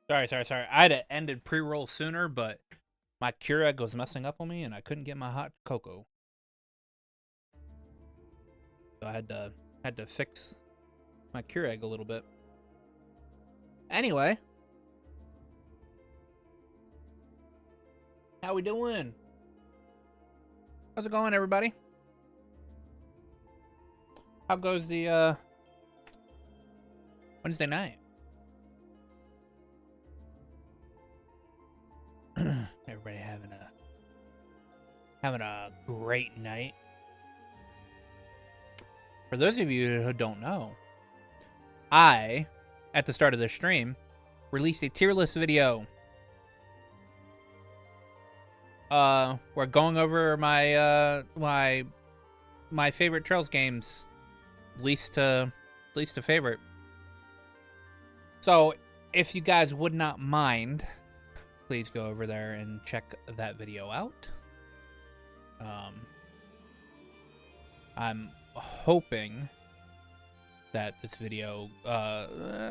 Sorry. I had to ended pre-roll sooner, but my Keurig was messing up on me, and I couldn't get my hot cocoa. So I had to fix my Keurig a little bit. Anyway, how we doing? How's it going, everybody? How goes the Wednesday night? Everybody having a great night. For those of you who don't know, I, at the start of the stream, released a tier list video. We're going over my my favorite Trails games, least to favorite. So, if you guys would not mind, please go over there and check that video out. I'm hoping that this video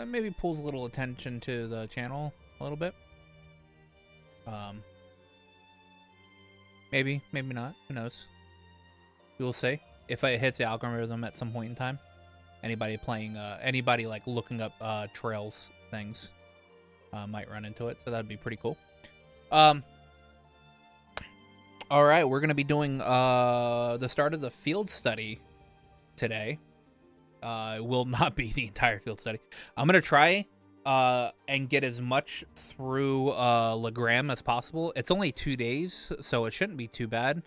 maybe pulls a little attention to the channel a little bit. Maybe not. Who knows? We will see if it hits the algorithm at some point in time. Anybody playing, anybody like looking up Trails things might run into it, so that'd be pretty cool. All right, we're gonna be doing the start of the field study today. It will not be the entire field study. I'm gonna try and get as much through Legram as possible. It's only 2 days, so it shouldn't be too bad.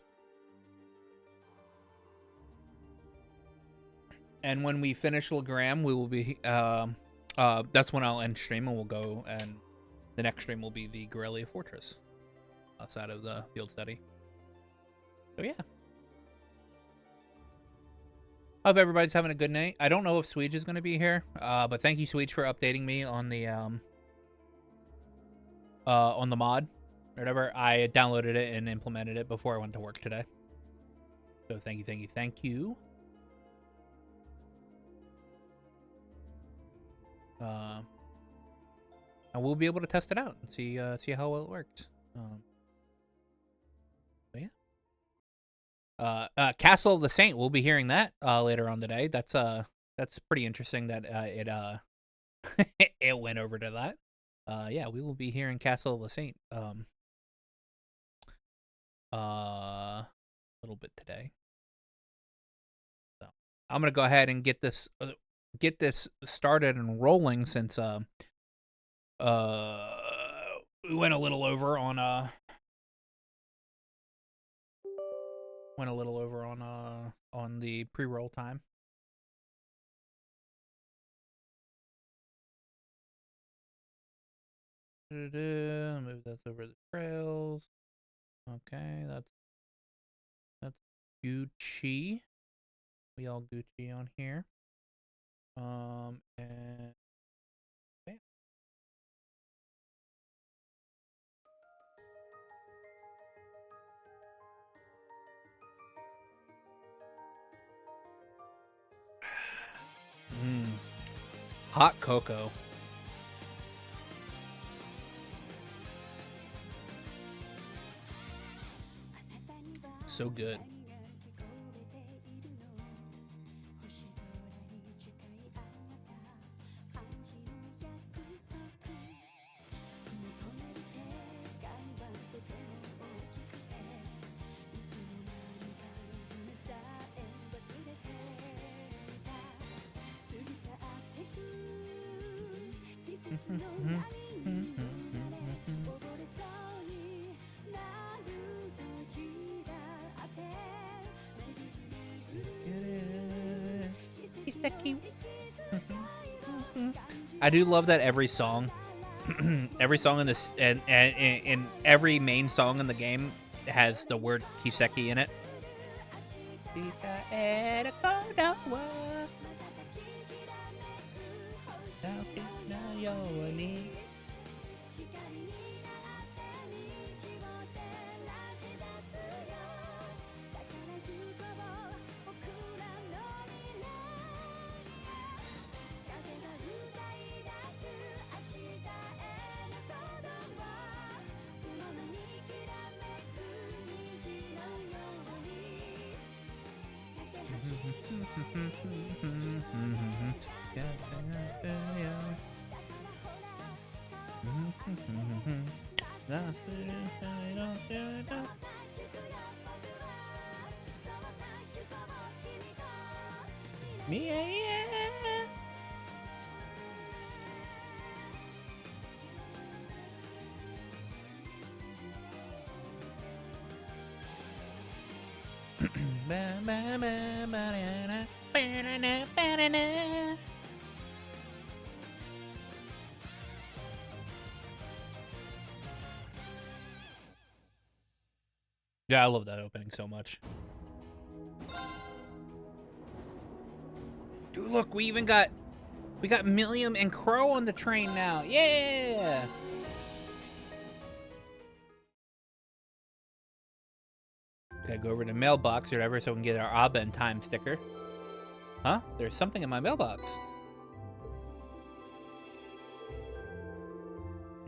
And when we finish Legram, we will be that's when I'll end stream, and we'll go, and the next stream will be the Guerrilla Fortress outside of the field study. So yeah. Hope everybody's having a good night. I don't know if Swede is going to be here, but thank you, Swede, for updating me on the mod or whatever. I downloaded it and implemented it before I went to work today. So thank you. And we'll be able to test it out and see how well it works. So yeah. Castle of the Saint. We'll be hearing that later on today. That's pretty interesting that it it went over to that. Yeah, we will be hearing Castle of the Saint a little bit today. So I'm gonna go ahead and get this started and rolling, since we went a little over on on the pre-roll time. Move that over the trails. Okay, that's Gucci. We all Gucci on here. And hot cocoa. So good. I do love that every song in this and in every main song in the game has the word Kiseki in it. Yeah, I love that opening so much. Dude, look, we got Milliam and Crow on the train now. Yeah. Gotta go over to the mailbox or whatever so we can get our Aben time sticker. Huh? There's something in my mailbox.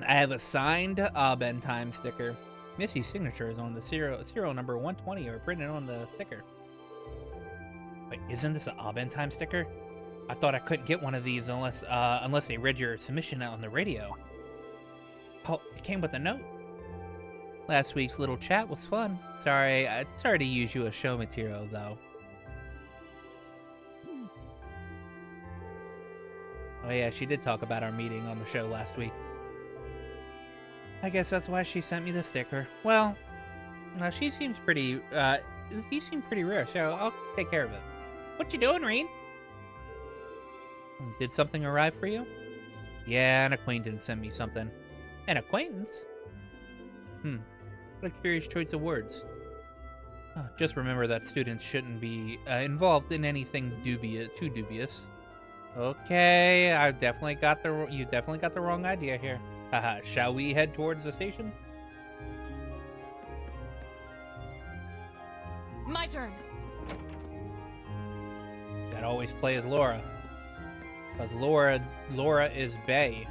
I have a signed Aben time sticker. Missy's signature is on the serial number 120 or printed on the sticker. Wait, isn't this an Aben time sticker? I thought I couldn't get one of these unless they read your submission out on the radio. Oh, it came with a note. Last week's little chat was fun. Sorry to use you as show material though. Oh yeah, she did talk about our meeting on the show last week. I guess that's why she sent me the sticker. Well, she seems pretty, these seem pretty rare, so I'll take care of it. What you doing, Reed? Did something arrive for you? Yeah, an acquaintance sent me something. An acquaintance? What a curious choice of words. Just remember that students shouldn't be involved in anything too dubious. Okay, you definitely got the wrong idea here. Haha, shall we head towards the station? My turn. Gotta always play as Laura. Because Laura is Bae.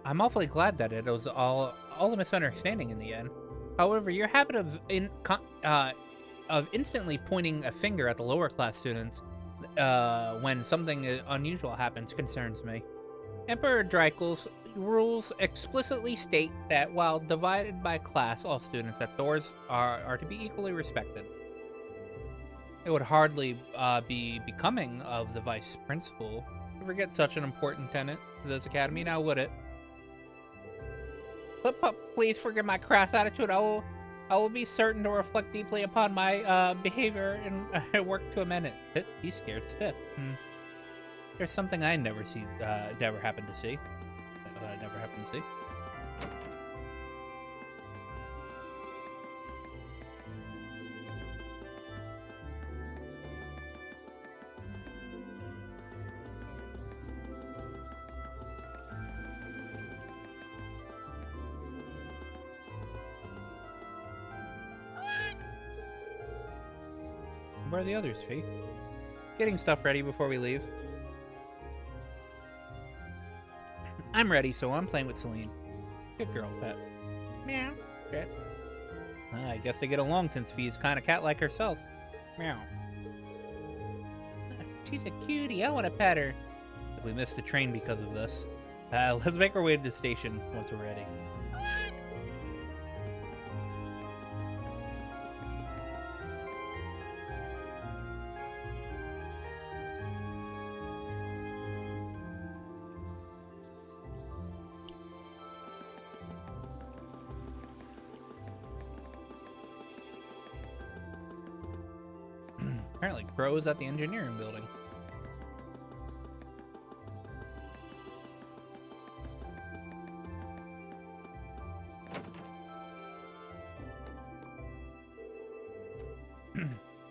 I'm awfully glad that it was all a misunderstanding in the end. However, your habit of instantly pointing a finger at the lower class students when something unusual happens concerns me. Emperor Dreikel's rules explicitly state that while divided by class, all students at doors are to be equally respected. It would hardly be becoming of the vice principal to forget such an important tenet to this academy, now would it? But please forgive my crass attitude. I will be certain to reflect deeply upon my behavior and work to amend it. He's scared stiff. There's something I never happened to see. I never happened to see. Where are the others, Faith? Getting stuff ready before we leave. I'm ready, so I'm playing with Celine. Good girl, pet. Meow. Pet. I guess they get along since Fee's kind of cat-like herself. Meow. She's a cutie. I want to pet her. If we missed the train because of this. Let's make our way to the station once we're ready. Apparently, Crow is at the engineering building.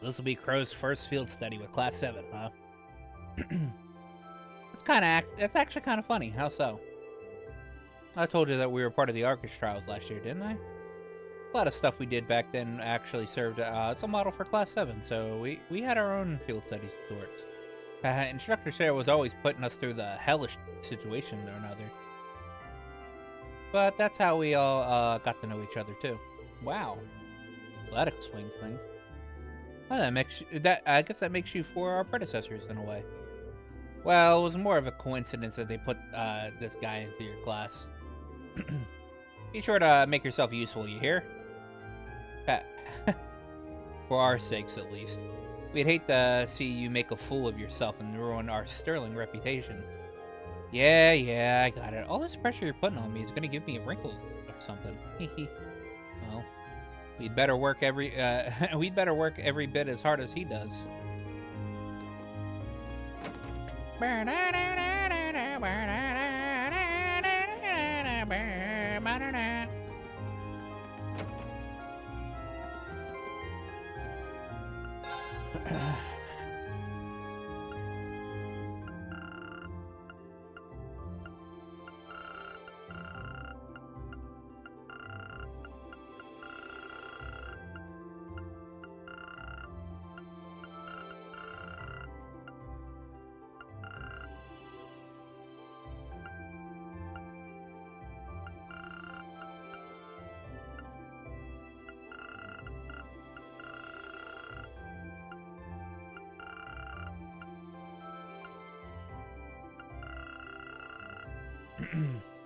This will be Crow's first field study with Class 7, huh? That's actually kind of funny. How so? I told you that we were part of the Arcus trials last year, didn't I? A lot of stuff we did back then actually served as a model for Class 7, so we had our own field studies towards. Instructor Sarah was always putting us through the hellish situation or another. But that's how we all got to know each other too. Wow. Well, that explains things. Well, I guess that makes you for our predecessors in a way. Well, it was more of a coincidence that they put this guy into your class. Be sure to make yourself useful, you hear? For our sakes, at least. We'd hate to see you make a fool of yourself and ruin our sterling reputation. Yeah, I got it. All this pressure you're putting on me is gonna give me wrinkles or something. Well, we'd better work every bit as hard as he does.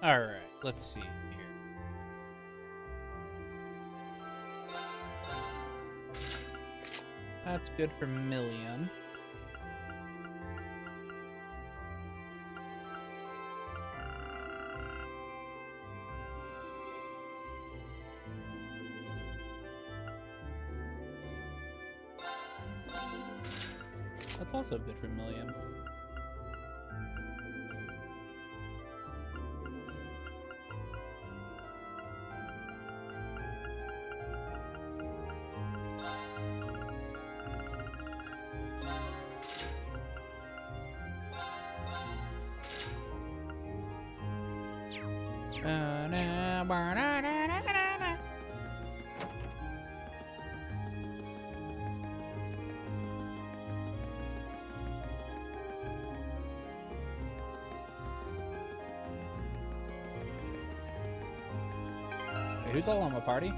Alright, let's see here. That's good for million. That's also good for million. Wait, who's all on my party?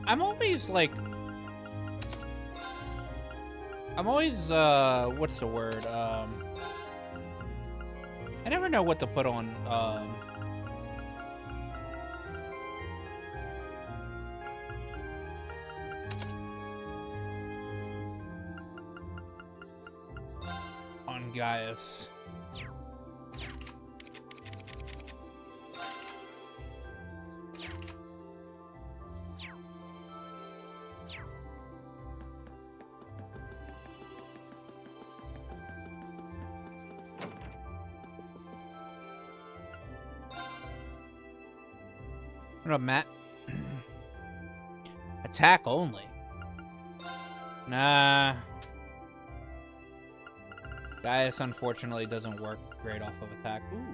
I'm always like, what's the word? I never know what to put on, Gaius. What up, Matt? Attack only. Nah. Gaius unfortunately doesn't work great off of attack. Ooh.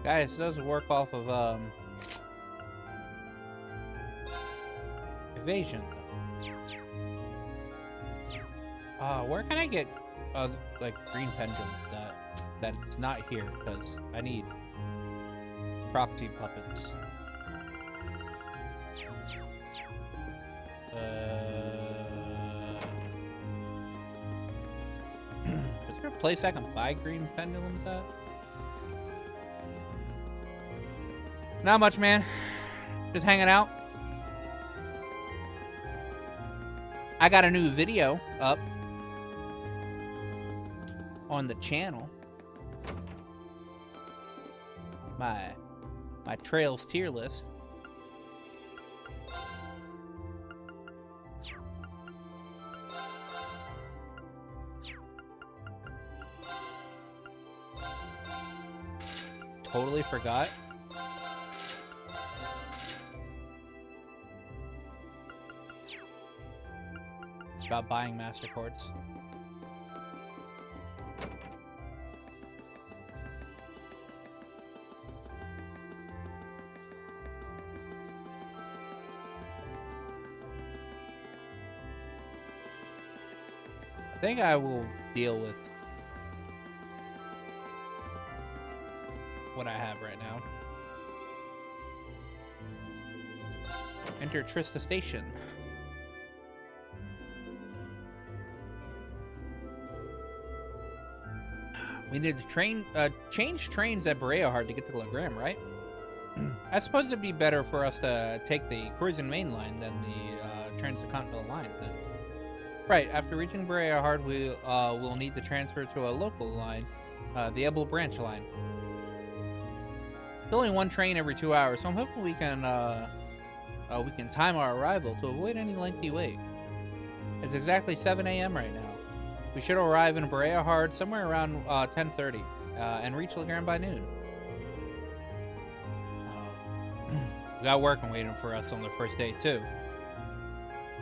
Guys, it does work off of evasion. Where can I get like green pendulum that it's not here? Because I need proxy puppets. Is there a place I can buy green pendulums at? Not much, man. Just hanging out. I got a new video up on the channel. My Trails tier list. Totally forgot. About buying master quartz. I think I will deal with what I have right now. Enter Trista Station. We need to change trains at Berea-Hard to get to Legram, right? I suppose it'd be better for us to take the Croydon main line than the transcontinental line. Then. Right, after reaching Berea-Hard, we'll need to transfer to a local line, the Ebel branch line. There's only one train every 2 hours, so I'm hoping we can time our arrival to avoid any lengthy wait. It's exactly 7 a.m. right now. We should arrive in Berea-Hard somewhere around 10:30 and reach Legram by noon. We got work waiting for us on the first day too.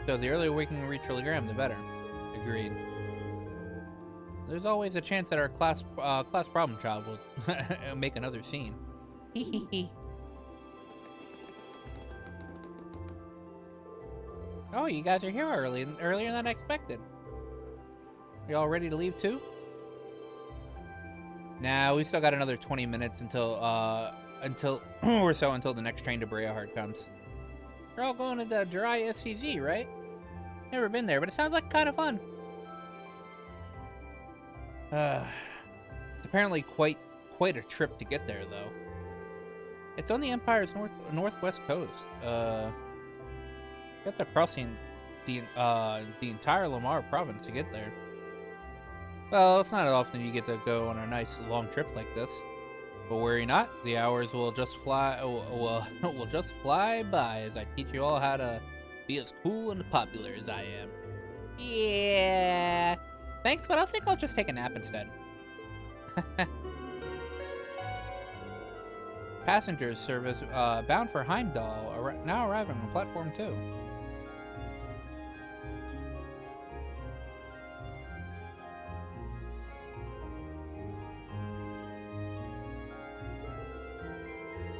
So the earlier we can reach Legram, the better. Agreed. There's always a chance that our class problem child will make another scene. Oh, you guys are here earlier than I expected. You all ready to leave too? Nah, we still got another 20 minutes until the next train to Berea-Hard comes. We're all going to the Dry SCZ, right? Never been there, but it sounds like kind of fun. It's apparently quite a trip to get there, though. It's on the Empire's northwest coast. You have to cross the entire Lamar province to get there. Well, it's not often you get to go on a nice long trip like this. But worry not, the hours will just fly by as I teach you all how to be as cool and popular as I am. Yeah. Thanks, but I think I'll just take a nap instead. Passengers service bound for Heimdall now arriving on platform 2.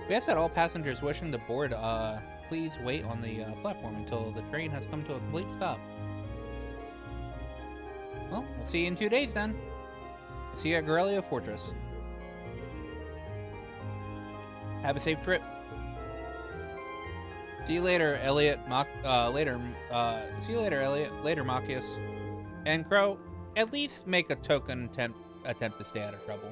We ask that all passengers wishing to board, please wait on the platform until the train has come to a complete stop. Well, we'll see you in 2 days then. See you at Corellia Fortress. Have a safe trip. See you later, Elliot. See you later, Elliot. Later, Machias. And Crow, at least make a token attempt to stay out of trouble.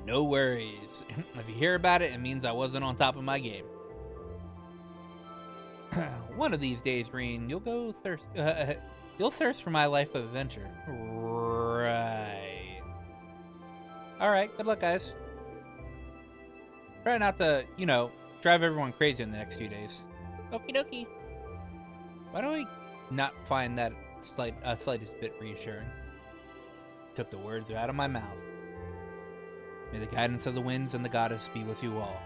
No worries. If you hear about it, it means I wasn't on top of my game. One of these days, Green, you'll go thirst. You'll thirst for my life of adventure. Right. All right. Good luck, guys. Try not to, drive everyone crazy in the next few days. Okie dokie. Why do I not find that slightest bit reassuring? Took the words out of my mouth. May the guidance of the winds and the goddess be with you all.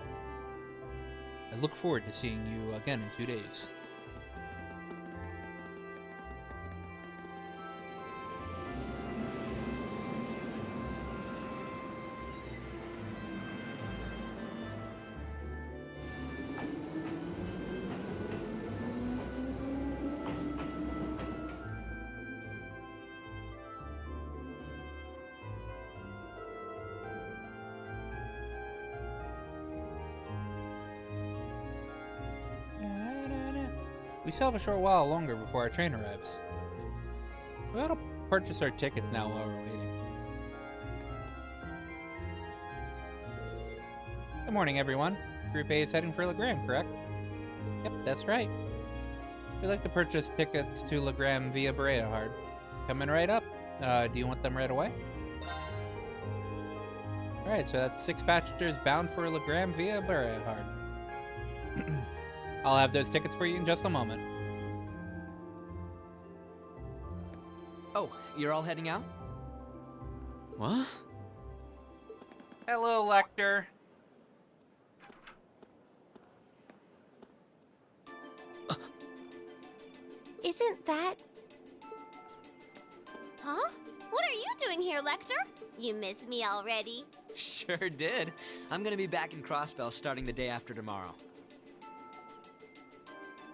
I look forward to seeing you again in 2 days. We still have a short while longer before our train arrives. We ought to purchase our tickets now while we're waiting. Good morning, everyone. Group A is heading for Legram, correct? Yep, that's right. We'd like to purchase tickets to Legram via Berea. Coming right up. Do you want them right away? Alright, so that's 6 passengers bound for Legram via Berea. I'll have those tickets for you in just a moment. Oh, you're all heading out? What? Hello, Lecter. Isn't that... Huh? What are you doing here, Lecter? You miss me already? Sure did. I'm gonna be back in Crossbell starting the day after tomorrow.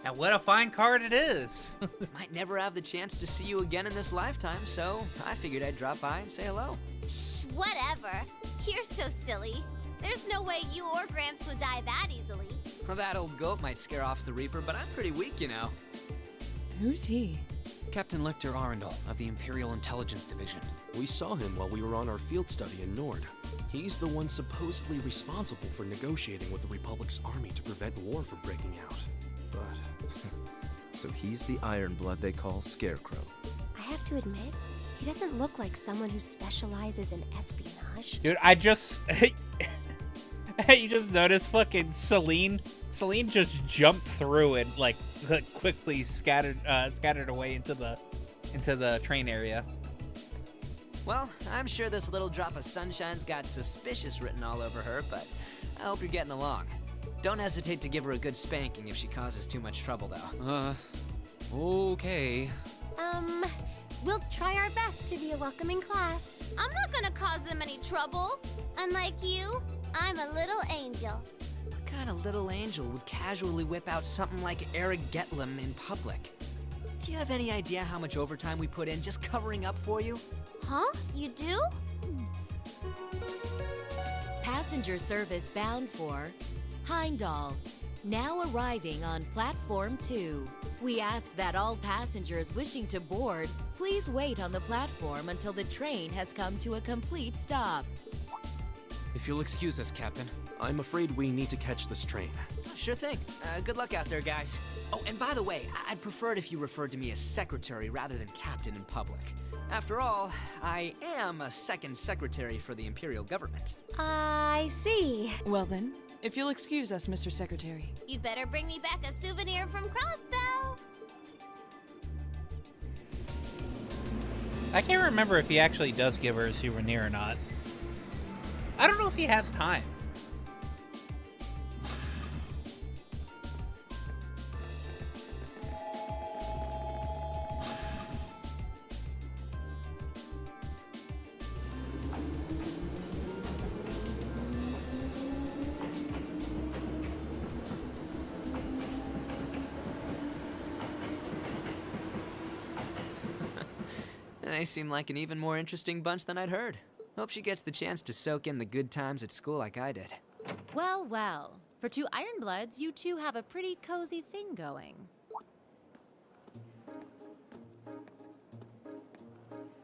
And what a fine card it is. Might never have the chance to see you again in this lifetime, so I figured I'd drop by and say hello. Shh, whatever. You're so silly. There's no way you or Gramps would die that easily. Well, that old goat might scare off the Reaper, but I'm pretty weak, you know. Who's he? Captain Lecter Arundel of the Imperial Intelligence Division. We saw him while we were on our field study in Nord. He's the one supposedly responsible for negotiating with the Republic's army to prevent war from breaking out. But... So he's the Ironblood they call Scarecrow. I have to admit, he doesn't look like someone who specializes in espionage. Dude, I just... you just noticed fucking Celine just jumped through and, like, quickly scattered away into the train area. Well, I'm sure this little drop of sunshine's got suspicious written all over her, but I hope you're getting along. Don't hesitate to give her a good spanking if she causes too much trouble, though. Okay. We'll try our best to be a welcoming class. I'm not gonna cause them any trouble. Unlike you, I'm a little angel. What kind of little angel would casually whip out something like Eric Getlem in public? Do you have any idea how much overtime we put in just covering up for you? Huh? You do? Passenger service bound for Heimdall, now arriving on Platform 2. We ask that all passengers wishing to board please wait on the platform until the train has come to a complete stop. If you'll excuse us, Captain. I'm afraid we need to catch this train. Sure thing. Good luck out there, guys. Oh, and by the way, I'd prefer it if you referred to me as secretary rather than captain in public. After all, I am a second secretary for the Imperial government. I see. Well then, if you'll excuse us, Mr. Secretary. You'd better bring me back a souvenir from Crossbell. I can't remember if he actually does give her a souvenir or not. I don't know if he has time. They seem like an even more interesting bunch than I'd heard. Hope she gets the chance to soak in the good times at school like I did. Well, well. For 2 Ironbloods, you two have a pretty cozy thing going.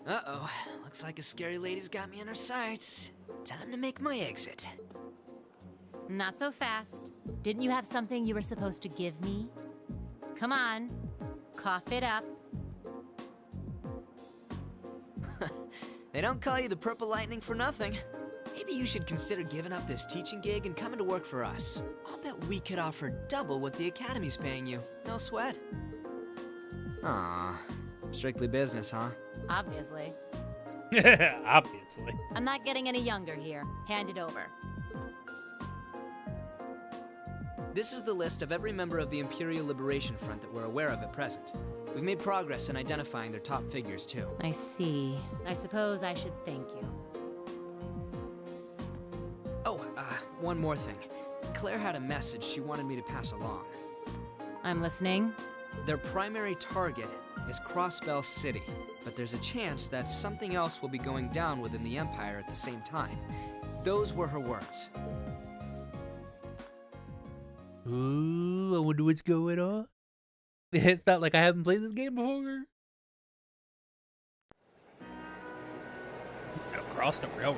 Uh-oh. Looks like a scary lady's got me in her sights. Time to make my exit. Not so fast. Didn't you have something you were supposed to give me? Come on, cough it up. They don't call you the Purple Lightning for nothing. Maybe you should consider giving up this teaching gig and coming to work for us. I'll bet we could offer double what the Academy's paying you. No sweat. Aw, strictly business, huh? Obviously. Obviously. I'm not getting any younger here. Hand it over. This is the list of every member of the Imperial Liberation Front that we're aware of at present. We've made progress in identifying their top figures, too. I see. I suppose I should thank you. Oh, one more thing. Claire had a message she wanted me to pass along. I'm listening. Their primary target is Crossbell City, but there's a chance that something else will be going down within the Empire at the same time. Those were her words. Ooh, I wonder what's going on. It's not like I haven't played this game before. Across the railroad.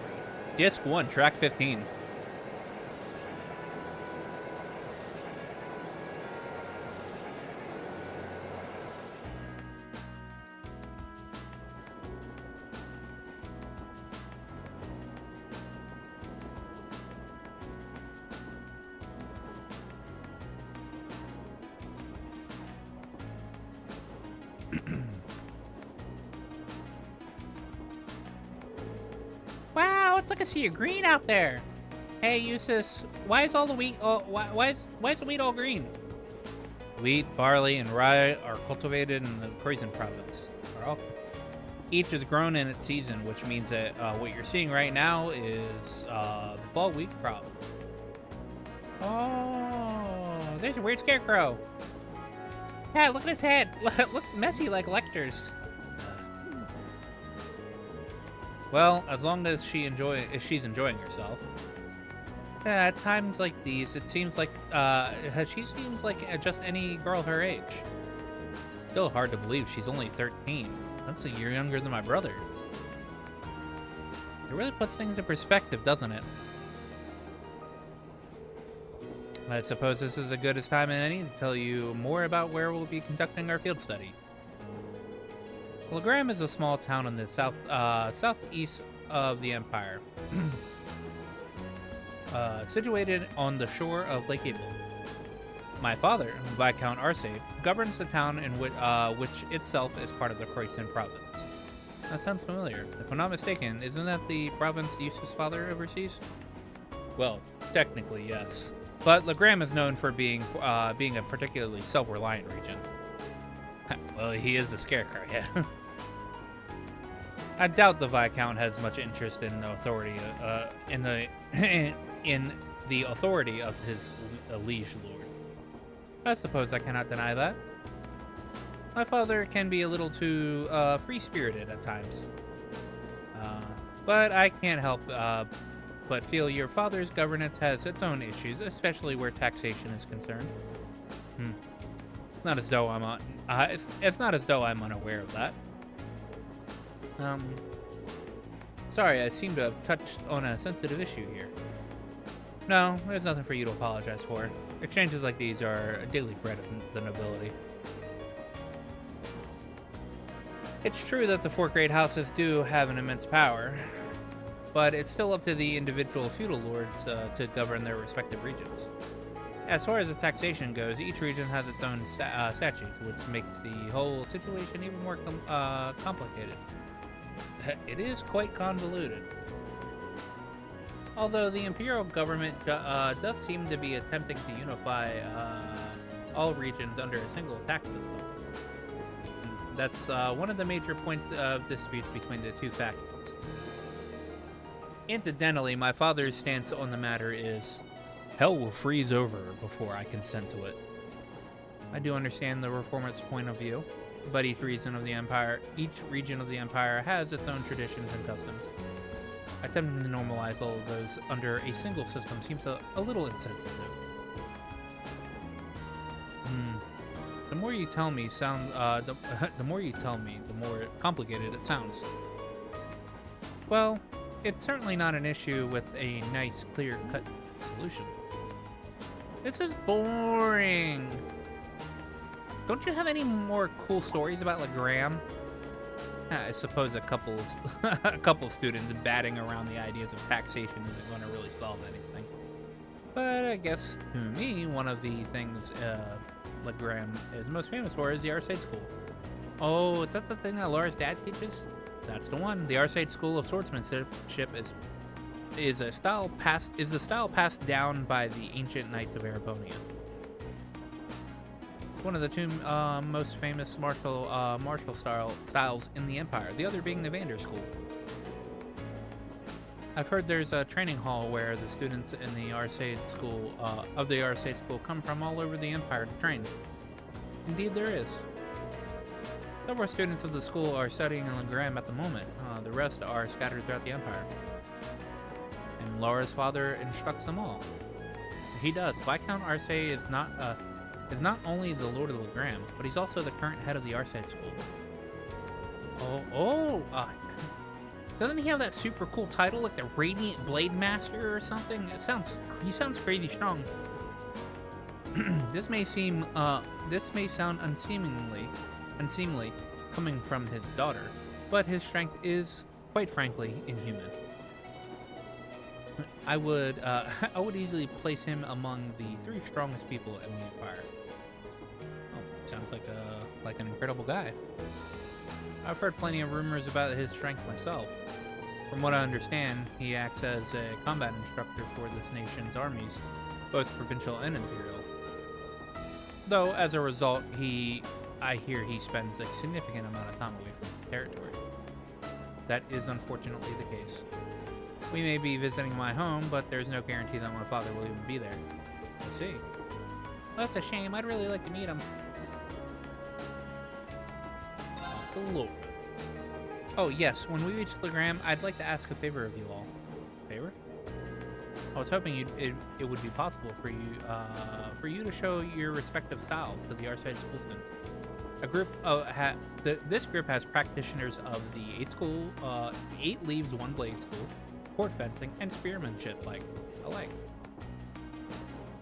Disc 1, track 15. Wow, it's like a sea of green out there. Hey, Eustace, why is all the wheat? Why is the wheat all green? Wheat, barley, and rye are cultivated in the Poison province. Each is grown in its season, which means that what you're seeing right now is the fall wheat crop. Oh, there's a weird scarecrow. Yeah, look at his head. Looks messy like Lecter's. Well, as long as she's enjoying herself. Yeah, at times like these, it seems like she seems like just any girl her age. Still hard to believe she's only 13. That's a year younger than my brother. It really puts things in perspective, doesn't it? I suppose this is as good as time as any to tell you more about where we'll be conducting our field study. Legram is a small town in the southeast of the Empire, situated on the shore of Lake Abel. My father, Viscount Arce, governs the town in which itself is part of the Croydon province. That sounds familiar. If I'm not mistaken, isn't that the province Eustace's father oversees? Well, technically, yes. But Legram is known for being a particularly self-reliant region. Well, he is a scarecrow, yeah. I doubt the Viscount has much interest in the authority in the authority of his liege lord. I suppose I cannot deny that. My father can be a little too free-spirited at times. But I can't help but feel your father's governance has its own issues, especially where taxation is concerned. Not as though I'm it's not as though I'm unaware of that. Sorry, I seem to have touched on a sensitive issue here. No, there's nothing for you to apologize for. Exchanges like these are a daily bread of the nobility. It's true that the four great houses do have an immense power, but it's still up to the individual feudal lords to govern their respective regions. As far as the taxation goes, each region has its own statutes, which makes the whole situation even more complicated. It is quite convoluted. Although the imperial government does seem to be attempting to unify all regions under a single tax system. That's one of the major points of dispute between the two factions. Incidentally, my father's stance on the matter is, hell will freeze over before I consent to it. I do understand the reformist's point of view, but each region of the empire has its own traditions and customs. Attempting to normalize all of those under a single system seems a little insensitive. The more you tell me, the more complicated it sounds. Well, it's certainly not an issue with a nice, clear-cut solution. This is boring. Don't you have any more cool stories about Legram? I suppose a couple students batting around the ideas of taxation isn't going to really solve anything. But I guess to me, one of the things Legram is most famous for is the Arcade School. Oh, is that the thing that Laura's dad teaches? That's the one. The Arcade School of Swordsmanship is a style passed down by the ancient knights of Arabonia. One of the two most famous martial styles in the Empire, the other being the Vander School. I've heard there's a training hall where the students in the Arcade School come from all over the Empire to train. Indeed there is. Several students of the school are studying in Legram at the moment. The rest are scattered throughout the Empire. And Laura's father instructs them all. He does. Viscount Arce is not only the Lord of Legram, but he's also the current head of the Arcade School. Doesn't he have that super cool title, like the Radiant Blade Master or something? He sounds crazy strong. This may sound unseemly coming from his daughter, but his strength is, quite frankly, inhuman. I would easily place him among the 3 strongest people in the Empire. Oh, sounds like an incredible guy. I've heard plenty of rumors about his strength myself. From what I understand, he acts as a combat instructor for this nation's armies, both provincial and imperial. Though, as a result, I hear he spends a significant amount of time away from the territory. That is unfortunately the case. We may be visiting my home, but there's no guarantee that my father will even be there. I see. Well, that's a shame. I'd really like to meet him. Hello. Oh, yes. When we reach Legram, I'd like to ask a favor of you all. Favor? I was hoping it would be possible for you to show your respective styles to the Arcade School students. This group has practitioners of the 8 Leaves, 1 Blade School, court fencing, and spearmanship alike.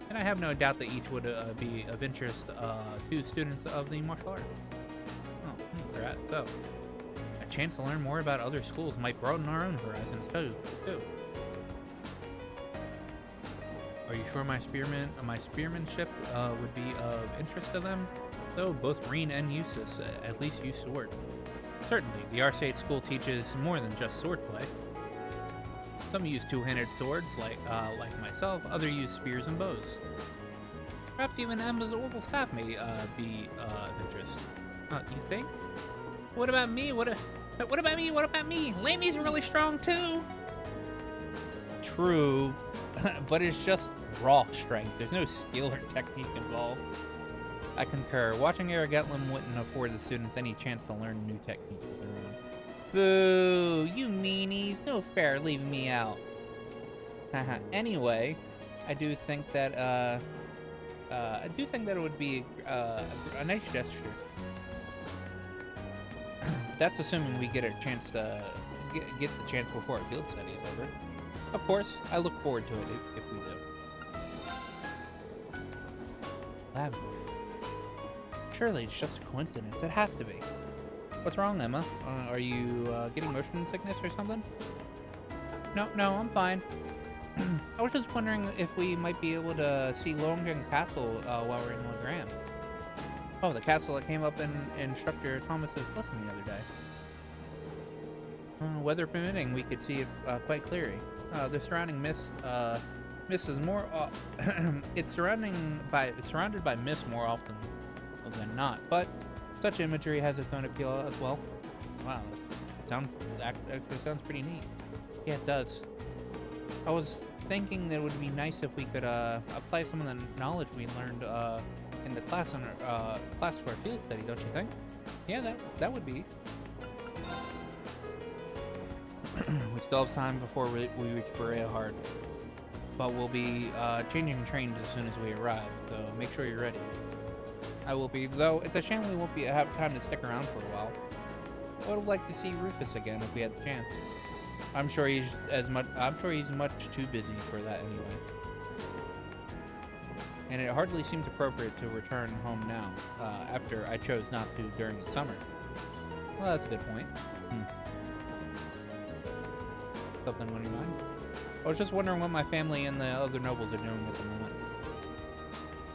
And I have no doubt that each would be of interest to students of the martial art. Oh, so a chance to learn more about other schools might broaden our own horizons too. Are you sure my spearmanship would be of interest to them? Though both Reen and Eustace at least use sword. Certainly, the Arcade School teaches more than just swordplay. Some use two-handed swords, like myself. Others use spears and bows. Perhaps even Emma's orbital staff may be of interest. You think? What about me? What about me? What about me? Lamy's really strong too. True, but it's just raw strength. There's no skill or technique involved. I concur. Watching Aragetlin wouldn't afford the students any chance to learn new techniques of their own. Boo! You meanies! No fair leaving me out. Haha. Anyway, I do think that it would be a nice gesture. That's assuming we get a chance to get the chance before our field study is over. Of course, I look forward to it if we do. Lab. Surely it's just a coincidence. It has to be. What's wrong, Emma? Are you getting motion sickness or something? No, I'm fine. I was just wondering if we might be able to see Lohengrin Castle while we're in Legram. Oh, the castle that came up in Instructor Thomas's lesson the other day. Weather permitting, we could see it quite clearly. The surrounding mist is more. It's surrounded by mist more often than not, but such imagery has its own appeal as well. Wow, that sounds pretty neat. Yeah, it does. I was thinking that it would be nice if we could apply some of the knowledge we learned in the class for our field study, don't you think? Yeah, that would be. We still have time before we reach Berea Hard, but we'll be changing trains as soon as we arrive, so make sure you're ready. I will be, though it's a shame we won't have time to stick around for a while. I would have liked to see Rufus again if we had the chance. I'm sure he's much too busy for that anyway. and it hardly seems appropriate to return home now, after I chose not to during the summer. Well, that's a good point. Something on your mind? I was just wondering what my family and the other nobles are doing at the moment.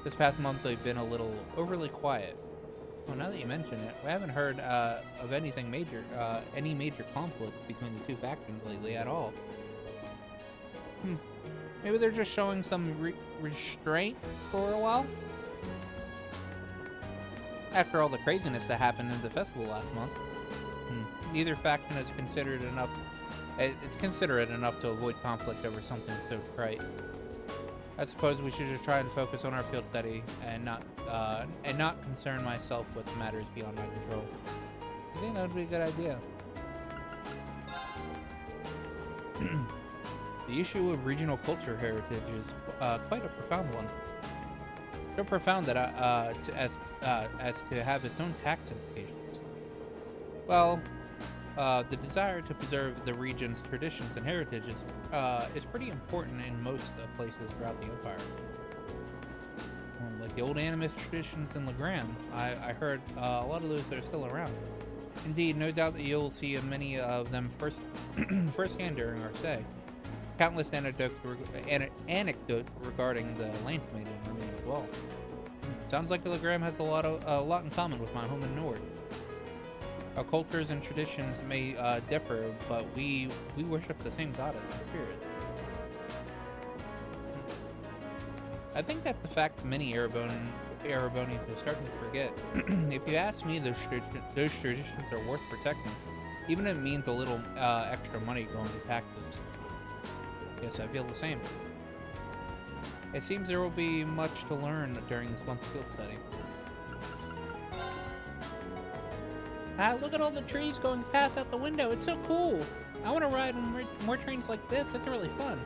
This past month they've been a little overly quiet. Well, now that you mention it, we haven't heard of anything major, any major conflict between the two factions lately at all. Maybe they're just showing some restraint for a while? After all the craziness that happened in the festival last month. Neither faction is considered enough. It's considerate enough to avoid conflict over something so trite. I suppose we should just try and focus on our field study and not concern myself with matters beyond my control. I think that would be a good idea. The issue of regional culture heritage is quite a profound one. So profound that as to have its own tax implications. Well, the desire to preserve the region's traditions and heritage is pretty important in most places throughout the Empire. Like the old animist traditions in Legram, I heard a lot of those are still around. Indeed, no doubt that you'll see many of them firsthand during our stay. Countless anecdotes regarding the Lance Maiden remain as well. Sounds like Legram has a lot in common with my home in Nord. Our cultures and traditions may differ, but we worship the same goddess and spirit. I think that's a fact many Erebonians are starting to forget. If you ask me, those traditions are worth protecting, even if it means a little extra money going to taxes. Yes, I feel the same. It seems there will be much to learn during this month's field study. Look at all the trees going past out the window. It's so cool. I want to ride on more trains like this. It's really fun.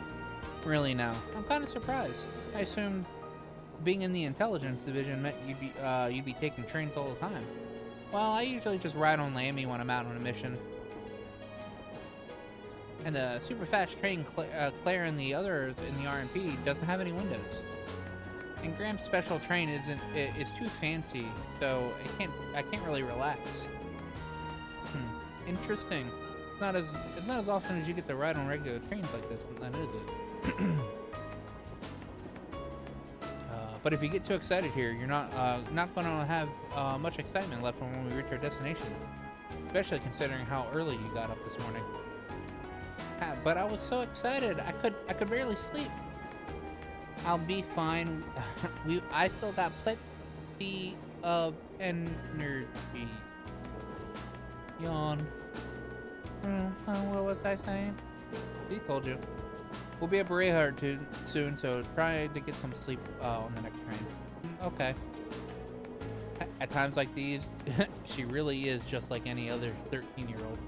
Really now, I'm kind of surprised. I assumed being in the intelligence division meant you'd be taking trains all the time. Well, I usually just ride on Lammy when I'm out on a mission. And the super fast train Claire and the others in the RMP doesn't have any windows. And Graham's special train is too fancy, so I can't really relax. Interesting. It's not as often as you get to ride on regular trains like this, then is it? But if you get too excited here, you're not going to have much excitement left when we reach our destination. Especially considering how early you got up this morning. But I was so excited, I could barely sleep. I'll be fine. I still got plenty of energy. Yawn. What was I saying? He told you. We'll be at Berea soon, so try to get some sleep on the next train. Okay. At times like these, she really is just like any other 13-year-old.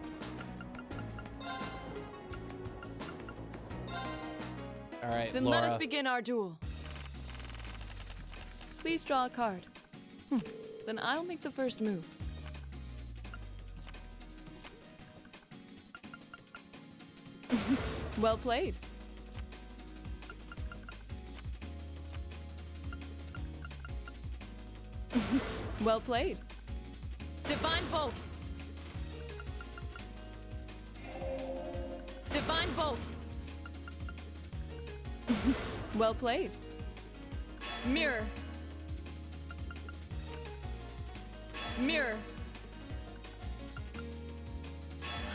Alright, Then Laura. let us begin our duel. Please draw a card. Then I'll make the first move. Well played. Well played. Divine Bolt. Divine Bolt. Well played. Mirror. Mirror.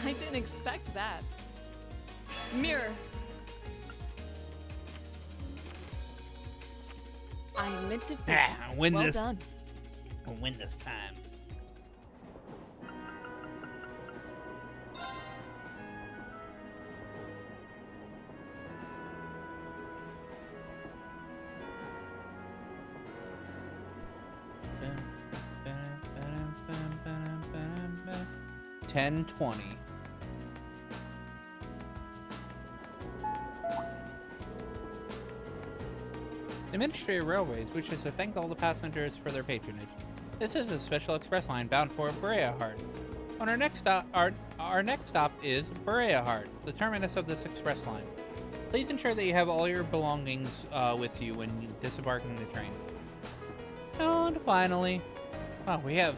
I didn't expect that. Mirror. I admit defeat. Win Well this. done. We'll win this time. $10.20. The Ministry of Railways wishes to thank all the passengers for their patronage. This is a special express line bound for Berea Heart. Our next stop is Berea Heart, the terminus of this express line. Please ensure that you have all your belongings with you when you disembarking the train. And finally, oh, we have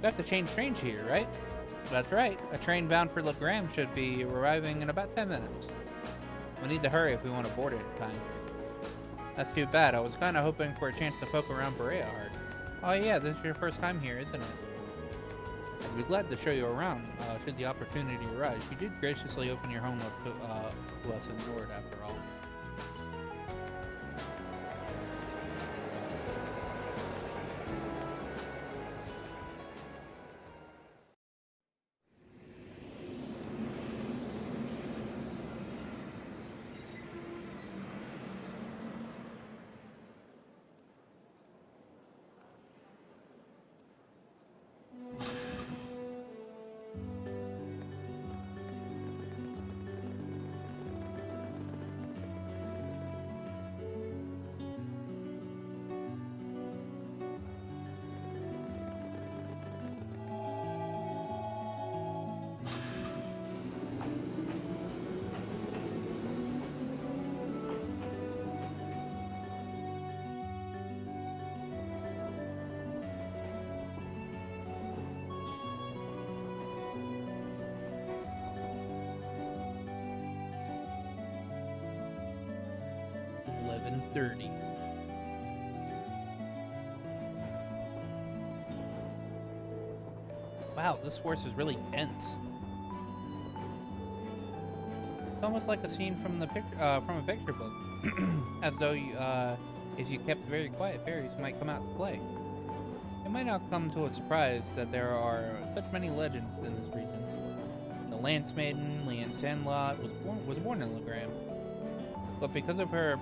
to change trains here, right? That's right. A train bound for Legram should be arriving in about 10 minutes. We need to hurry if we want to board it in time. That's too bad. I was kind of hoping for a chance to poke around Berea Hard. Oh yeah, this is your first time here, isn't it? I'd be glad to show you around should the opportunity arise. You did graciously open your home up to us in Lord, after all. .30. Wow, this force is really dense. It's almost like a scene from the from a picture book, as though you, if you kept very quiet, fairies might come out to play. It might not come to a surprise that there are such many legends in this region. The Lance Maiden, Leanne Sandlot, was born in Legram. But because of her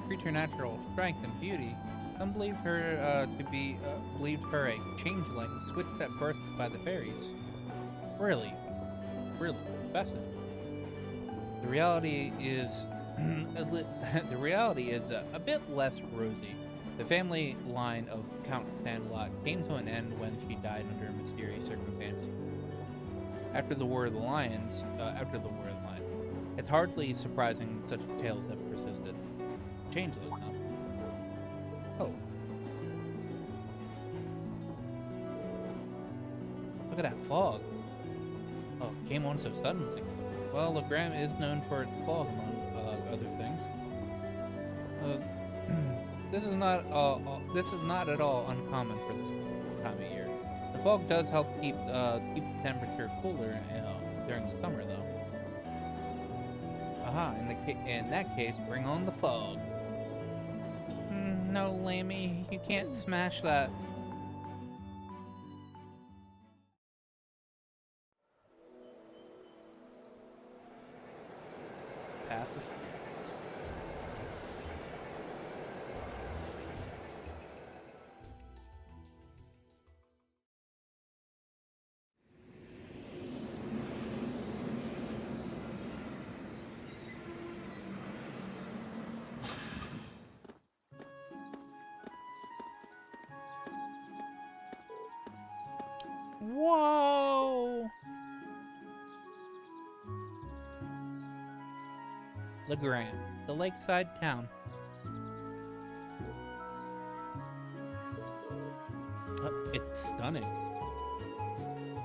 preternatural strength and beauty, some believed her believed her a changeling switched at birth by the fairies. Really fascinating. The reality is a bit less rosy. The family line of Count Sandlot came to an end when she died under mysterious circumstances. After the War of the Lion, it's hardly surprising such tales have persisted. Changeling, huh? Oh. Look at that fog. Oh, it came on so suddenly. Well, Legram is known for its fog, among other things. This is not at all uncommon for this time of year. The fog does help keep the temperature cooler during the summer, though. Aha, in that case, bring on the fog. No, Lammy, you can't smash that. Path. Whoa! Legram, the lakeside town. It's stunning.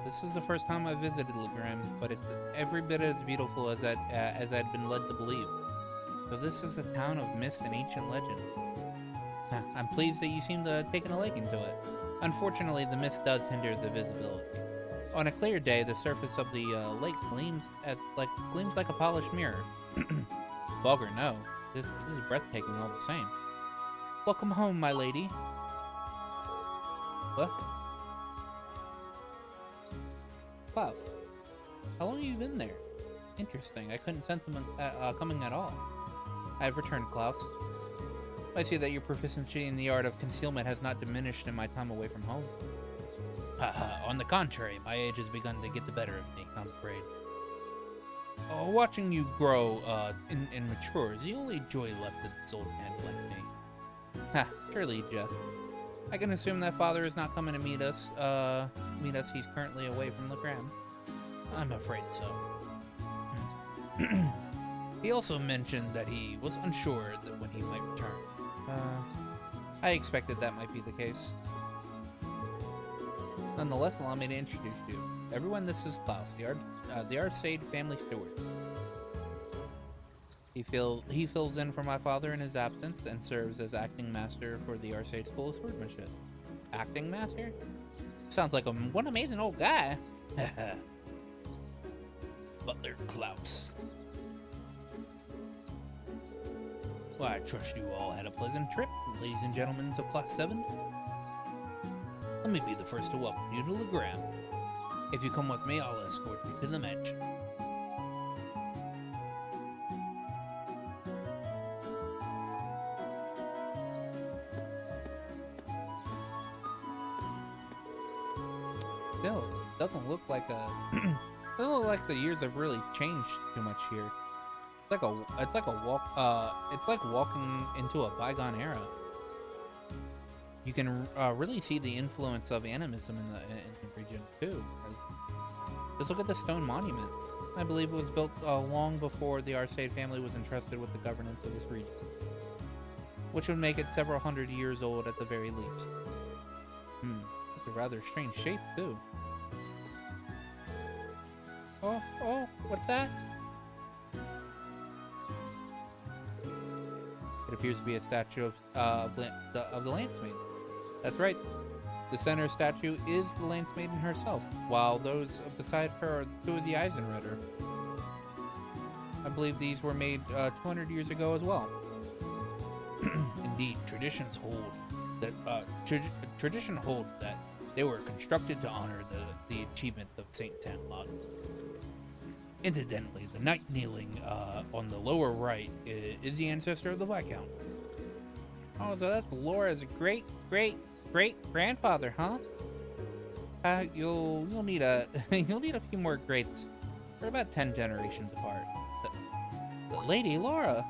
This is the first time I visited Legram, but it's every bit as beautiful as I'd been led to believe. So this is a town of myths and ancient legend. I'm pleased that you seem to have taken a liking to it. Unfortunately, the mist does hinder the visibility. On a clear day, the surface of the lake gleams like a polished mirror. Fog or no, this is breathtaking all the same. Welcome home, my lady. What? Klaus, how long have you been there? Interesting, I couldn't sense him coming at all. I have returned, Klaus. I see that your proficiency in the art of concealment has not diminished in my time away from home. On the contrary, my age has begun to get the better of me, I'm afraid. Watching you grow and mature is the only joy left to this old man like me. Surely, Jeff. I can assume that father is not coming to meet us. He's currently away from Legram. I'm afraid so. He also mentioned that he was unsure that when he might return. I expected that might be the case. Nonetheless, allow me to introduce you. Everyone, this is Klaus, the Arcade family steward. He fills in for my father in his absence and serves as acting master for the Arcade School of Swordsmanship. Acting master? Sounds like one amazing old guy. Butler Klaus. Well, I trust you all had a pleasant trip, ladies and gentlemen of Class 7. Let me be the first to welcome you to Legram. If you come with me, I'll escort you to the mansion. Still, doesn't look like doesn't look like the years have really changed too much here. It's like walking into a bygone era. You can really see the influence of animism in the region too. Just look at the stone monument. I believe it was built long before the Arcade family was entrusted with the governance of this region, which would make it several hundred years old at the very least. It's a rather strange shape too. Oh, what's that? It appears to be a statue of the Lance Maiden. That's right. The center statue is the Lance Maiden herself, while those beside her are two of the Eisenritter. I believe these were made 200 years ago as well. Indeed, tradition holds that they were constructed to honor the achievement of Saint Tanlot. Incidentally, the knight kneeling on the lower right is the ancestor of the Viscount. Oh, so that's Laura's great-great-great-grandfather, huh? You'll need a you'll need a few more greats. They're about 10 generations apart. The Lady Laura.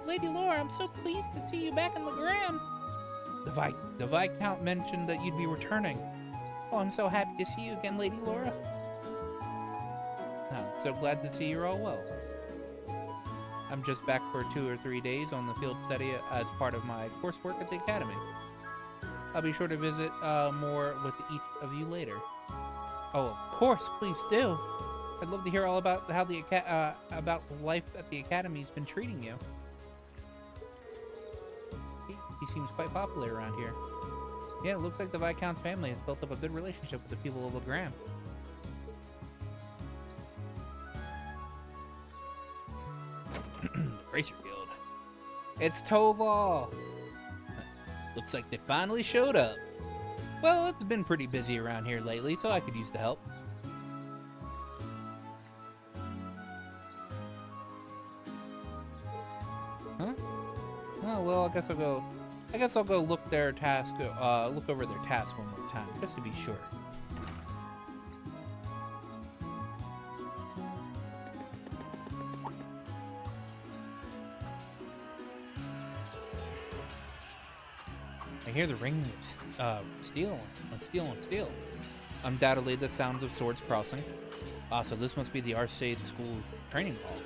Lady Laura, I'm so pleased to see you back in Legram. The Viscount mentioned that you'd be returning. Oh, I'm so happy to see you again, Lady Laura. I'm so glad to see you're all well. I'm just back for 2 or 3 days on the field study as part of my coursework at the academy. I'll be sure to visit more with each of you later. Oh, of course, please do. I'd love to hear all about how about life at the academy's been treating you. He seems quite popular around here. Yeah, it looks like the Viscount's family has built up a good relationship with the people of Legram. Racer Guild. It's Toval! Looks like they finally showed up. Well, it's been pretty busy around here lately, so I could use the help. Huh? Oh, well, I guess I'll go look over their task one more time, just to be sure. I hear the ringing of steel. Undoubtedly the sounds of swords crossing. So this must be the Arcade School's training hall.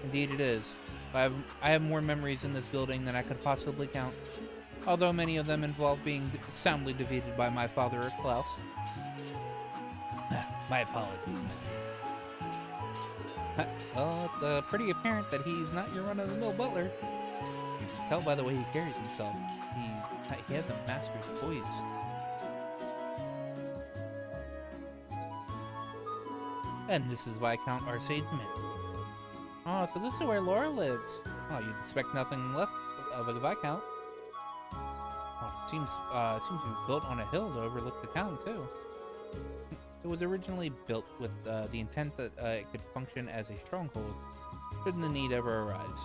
Indeed it is. I have more memories in this building than I could possibly count, although many of them involve being soundly defeated by my father, Klaus. My apologies, man. Well, it's pretty apparent that he's not your run-of-the-mill butler. You can tell by the way he carries himself. He has a master's poise. And this is Viscount Arcade's Mint. Oh, so this is where Laura lives. Oh, you'd expect nothing less of a Viscount. Oh, it seems to be built on a hill to overlook the town, too. It was originally built with the intent that it could function as a stronghold, should the need ever arise.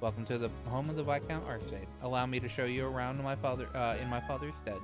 Welcome to the home of the Viscount Arcade. Allow me to show you around in my father's stead.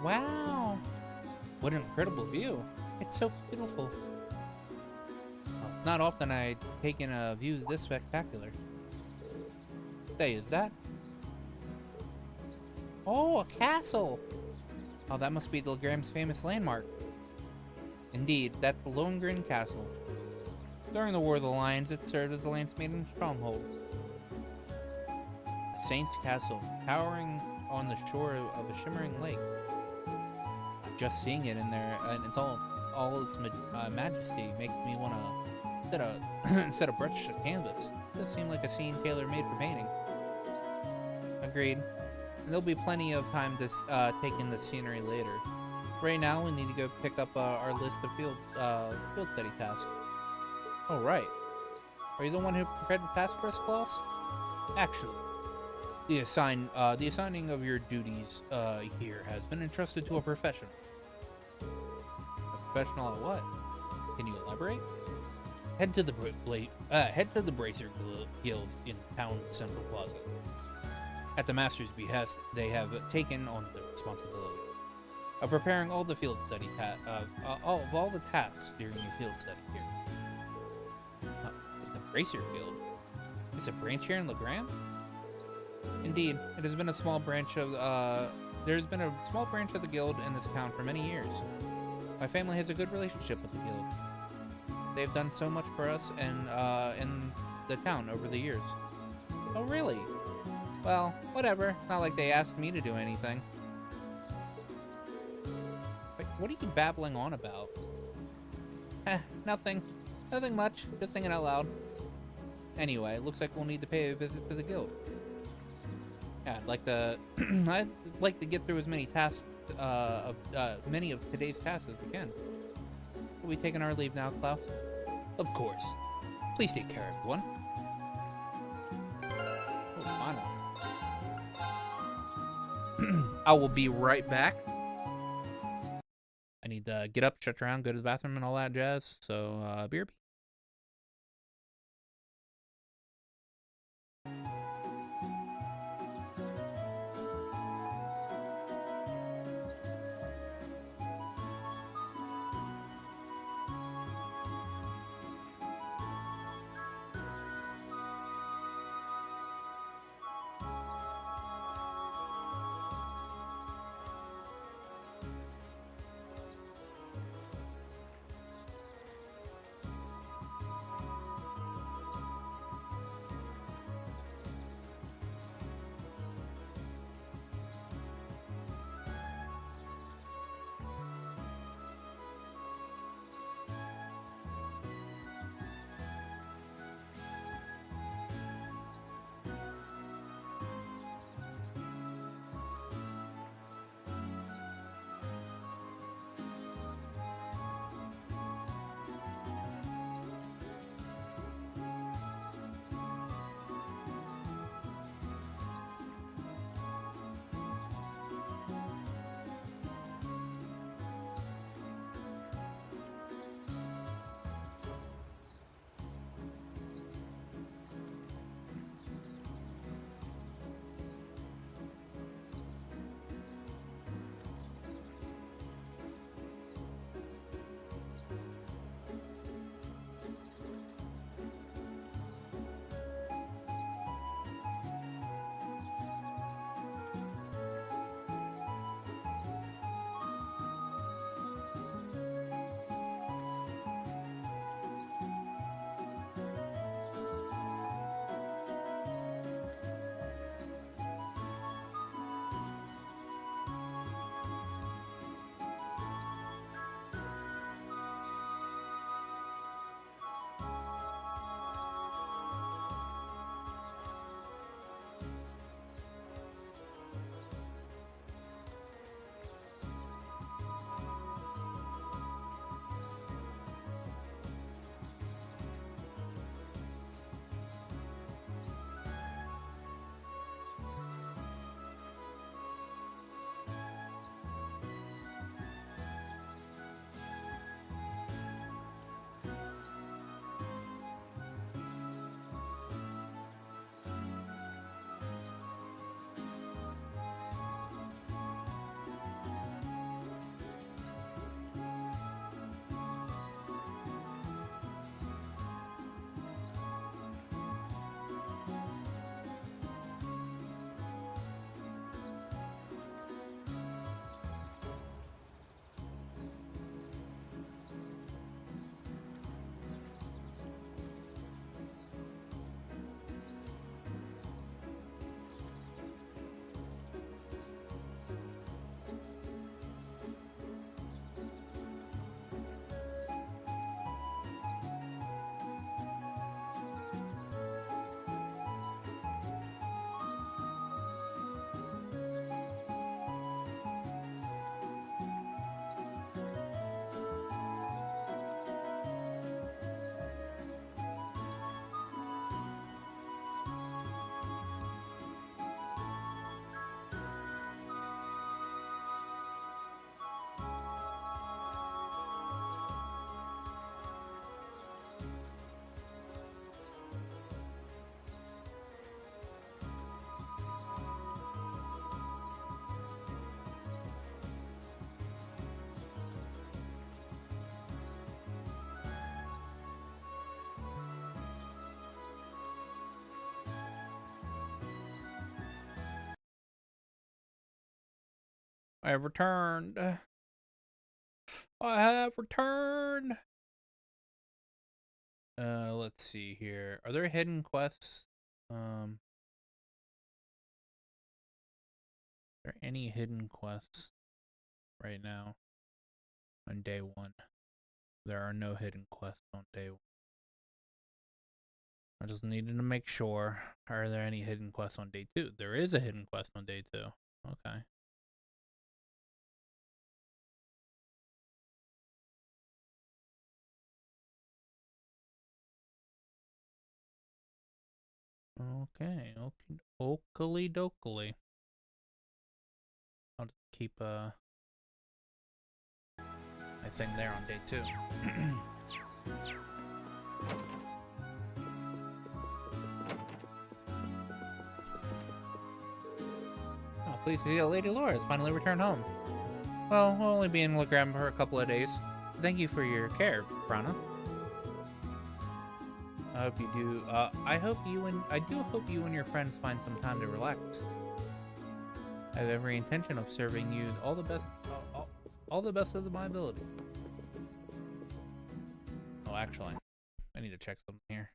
Wow! What an incredible view. It's so beautiful. Well, not often I take in a view this spectacular. Say, is that? Oh, a castle! Oh, that must be the Lagram's famous landmark. Indeed, that's the Lohengrin Castle. During the War of the Lions, it served as the land's maiden stronghold. The Saint's Castle, towering on the shore of a shimmering lake. Just seeing it in there, and it's all its majesty makes me want to, instead of brush canvas, it does seem like a scene tailor-made for painting. Agreed. And there'll be plenty of time to take in the scenery later. Right now, we need to go pick up our list of field study tasks. Oh, right. Are you the one who prepared the task for us, Klaus? Actually, the assigning of your duties here has been entrusted to a professional. A professional at what? Can you elaborate? Head to the Bracer Guild in Town Central Plaza. At the Master's behest, they have taken on the responsibility of preparing all the field study all the tasks during your field study here. The Bracer Guild is a branch here in Legram? Indeed, it has been a small branch of there's been a small branch of the guild in this town for many years. My family has a good relationship with the guild. They've done so much for us and in the town over the years. Oh, really? Well, whatever. Not like they asked me to do anything. Like, what are you babbling on about? Nothing. Nothing much. Just thinking out loud. Anyway, looks like we'll need to pay a visit to the guild. Yeah, I'd like to get through as many tasks many of today's tasks as we can. Are we taking our leave now, Klaus? Of course. Please take care, everyone. Oh, finally. I will be right back. I need to get up, stretch around, go to the bathroom, and all that jazz. So, BRB. I have returned. I have returned. Let's see here. Are there hidden quests? Are there any hidden quests right now on day 1? There are no hidden quests on day 1. I just needed to make sure. Are there any hidden quests on day 2? There is a hidden quest on day 2. Okay. Okay, oakley dokley. I'll just keep my thing there on day 2. Oh, please see, Lady Laura has finally returned home. Well, we'll only be in Legram for a couple of days. Thank you for your care, Prana. I hope you do. I do hope you and your friends find some time to relax. I have every intention of serving you all the best of my ability. Oh, actually, I need to check something here.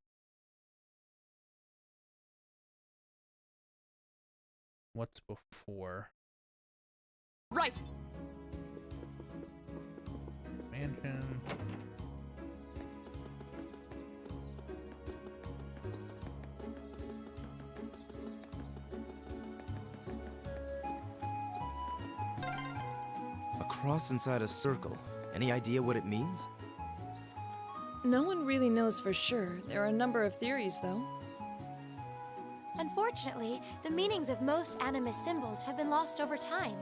What's before? Right. Mansion. A cross inside a circle. Any idea what it means? No one really knows for sure. There are a number of theories, though. Unfortunately, the meanings of most animist symbols have been lost over time.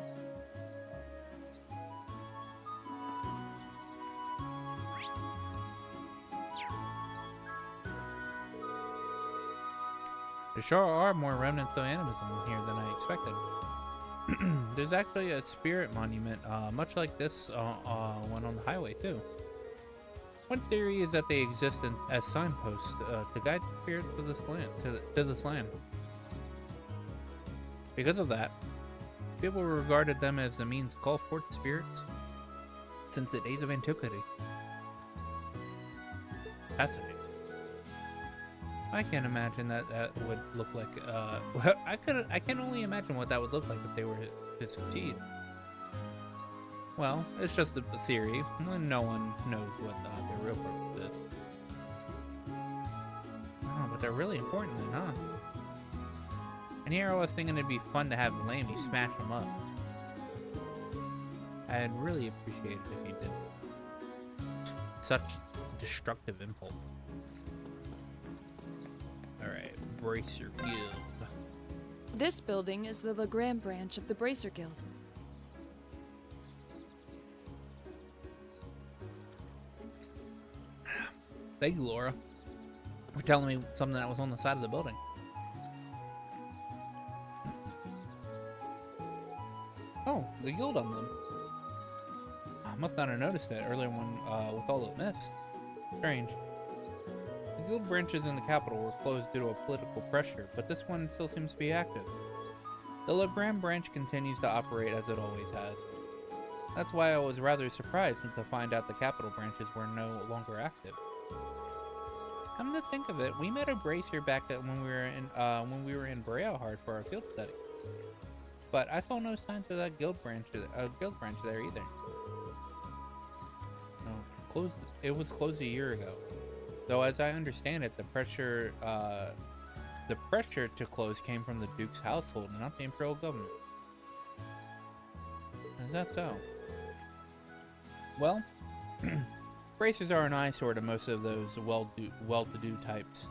There sure are more remnants of animism here than I expected. There's actually a spirit monument, much like this one on the highway too. One theory is that they exist as signposts to guide the spirits of this land, to this land. Because of that, people regarded them as a means to call forth spirits since the days of antiquity. Fascinating. I can't imagine that would look like. I can only imagine what that would look like if they were to succeed. Well, it's just a theory. No one knows what their real purpose is. Oh, but they're really important then, huh? And here I was thinking it'd be fun to have Lamey smash them up. I'd really appreciate it if you did. Such destructive impulse. Alright, Bracer Guild. This building is the Legram branch of the Bracer Guild. Thank you, Laura, for telling me something that was on the side of the building. Oh, the guild emblem. I must not have noticed it earlier when, with all the mist. Strange. The guild branches in the capital were closed due to a political pressure, but this one still seems to be active. The Legram branch continues to operate as it always has. That's why I was rather surprised to find out the capital branches were no longer active. Come to think of it, we met a Bracer back when we were in Breahard for our field study. But I saw no signs of that guild branch there either. No, it was closed a year ago. Though as I understand it, the pressure to close came from the Duke's household, not the Imperial government. Is that so? Well, Bracers are an eyesore to most of those well-to-do types.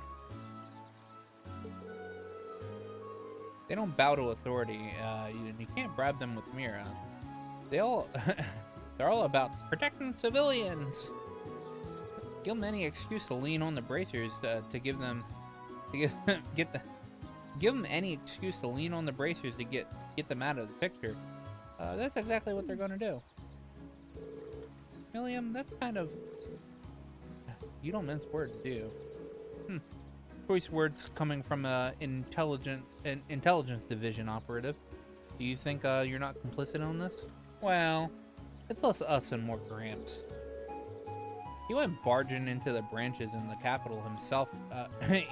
They don't bow to authority. You can't bribe them with Mira. They're all about protecting civilians. Give them any excuse to lean on the Bracers give them any excuse to lean on the Bracers to get them out of the picture. That's exactly what they're gonna do. William, that's kind of... You don't mince words, do you? Choice words coming from an intelligence division operative. Do you think you're not complicit on this? Well, it's less us and more Gramps. He went barging into the branches in the capital himself and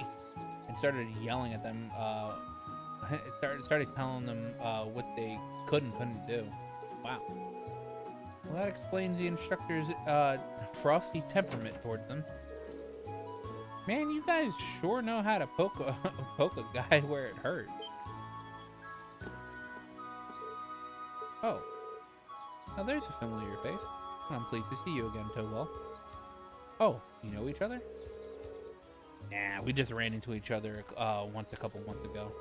started yelling at them. Started telling them what they could and couldn't do. Wow. Well, that explains the instructor's frosty temperament towards them. Man, you guys sure know how to poke a guy where it hurts. Oh. Now there's a familiar face. I'm pleased to see you again, Towell. Oh, you know each other? Nah, we just ran into each other once a couple months ago.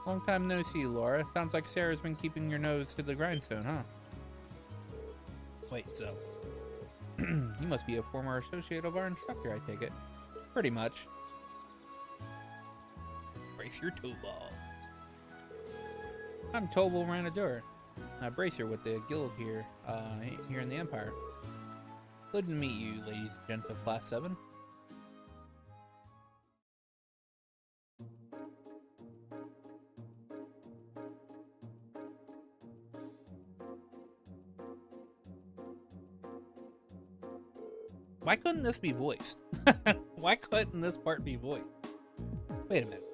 Long time no see, Laura. Sounds like Sarah's been keeping your nose to the grindstone, huh? Wait, so... you must be a former associate of our instructor, I take it. Pretty much. Bracer Towell. I'm Towell Ranadur. A bracer with the guild here in the Empire. Good to meet you, ladies and gents of Class 7. Why couldn't this be voiced? Why couldn't this part be voiced? Wait a minute.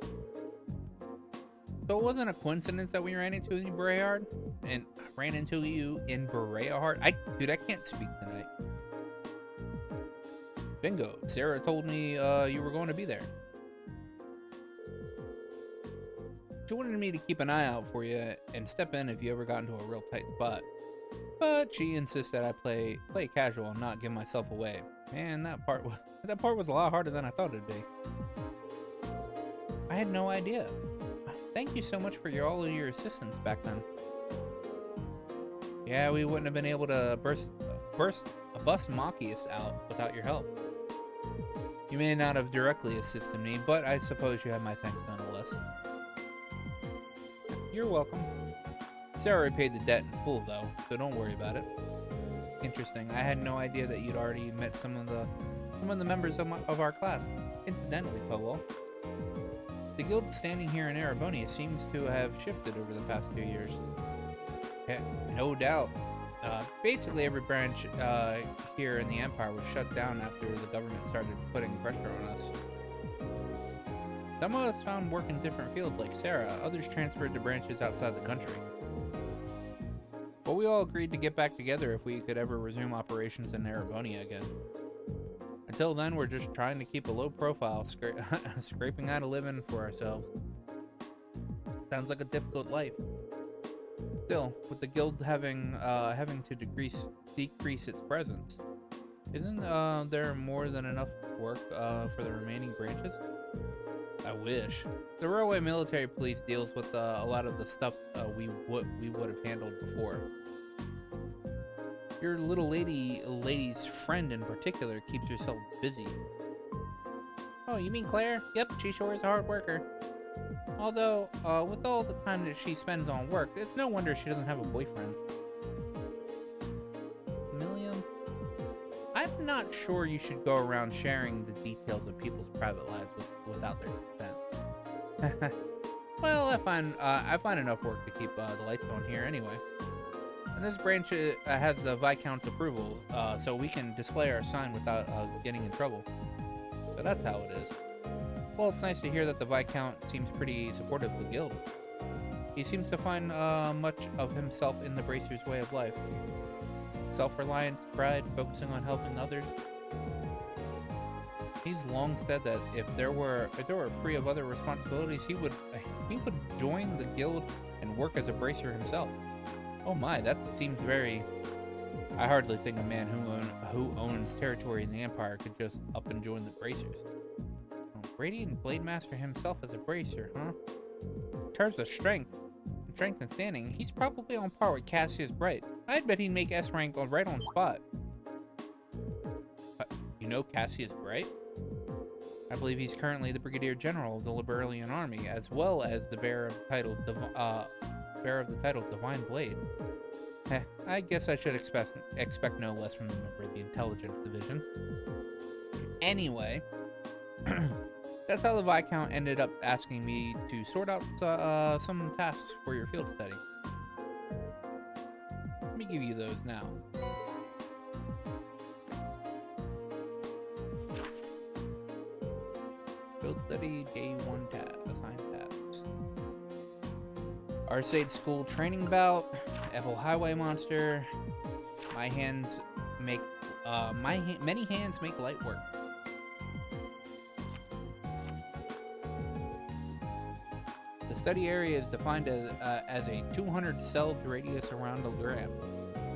So it wasn't a coincidence that we ran into you in Berayard? And I ran into you in Berayard? Dude, I can't speak tonight. Bingo. Sarah told me you were going to be there. She wanted me to keep an eye out for you and step in if you ever got into a real tight spot. But she insisted I play casual and not give myself away. Man, that part was a lot harder than I thought it'd be. I had no idea. Thank you so much for all of your assistance back then. Yeah, we wouldn't have been able to bust Machias out without your help. You may not have directly assisted me, but I suppose you have my thanks nonetheless. You're welcome. Sarah repaid the debt in full, though, so don't worry about it. Interesting. I had no idea that you'd already met some of the members of our class. Incidentally, Towell, the guild standing here in Erebonia seems to have shifted over the past 2 years. Yeah, no doubt. Basically, every branch here in the Empire was shut down after the government started putting pressure on us. Some of us found work in different fields like Sarah, others transferred to branches outside the country. But we all agreed to get back together if we could ever resume operations in Erebonia again. Until then, we're just trying to keep a low profile, scraping out a living for ourselves. Sounds like a difficult life. Still, with the guild having to decrease its presence, isn't there more than enough work for the remaining branches? I wish. The railway military police deals with a lot of the stuff we would have handled before. Your little lady's friend in particular keeps herself busy. Oh, you mean Claire? Yep, she sure is a hard worker. Although, with all the time that she spends on work, it's no wonder she doesn't have a boyfriend. Milliam? I'm not sure you should go around sharing the details of people's private lives without their consent. Well, I find enough work to keep the lights on here anyway. And this branch has the Viscount's approval, so we can display our sign without getting in trouble. So that's how it is. Well, it's nice to hear that the Viscount seems pretty supportive of the guild. He seems to find much of himself in the Bracer's way of life. Self-reliance, pride, focusing on helping others. He's long said that if there were free of other responsibilities, he would join the guild and work as a Bracer himself. Oh my, that seems very... I hardly think a man who owns territory in the Empire could just up and join the Bracers. Radiant Blade Master himself as a Bracer, huh? In terms of strength and standing, he's probably on par with Cassius Bright. I'd bet he'd make S rank right on spot. You know Cassius Bright? I believe he's currently the Brigadier General of the Liberalian Army, as well as the bearer of the title Divine Blade. I guess I should expect no less from a member of the Intelligence Division. Anyway, that's how the Viscount ended up asking me to sort out some tasks for your field study. give you those now. Field study day 1 tab. Assigned tabs. Arcade school training bout. Apple highway monster. My hands make many hands make light work. The study area is defined as a 200 cell radius around a gram.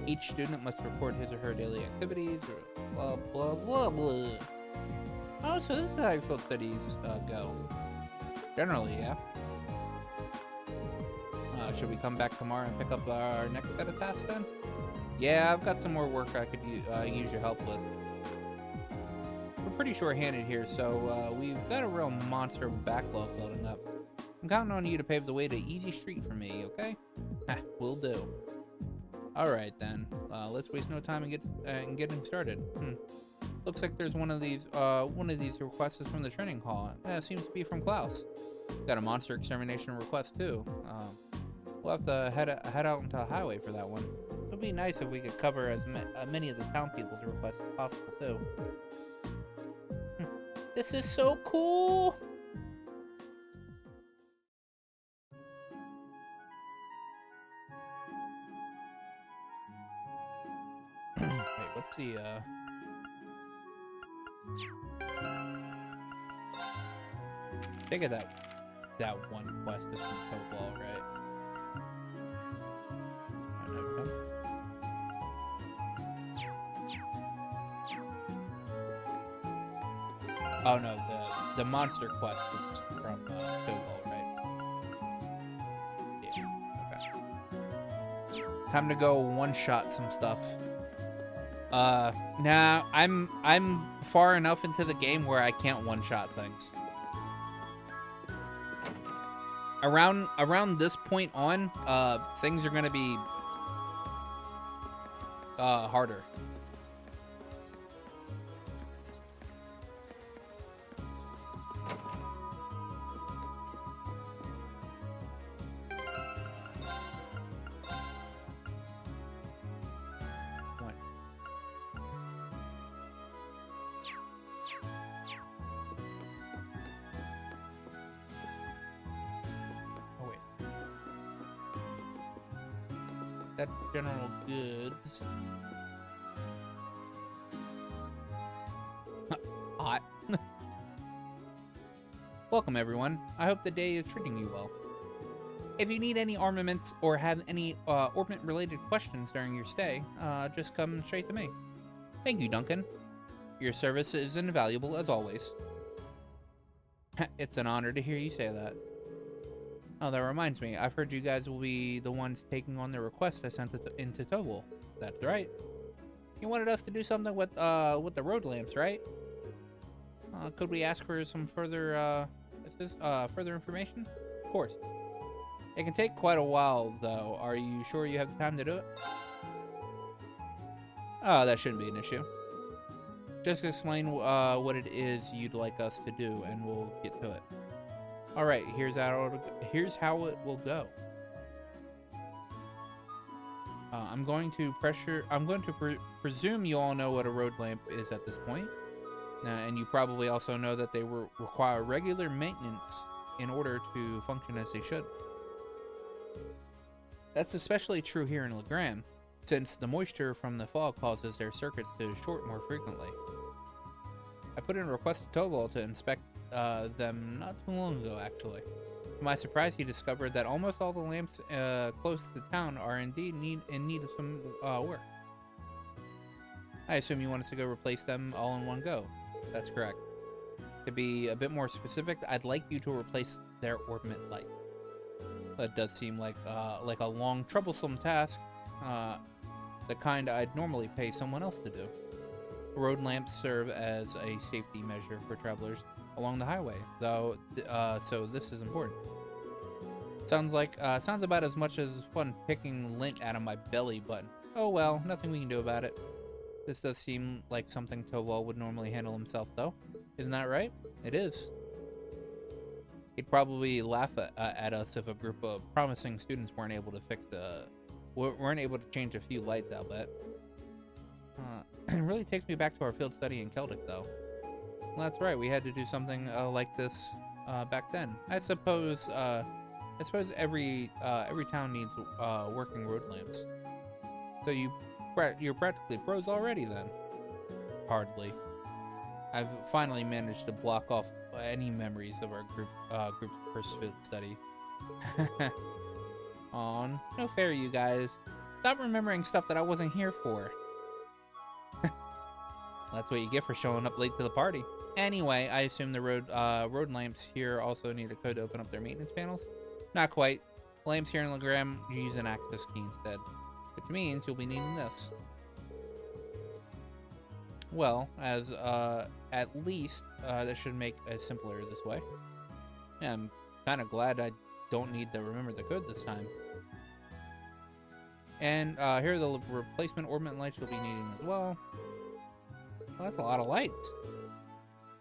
Each student must report his or her daily activities. Blah blah blah blah. Oh, so this is how field studies go. Generally, yeah. Should we come back tomorrow and pick up our next set of tasks then? Yeah, I've got some more work I could use your help with. We're pretty short-handed here, so we've got a real monster backlog building up. I'm counting on you to pave the way to Easy Street for me, okay? Ha, will do. Alright then, let's waste no time and getting started. Looks like there's one of these requests is from the training hall. Seems to be from Klaus. Got a monster extermination request too. We'll have to head out into the highway for that one. It'd be nice if we could cover as many of the town people's requests as possible too. This is so cool! Wait, what's the I think that one quest is from Cobalt, right? Oh no, the monster quest is from Cobalt, right? Yeah, okay. Time to go one-shot some stuff. Nah, I'm far enough into the game where I can't one-shot things. Around this point on, things are gonna be harder. That's general goods. Hot. Welcome everyone. I hope the day is treating you well. If you need any armaments or have any orbit related questions during your stay, just come straight to me. Thank you, Duncan. Your service is invaluable as always. It's an honor to hear you say that. Oh, that reminds me. I've heard you guys will be the ones taking on the request I sent into Tobal. That's right. You wanted us to do something with the road lamps, right? Could we ask for some further further information? Of course. It can take quite a while, though. Are you sure you have the time to do it? Oh, that shouldn't be an issue. Just explain what it is you'd like us to do, and we'll get to it. All right, here's how it will go. I'm going to presume you all know what a road lamp is at this point, and you probably also know that they require regular maintenance in order to function as they should. That's especially true here in Legram, since the moisture from the fog causes their circuits to short more frequently. I put in a request to Tobal to inspect them not too long ago, actually. To my surprise, he discovered that almost all the lamps close to town are indeed in need of some work. I assume you want us to go replace them all in one go. That's correct. To be a bit more specific, I'd like you to replace their orbit light. That does seem like a long, troublesome task, the kind I'd normally pay someone else to do. Road lamps serve as a safety measure for travelers along the highway, though, so this is important. Sounds about as much as fun picking lint out of my belly button. Oh well, nothing we can do about it. This does seem like something Tobal would normally handle himself, though. Isn't that right? It is. He'd probably laugh at us if a group of promising students weren't able to fix weren't able to change a few lights, I'll bet. It really takes me back to our field study in Celtic, though. Well, that's right. We had to do something like this back then. I suppose every town needs working road lamps. So you're practically pros already then. Hardly. I've finally managed to block off any memories of our group's first field study. Aw, no fair, you guys. Stop remembering stuff that I wasn't here for. That's what you get for showing up late to the party. Anyway, I assume the road lamps here also need a code to open up their maintenance panels? Not quite. Lamps here in Legram use an access key instead, which means you'll be needing this. Well, as at least this should make it simpler this way. Yeah, I'm kind of glad I don't need to remember the code this time. And here are the replacement orbit lights you'll be needing as well. Well, that's a lot of lights.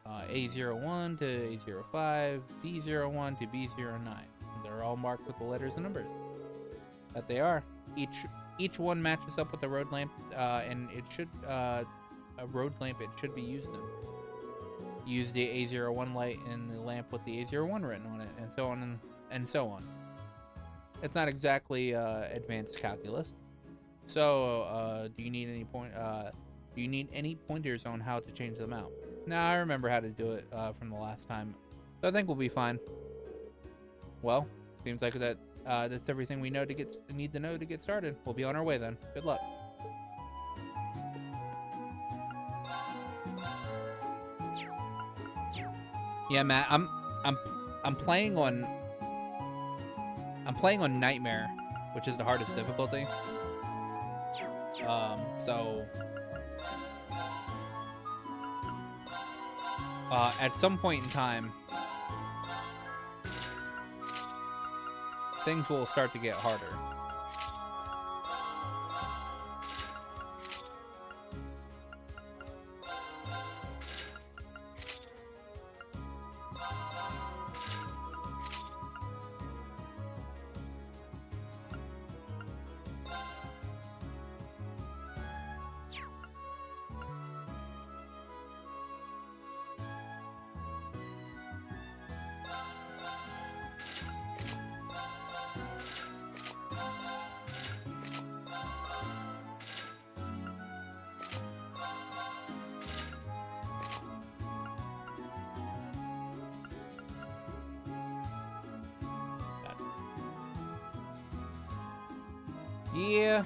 A01 to A05, B01 to B09. They're all marked with the letters and numbers. That they are. Each one matches up with the road lamp, and it should a road lamp it should be used in. Use the A01 light in the lamp with the A01 written on it, and so on and so on. It's not exactly advanced calculus. So, do you need any pointers on how to change them out? Nah, I remember how to do it from the last time, so I think we'll be fine. Well, seems like that's everything we need to know to get started. We'll be on our way then. Good luck. Yeah, Matt, I'm playing on Nightmare, which is the hardest difficulty. So at some point in time, things will start to get harder. Yeah.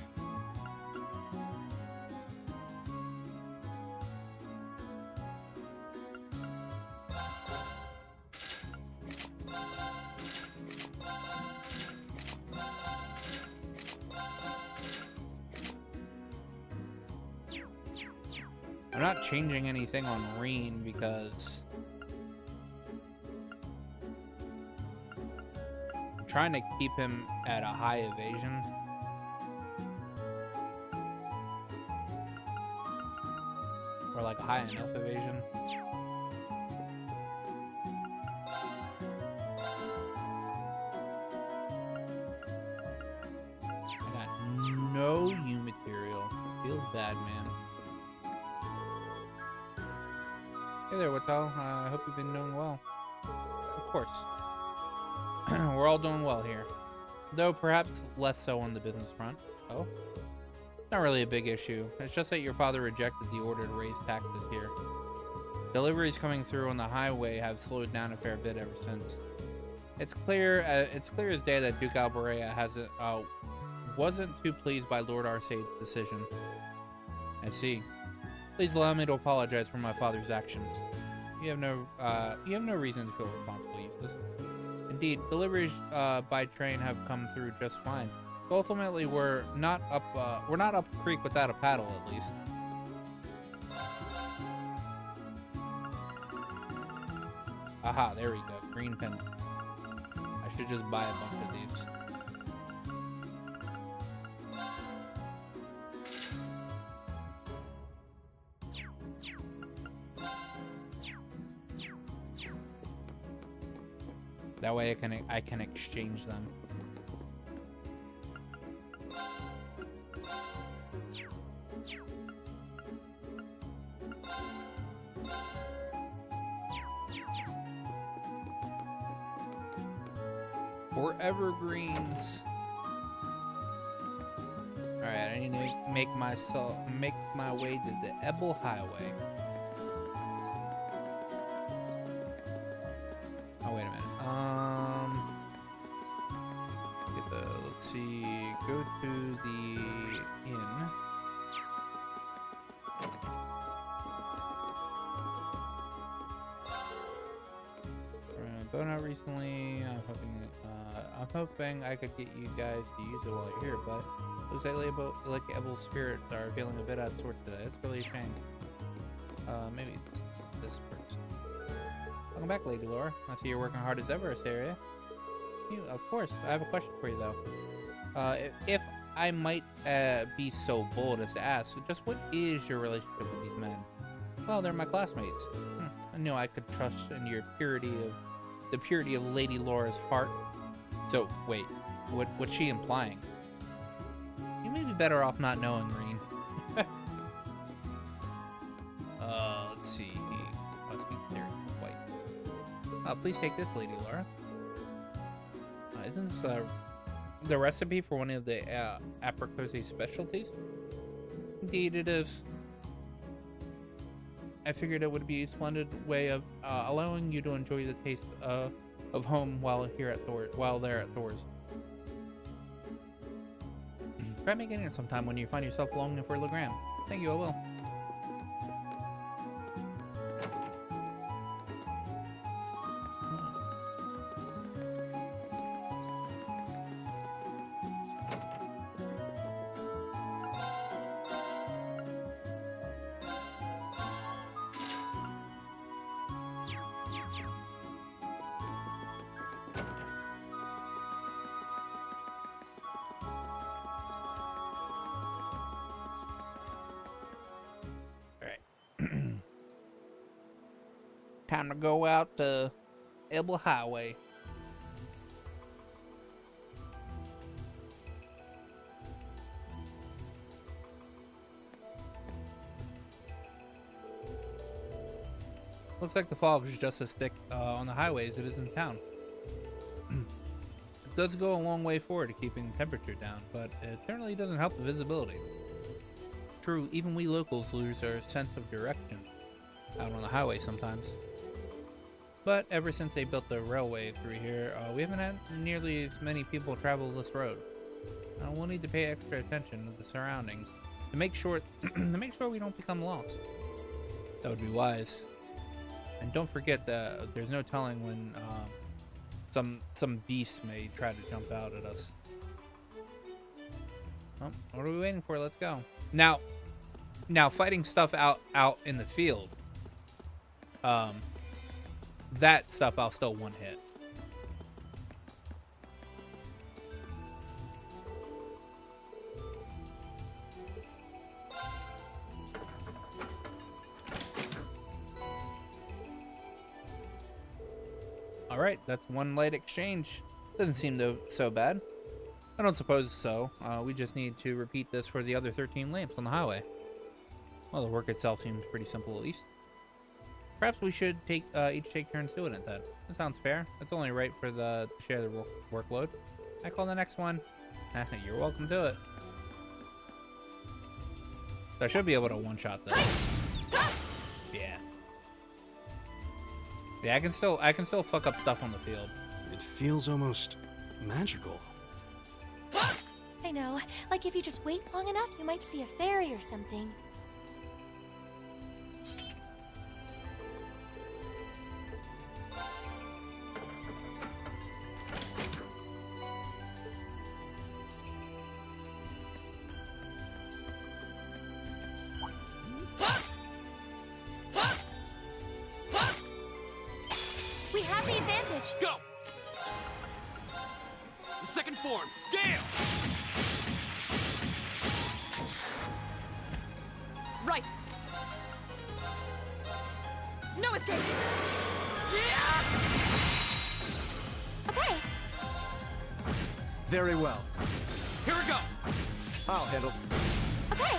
I'm not changing anything on Reen because I'm trying to keep him at a high evasion. Or like a high enough evasion. I got no U material. Feels bad, man. Hey there, Wattel. I hope you've been doing well. Of course. We're all doing well here. Though perhaps less so on the business front. Oh? Not really a big issue. It's just that your father rejected the order to raise taxes here. Deliveries coming through on the highway have slowed down a fair bit ever since. It's clear as day that Duke Alborea wasn't too pleased by Lord Arsade's decision. I see. Please allow me to apologize for my father's actions. You have no reason to feel responsible, Eustace. Indeed, deliveries by train have come through just fine. But ultimately, we're not up creek without a paddle, at least. Aha, there we go. Green pendant. I should just buy a bunch of these. That way I can exchange them. For evergreens. Alright, I need to make my way to the Ebel Highway. Oh, wait a minute. Let's see. Go to the inn. Going out recently. I'm hoping I could get you guys to use it while you're here, but looks like Ebel's spirits are feeling a bit out of sorts today. It's really a shame. Maybe it's this person. Welcome back, Lady Laura. I see you're working hard as ever, Asteria. Of course. I have a question for you, though. If I might be so bold as to ask, just what is your relationship with these men? Well, they're my classmates. I knew I could trust in your the purity of Lady Laura's heart. So, wait, what's she implying? You may be better off not knowing, Green. Let's see. Must be clear white. Please take this, Lady Laura. Isn't this the recipe for one of the apricot specialties? Indeed, it is. I figured it would be a splendid way of allowing you to enjoy the taste of home while they're at Thor's. Try making it sometime when you find yourself longing for Legram. Thank you, I will. Time to go out to Ebel Highway. Looks like the fog is just as thick on the highway as it is in town. It does go a long way forward to keeping the temperature down, but it certainly doesn't help the visibility. True, even we locals lose our sense of direction out on the highway sometimes. But ever since they built the railway through here, we haven't had nearly as many people travel this road. We'll need to pay extra attention to the surroundings to make sure we don't become lost. That would be wise. And don't forget that there's no telling when some beast may try to jump out at us. Oh, what are we waiting for? Let's go. Now fighting stuff out in the field. That stuff I'll still one hit. Alright, that's one light exchange. Doesn't seem so bad. I don't suppose so. We just need to repeat this for the other 13 lamps on the highway. Well, the work itself seems pretty simple at least. Perhaps we should each take turns doing it then. That sounds fair. It's only right for to share the workload. I call the next one. You're welcome to it. So I should be able to one-shot this. Yeah. Yeah, I can still fuck up stuff on the field. It feels almost magical. I know. Like if you just wait long enough, you might see a fairy or something. We have the advantage. Go! The second form, Gale! Right! No escape! Okay. Very well. Here we go! I'll handle. Okay.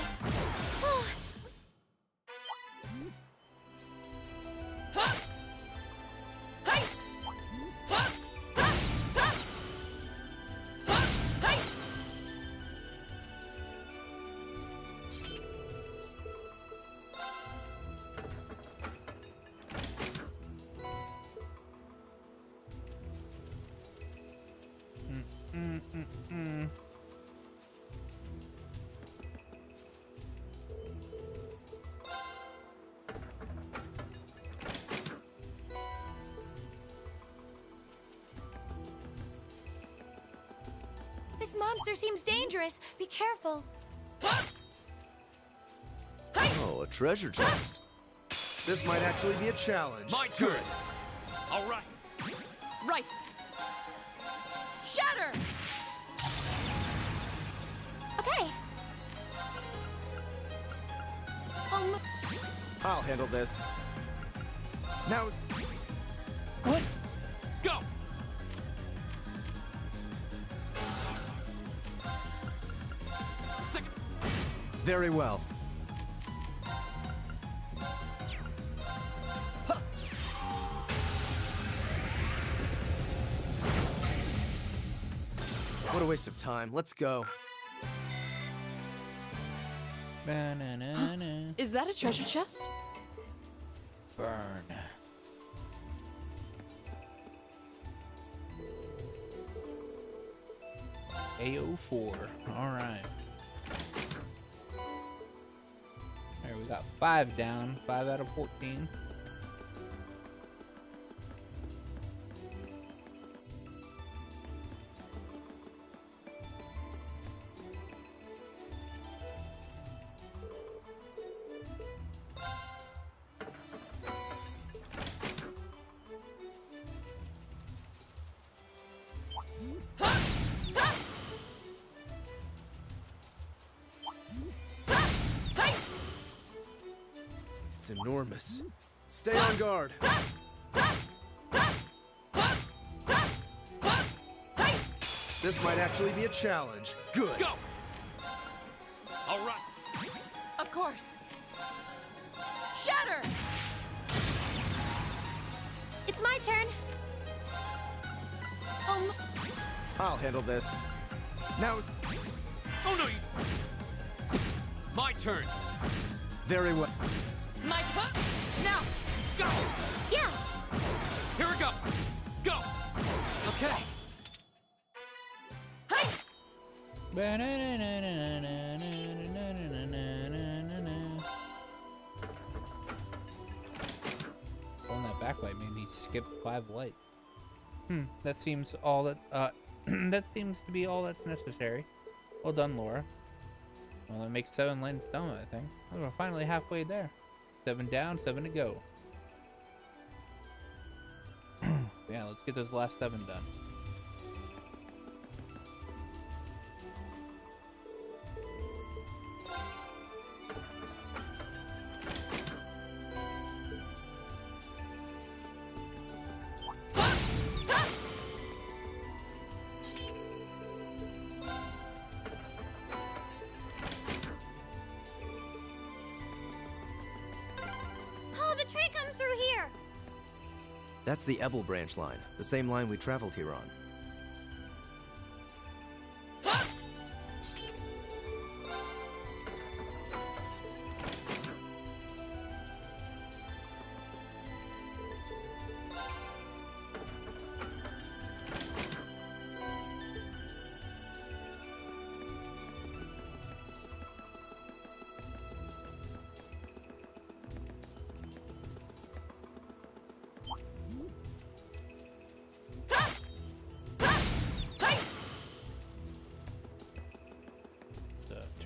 monster seems dangerous. Be careful. Oh, a treasure chest. This might actually be a challenge. My turn! All right. Right. Shatter! Okay. I'll handle this. Now, What? Go! Second. very well. What a waste of time. Let's go. Ba-na-na-na. Is that a treasure chest? Burn. AO4. Alright. Alright, we got 5 down. 5 out of 14. It's enormous. Stay on guard. This might actually be a challenge. Good. Go! All right. Of course. Shatter! It's my turn. I'll handle this. Now, Oh no, you. My turn. very well. My turn. Now. Go! Yeah. Here we go. Go! Okay. On that backlight made me skip 5 lights. That seems all that that seems to be all that's necessary. Well done, Laura. Well, that makes 7 lanes done, I think. Oh, we're finally halfway there. 7 down, 7 to go. Yeah, let's get those last 7 done. Oh, the tree comes through here. That's the Ebel branch line, the same line we traveled here on.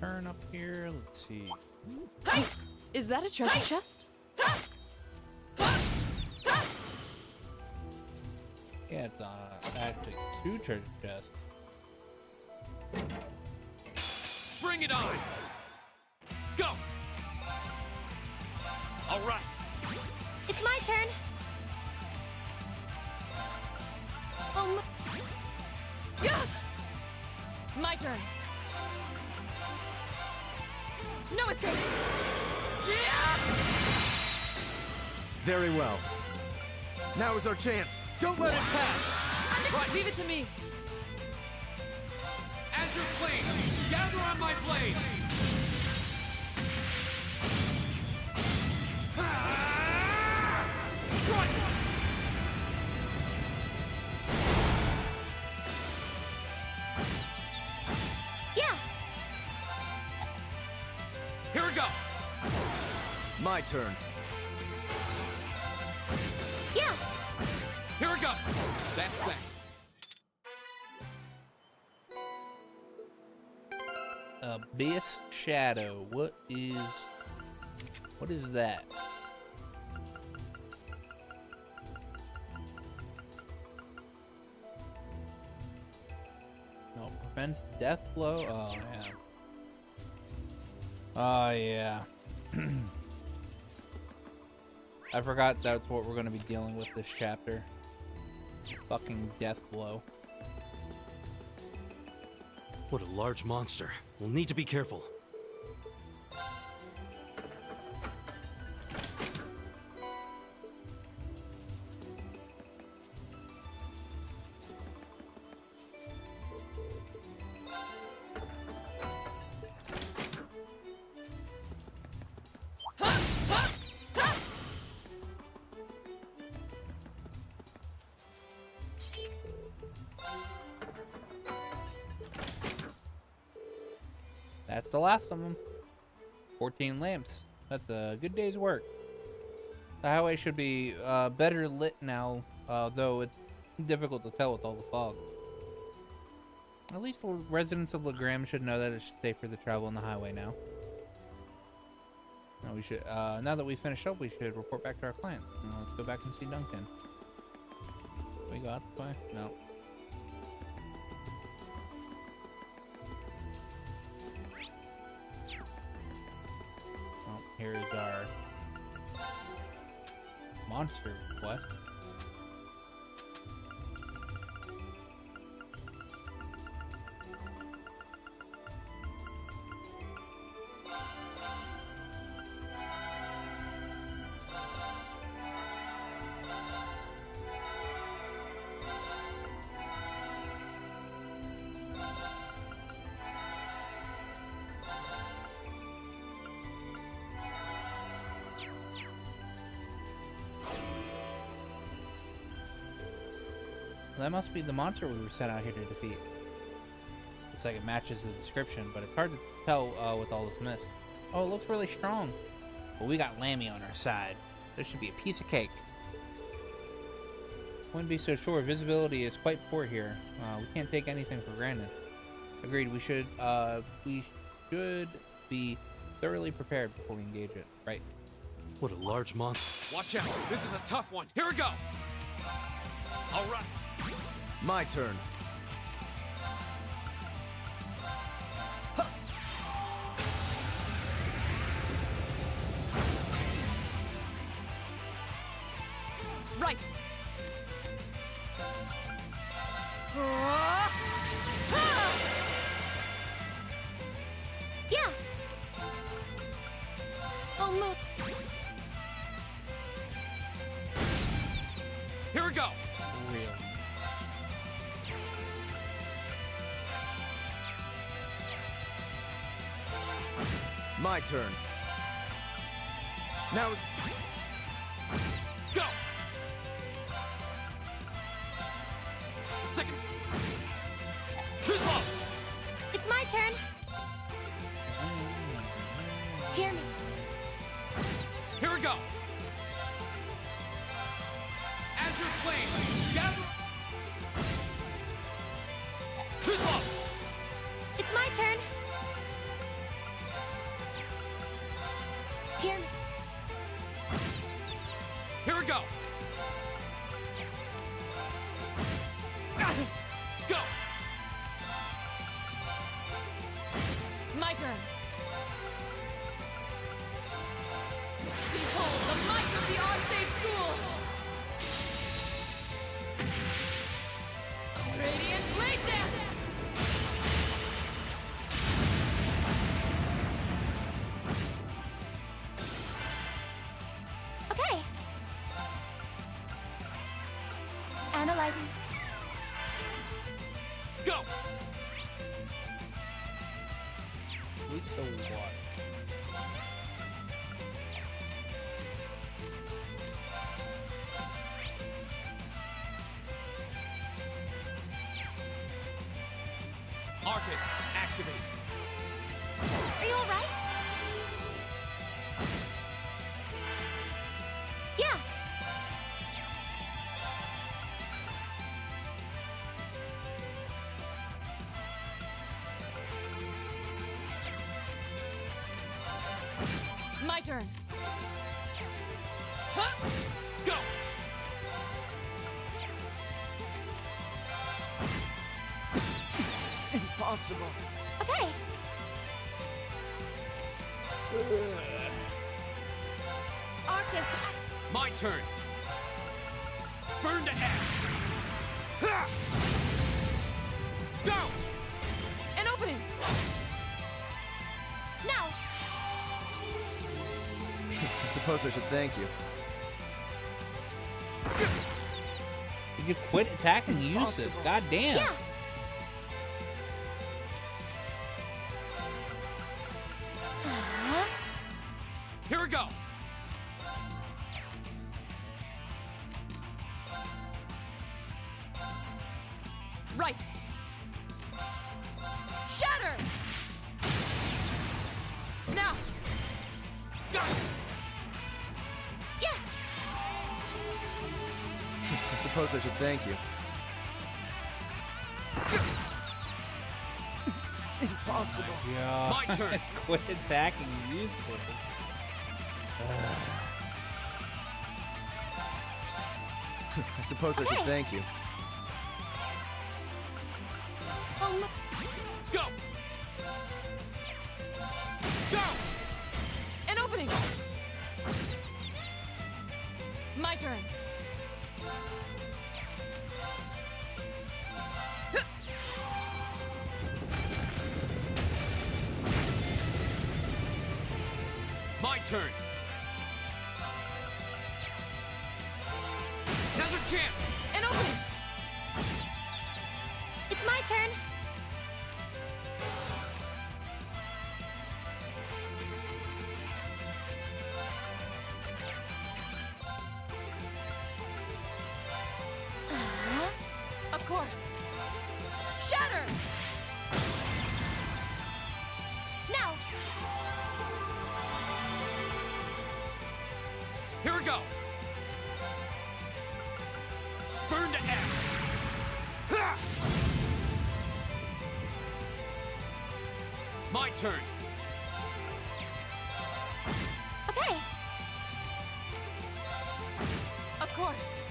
Turn up here. Let's see. Is that a treasure chest? Yeah, it's actually 2 treasure chests. Bring it on! Go! All right. It's my turn. Yeah! My turn. No escape. Yeah! Very well. Now is our chance. Don't let it pass. Right, leave it to me. Azure Flames, gather on my blade! Strike! Yeah. Here we go! My turn. Yeah. Here we go! That's that. Abyss Shadow. What is that? No, prevents death blow. Oh yeah. Oh yeah. I forgot that's what we're gonna be dealing with this chapter. Fucking death blow. What a large monster. We'll need to be careful. That's the last of them. 14 lamps. That's a good day's work. The highway should be better lit now, though it's difficult to tell with all the fog. At least the residents of Legram should know that it's safer to travel on the highway now. Now we should. Now that we finished up, we should report back to our client. Let's go back and see Duncan. We got this way? No. Here's our monster quest. That must be the monster we were sent out here to defeat. Looks like it matches the description, but it's hard to tell with all this mist. Oh, it looks really strong. But we got Lammy on our side. This should be a piece of cake. Wouldn't be so sure. Visibility is quite poor here. We can't take anything for granted. Agreed. We should be thoroughly prepared before we engage it. Right. What a large monster. Watch out! This is a tough one. Here we go! All right. My turn. Right. Yeah. Oh, move. Here we go! Real. My turn. Now is... Go! Second... Too slow! It's my turn. Hear me. Here we go! As your flames gather... Too slow! It's my turn. Hear me. Here we go! Go! My turn. Behold the might of the Arcade School! Radiant Blade Dance! Okay. Analyzing. Go! With the water. Arcus, activate! Are you all right? Yeah. turn. Go! Impossible. Okay. Arcus, My turn. Burn to ash. Ha! Go! An opening. now. I suppose I should thank you. Did you quit attacking useless? Impossible. God damn. Yeah. Here we go. Right. Shatter. Now. Go! Yeah. I suppose I should thank you. Impossible. Yeah. My turn. Quit attacking useless. I suppose I should Okay. thank you. Go! Go! An opening. My turn. My turn. Now's our chance. An opening. It's my turn. Of course. Shatter. Now. Here we go. Burn to ash. Ha! My turn. Okay. Of course.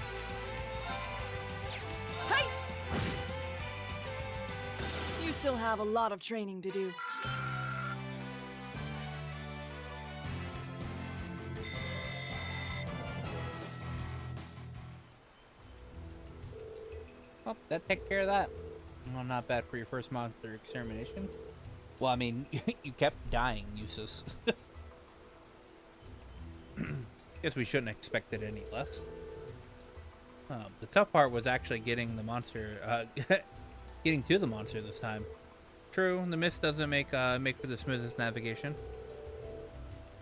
Hey! You still have a lot of training to do. Well, that takes care of that. Well, not bad for your first monster extermination. Well, I mean, you kept dying, useless. Guess we shouldn't expect it any less. The tough part was actually getting the monster, getting to the monster this time. True, the mist doesn't make for the smoothest navigation.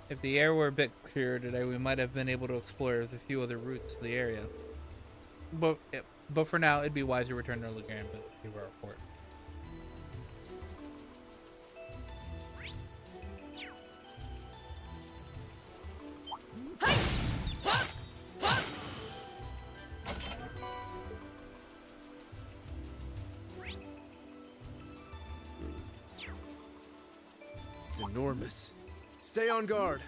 If the air were a bit clearer today, we might have been able to explore a few other routes to the area. But for now, it'd be wise to return to Legrand and give our report. It's enormous. Stay on guard.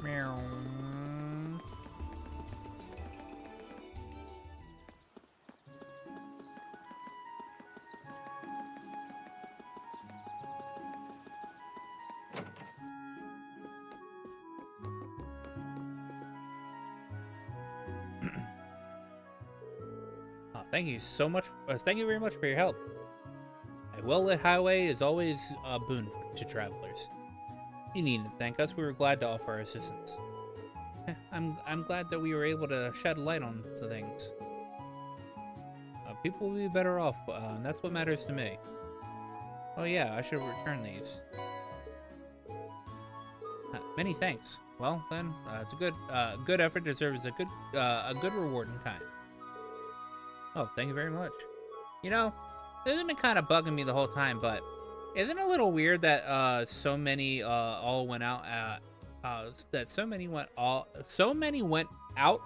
Meow. Thank you so much. Thank you very much for your help. A well-lit highway is always a boon to travelers. You needn't thank us. We were glad to offer our assistance. I'm glad that we were able to shed light on some things. People will be better off, and that's what matters to me. Oh yeah, I should return these. Many thanks. Well then, it's a good effort deserves a good reward in kind. Oh, thank you very much. You know, this has been kind of bugging me the whole time, but isn't it a little weird that so many all went out at that so many went out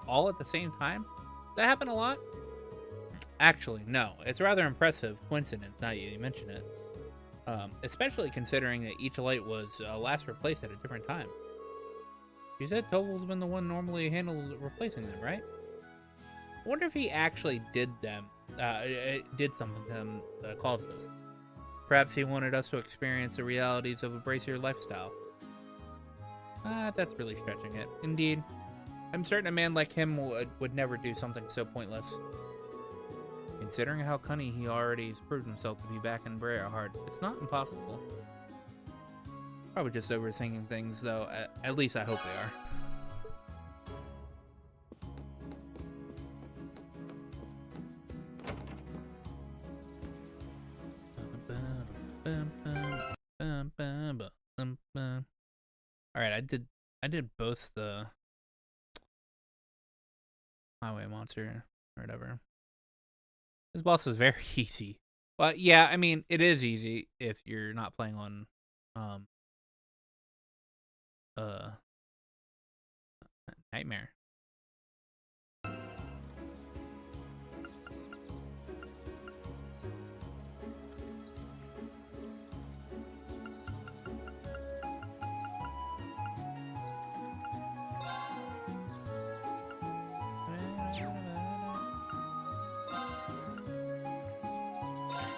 all at the same time? Does that happen a lot? Actually, no. It's a rather impressive coincidence now you mention it. Especially considering that each light was last replaced at a different time. You said Toval's been the one normally handled replacing them, right? I wonder if he actually did something to them that caused this. Perhaps he wanted us to experience the realities of a bracier lifestyle. That's really stretching it. Indeed. I'm certain a man like him would never do something so pointless. Considering how cunning he already has proved himself to be back in Briarheart, it's not impossible. Probably just overthinking things, though. At least I hope they are. Alright, I did both the highway monster or whatever. This boss is very easy. But yeah, I mean, it is easy if you're not playing on Nightmare.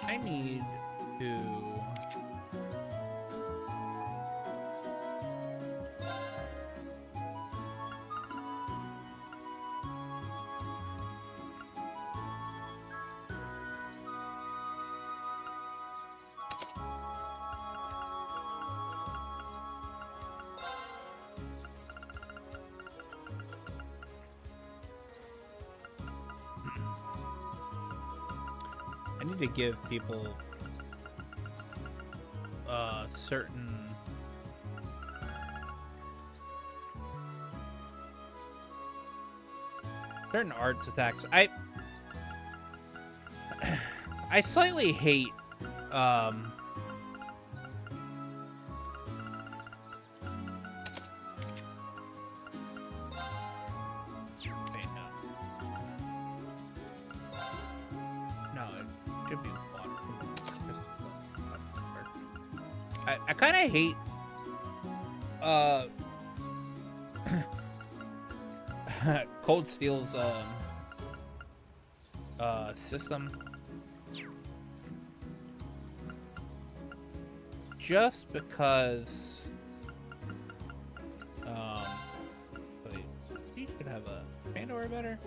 I need to... I need to give people certain arts attacks. I slightly hate I kind of hate Cold Steel's system, just because wait, you should have a Pandora better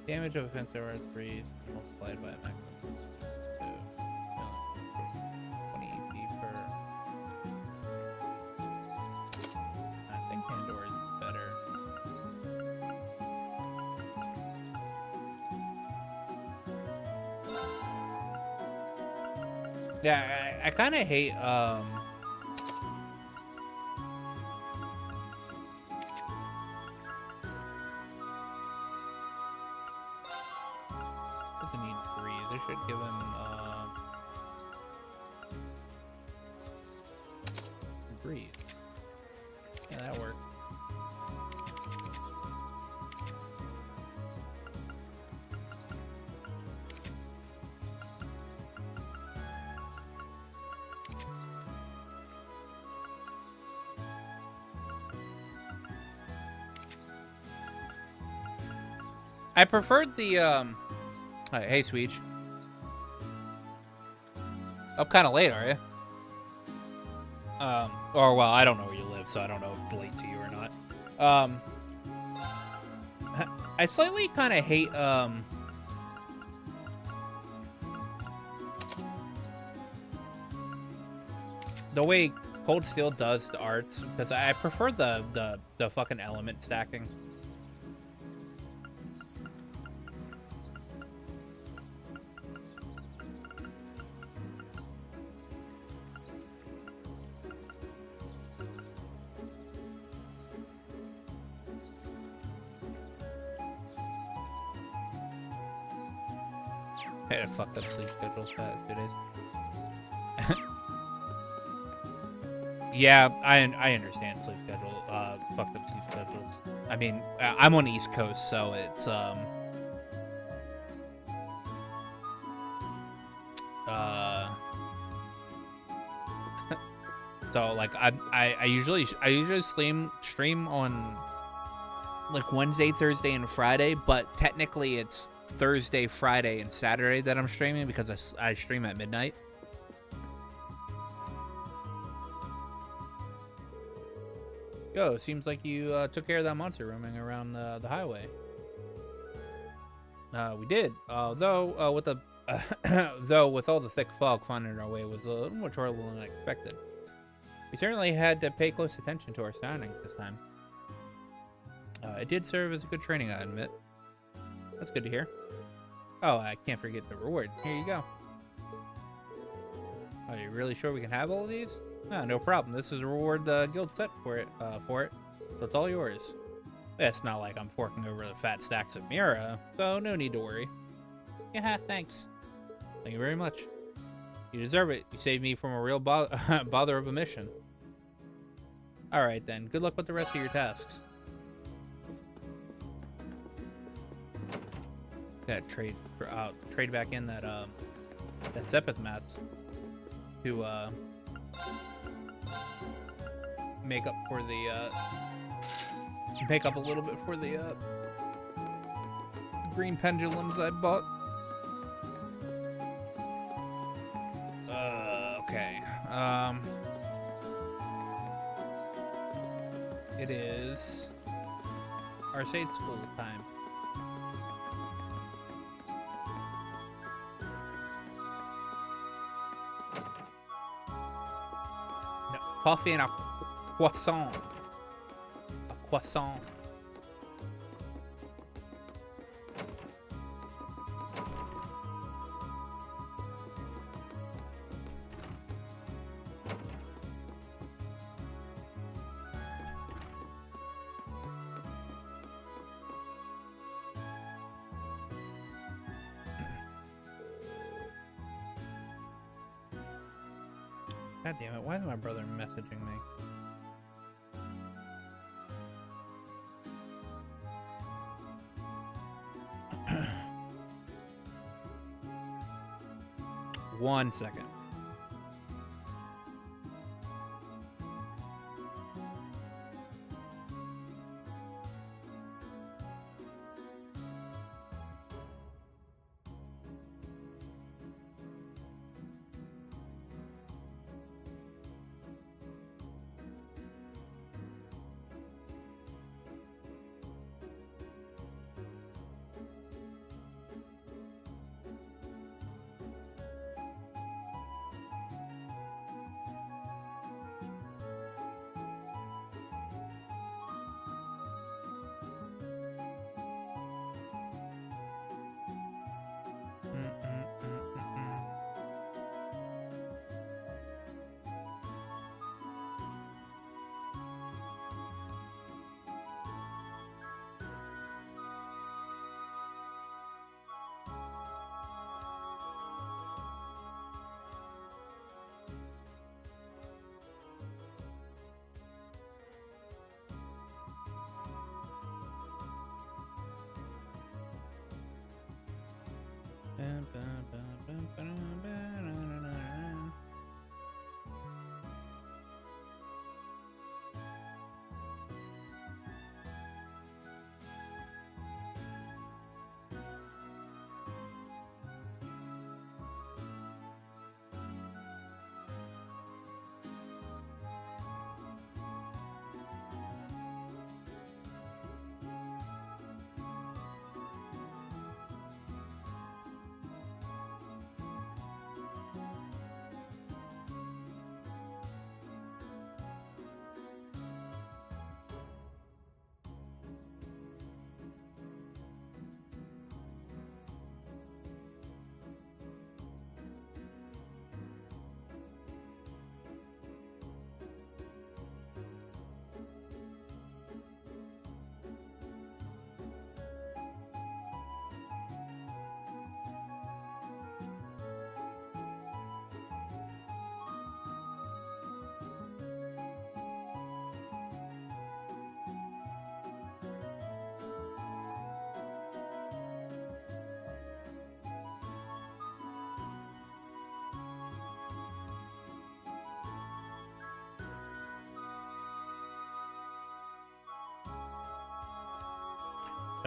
damage of offensive aura 3 multiplied by a maximum. Yeah, I kind of hate, doesn't need breathe. They should give him, breathe. Yeah, that worked. I preferred the, hey, Sweech. Up kind of late, are you? Or, well, I don't know where you live, so I don't know if it's late to you or not. I slightly kind of hate, the way Cold Steel does the arts, because I prefer the fucking element stacking. I had a fucked up sleep schedule for that 2 days. Yeah, I understand sleep schedule. Fucked up sleep schedules. I mean, I'm on the East Coast, so it's so like I usually stream on like Wednesday, Thursday, and Friday, but technically it's Thursday, Friday, and Saturday that I'm streaming because I stream at midnight. Yo, seems like you took care of that monster roaming around the highway. We did, though with the though with all the thick fog finding our way was a little more trouble than expected. We certainly had to pay close attention to our surroundings this time. It did serve as a good training, I admit. That's good to hear. Oh, I can't forget the reward. Here you go. Are you really sure we can have all of these? No problem. This is a reward the guild set for it, so it's all yours. It's not like I'm forking over the fat stacks of Mira, so no need to worry. Yeah, thanks. Thank you very much. You deserve it. You saved me from a real bother of a mission. Alright then, good luck with the rest of your tasks. Gotta trade back in that Sepith mask to make up for the make up a little bit for the green pendulums I bought. Okay. It is Arcade School time. No, coffee and a croissant. A croissant. God damn it, why is my brother messaging me? One second.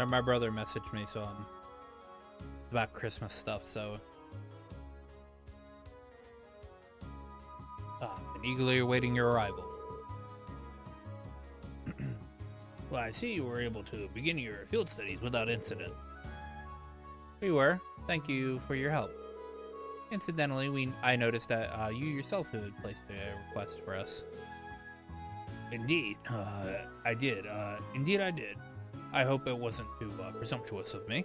My brother messaged me, so about Christmas stuff. So been eagerly awaiting your arrival. Well, I see you were able to begin your field studies without incident. We were. Thank you for your help. Incidentally, I noticed that you yourself had placed a request for us. Indeed, I did. Indeed, I did. I hope it wasn't too presumptuous of me.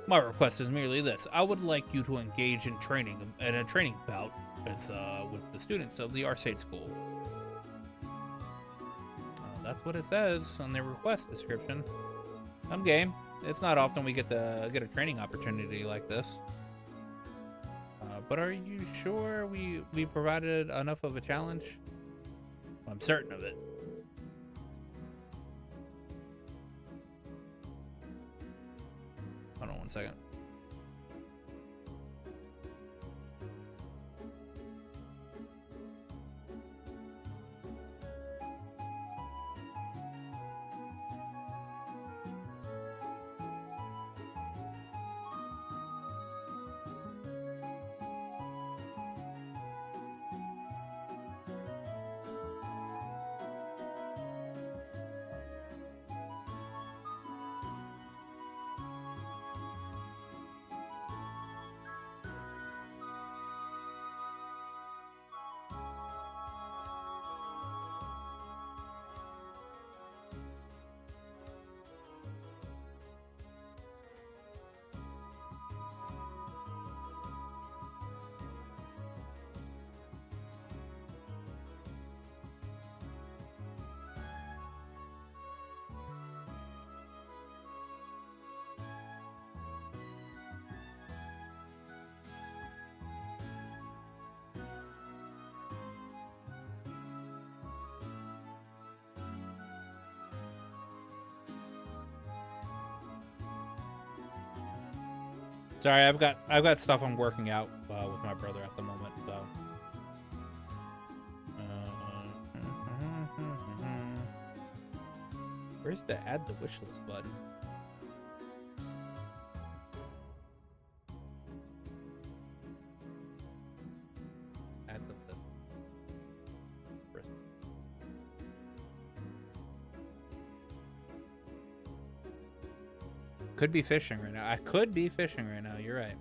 My request is merely this: I would like you to engage in a training bout with the students of the Arcade School. That's what it says on their request description. I'm game. It's not often we get a training opportunity like this. But are you sure we provided enough of a challenge? I'm certain of it. Hold on one second. Sorry, I've got stuff I'm working out with my brother at the moment. So, where's the add the wish list button? Add the list. Could be fishing right now. I could be fishing right now. You're right.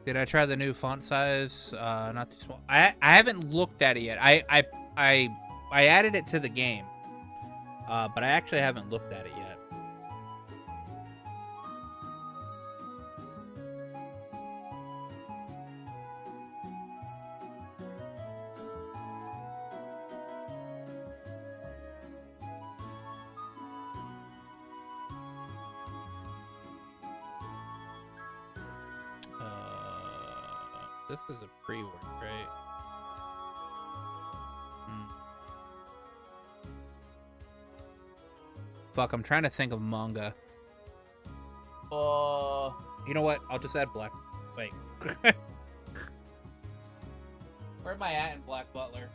Did I try the new font size? Not too small. I haven't looked at it yet. I added it to the game, but I actually haven't looked at it yet. This is a pre-work, right? Fuck, I'm trying to think of manga. You know what? I'll just add Black. Wait. Where am I at in Black Butler?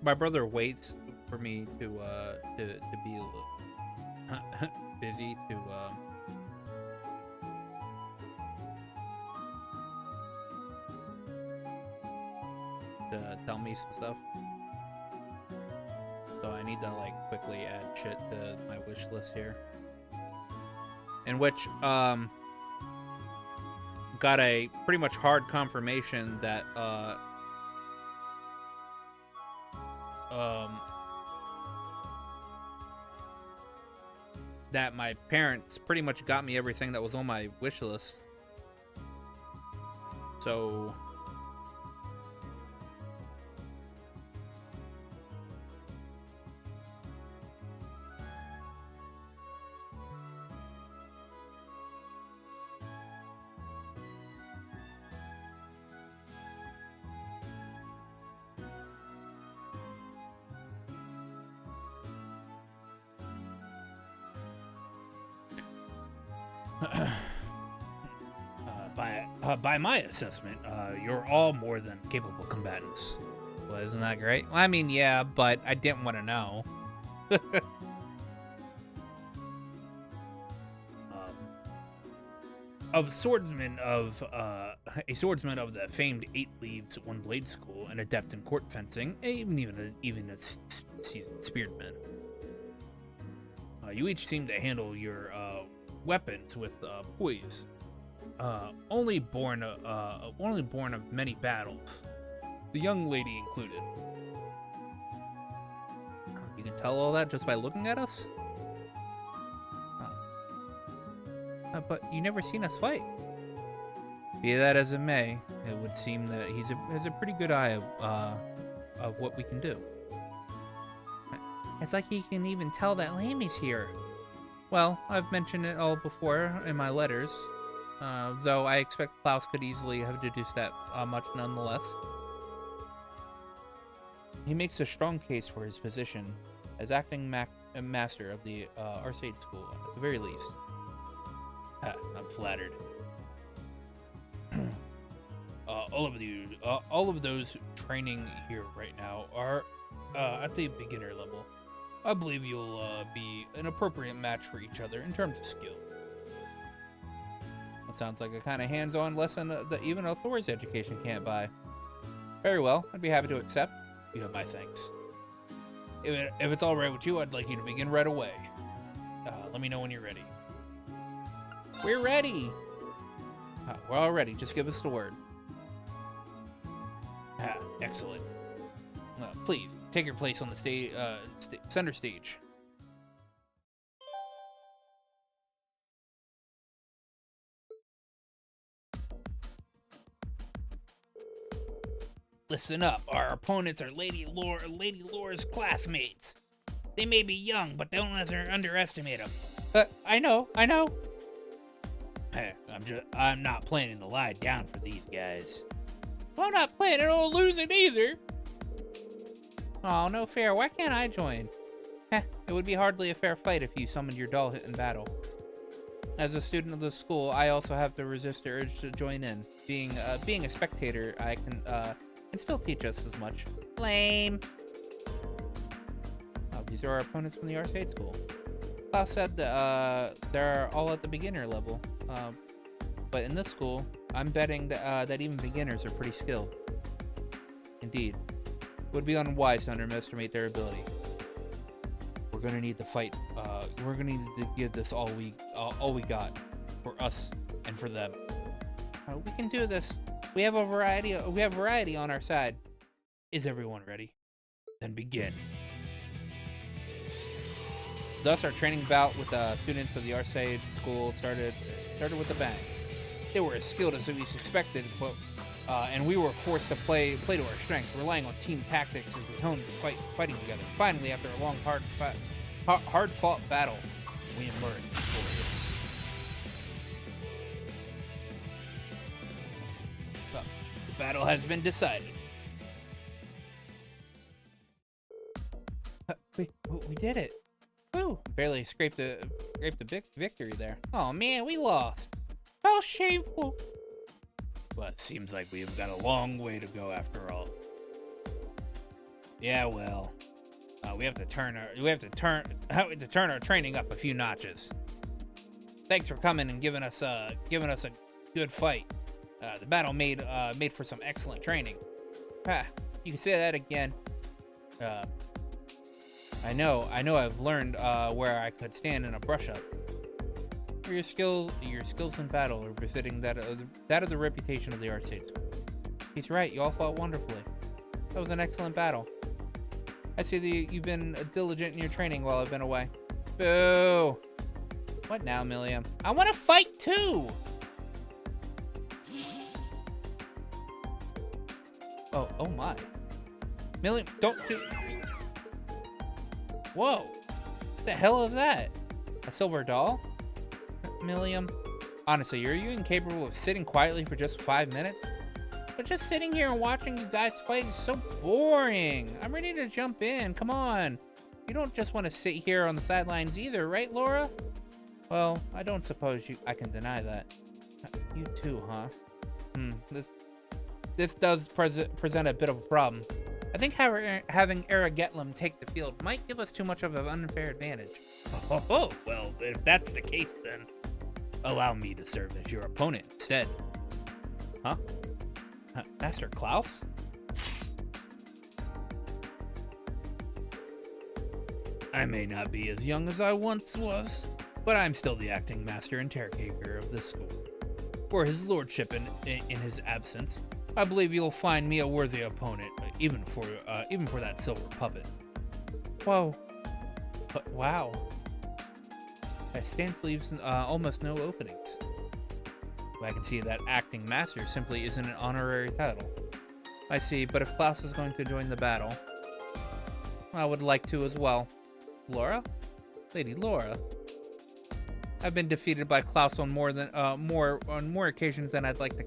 My brother waits for me to be a little busy to tell me some stuff. So I need to like quickly add shit to my wish list here. In which got a pretty much hard confirmation that that my parents pretty much got me everything that was on my wish list. So by my assessment, you're all more than capable combatants. Well, isn't that great? Well, I mean, yeah, but I didn't want to know. A swordsman of the famed 8 Leaves, 1 Blade School, an adept in court fencing, even a seasoned spearman. You each seem to handle your weapons with poise. Only born of many battles, the young lady included. You can tell all that just by looking at us? But you never seen us fight. Be that as it may, it would seem that he has a pretty good eye of what we can do. It's like he can even tell that Lammy's here. Well, I've mentioned it all before in my letters. Though I expect Klaus could easily have deduced that much nonetheless. He makes a strong case for his position as acting master of the Arcade School, at the very least. I'm flattered. All of those training here right now are at the beginner level. I believe you'll be an appropriate match for each other in terms of skill. That sounds like a kind of hands-on lesson that even a Thor's education can't buy. Very well, I'd be happy to accept. You have my thanks. If it's all right with you, I'd like you to begin right away. Let me know when you're ready. We're ready! We're all ready, just give us the word. Excellent. Please, take your place on the center stage. Listen up, our opponents are Lady Lore's classmates. They may be young, but don't underestimate them. I know. Hey, I'm not planning to lie down for these guys. Well, I'm not planning on losing either. Oh, no fair. Why can't I join? It would be hardly a fair fight if you summoned your doll in battle. As a student of the school, I also have to resist the urge to join in. Being a spectator, I can still teach us as much. Lame. These are our opponents from the Arcade School. Klaus said that they're all at the beginner level. But in this school, I'm betting that even beginners are pretty skilled. Indeed. It would be unwise to underestimate their ability. We're gonna need to fight. We're gonna need to give this all we got, for us and for them. We can do this. We have variety on our side. Is everyone ready? Then begin. Thus, our training bout with students of the Arcade School started with a bang. They were as skilled as we expected, but and we were forced to play to our strengths, relying on team tactics as we honed fighting together. Finally, after a long, hard-fought battle, we emerged victorious. So, the battle has been decided. We did it! Woo! Barely scraped the victory there. Oh man, we lost. How shameful! But it seems like we've got a long way to go after all. Yeah, well, we have to turn our training up a few notches. Thanks for coming and giving us a good fight. The battle made for some excellent training. You can say that again. I know I've learned where I could stand in a brush-up. Your skills in battle are befitting that of the reputation of the Arcade School. He's right, you all fought wonderfully. That was an excellent battle. I see that you've been diligent in your training while I've been away. Boo! What now, Milliam? I want to fight too! Oh my. Milliam, don't do... Whoa! What the hell is that? A silver doll? Milliam? Honestly, are you incapable of sitting quietly for just 5 minutes? But just sitting here and watching you guys fight is so boring. I'm ready to jump in. Come on. You don't just want to sit here on the sidelines either, right, Laura? Well, I don't suppose I can deny that. You too, huh? This does present a bit of a problem. I think having Era Getlem take the field might give us too much of an unfair advantage. Oh, well, if that's the case, then allow me to serve as your opponent instead. Huh? Master Klaus? I may not be as young as I once was, but I'm still the acting master and caretaker of this school. For his lordship in his absence, I believe you'll find me a worthy opponent, even for that silver puppet. Whoa. But wow. That stance leaves almost no openings. I can see that acting master simply isn't an honorary title. I see, but if Klaus is going to join the battle, I would like to as well. Laura? Lady Laura? I've been defeated by Klaus on more occasions than I'd like to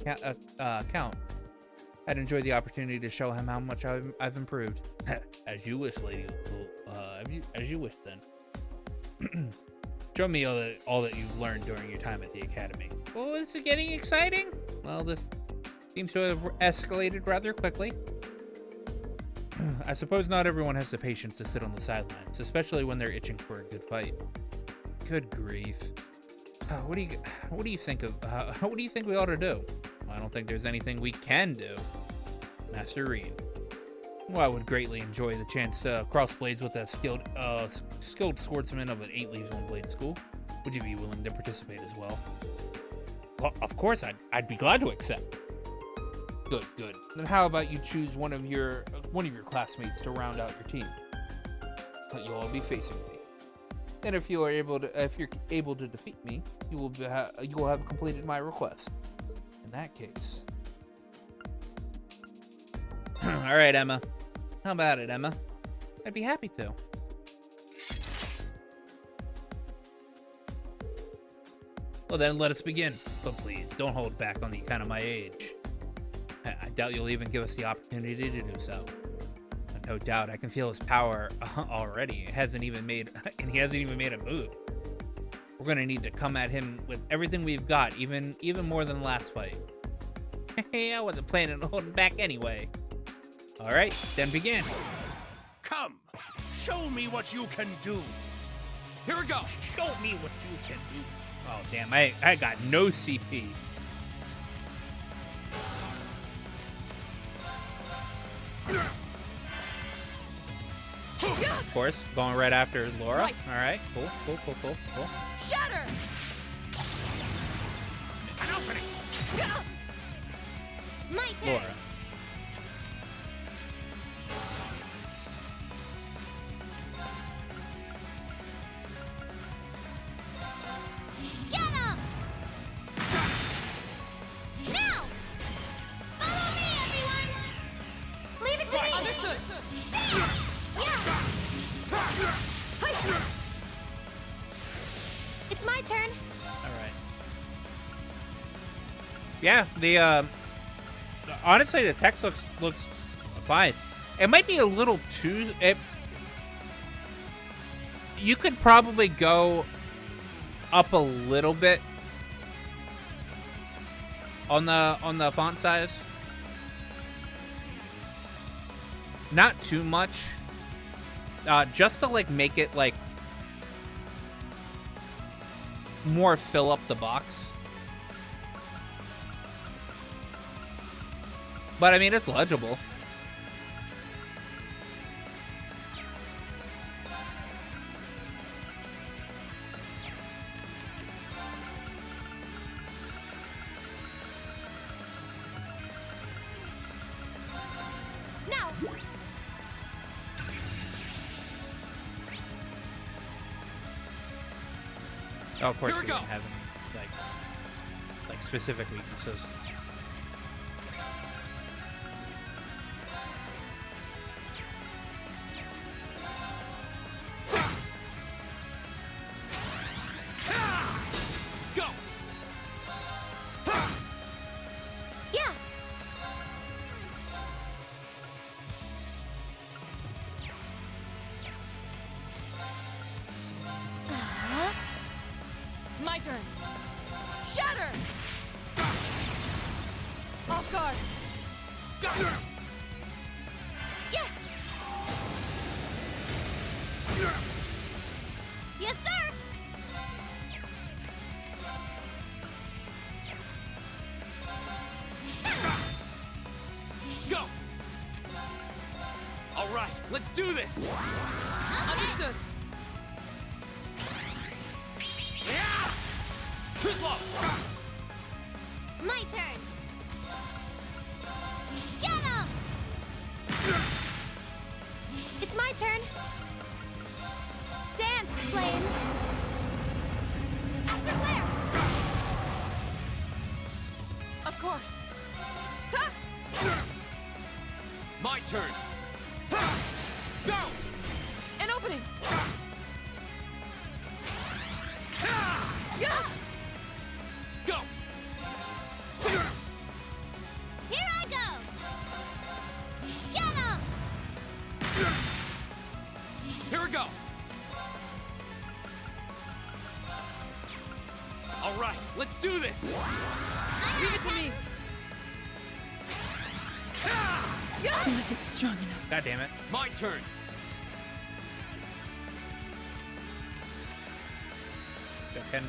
count. I'd enjoy the opportunity to show him how much I've improved. As you wish, Lady. As you wish, then. Show me all that you've learned during your time at the academy. Oh, this is getting exciting. Well, this seems to have escalated rather quickly. I suppose not everyone has the patience to sit on the sidelines, especially when they're itching for a good fight. Good grief. What do you think we ought to do? I don't think there's anything we can do. Master Reed. Well, I would greatly enjoy the chance to cross blades with a skilled swordsman of an 8 Leaves 1 Blade school. Would you be willing to participate as well? Well, of course, I'd be glad to accept. Good. Then how about you choose one of your classmates to round out your team? You'll all be facing me. And if you're able to defeat me, you will have completed my request. In that case. All right, Emma. How about it, Emma? I'd be happy to. Well, then let us begin. But please, don't hold back on the account of my age. I doubt you'll even give us the opportunity to do so. No doubt, I can feel his power already. He hasn't even made a move. We're gonna need to come at him with everything we've got, even more than last fight. Hey, I wasn't planning on holding back anyway. All right, then begin. Come, show me what you can do. Here we go. Show me what you can do. Oh damn, I got no CP. Of course, going right after Laura. Right. All right, cool. Shatter! An opening! My turn. Laura. Get him! Now! Follow me, everyone! Leave it to me! Understood. There! Yeah! It's my turn. All right. Yeah, the honestly, the text looks fine. It might be a little too. You could probably go up a little bit on the font size. Not too much. Just to like make it like more fill up the box. But I mean, it's legible. Now! Oh, of course, Here we we go. don't have any like specific weaknesses. Go! Yeah! My turn. Shatter! Off guard. Yeah! Yes, sir! Go! All right, let's do this. Understood. Too slow. My turn! Get him! It's my turn. Dance, flames! Astro flare! Of course. Ta! My turn. Go! An opening. Yeah! Go! Here I go! Get him! Here we go. All right, let's do this. Leave it to me. He wasn't strong enough. God damn it! My turn. Can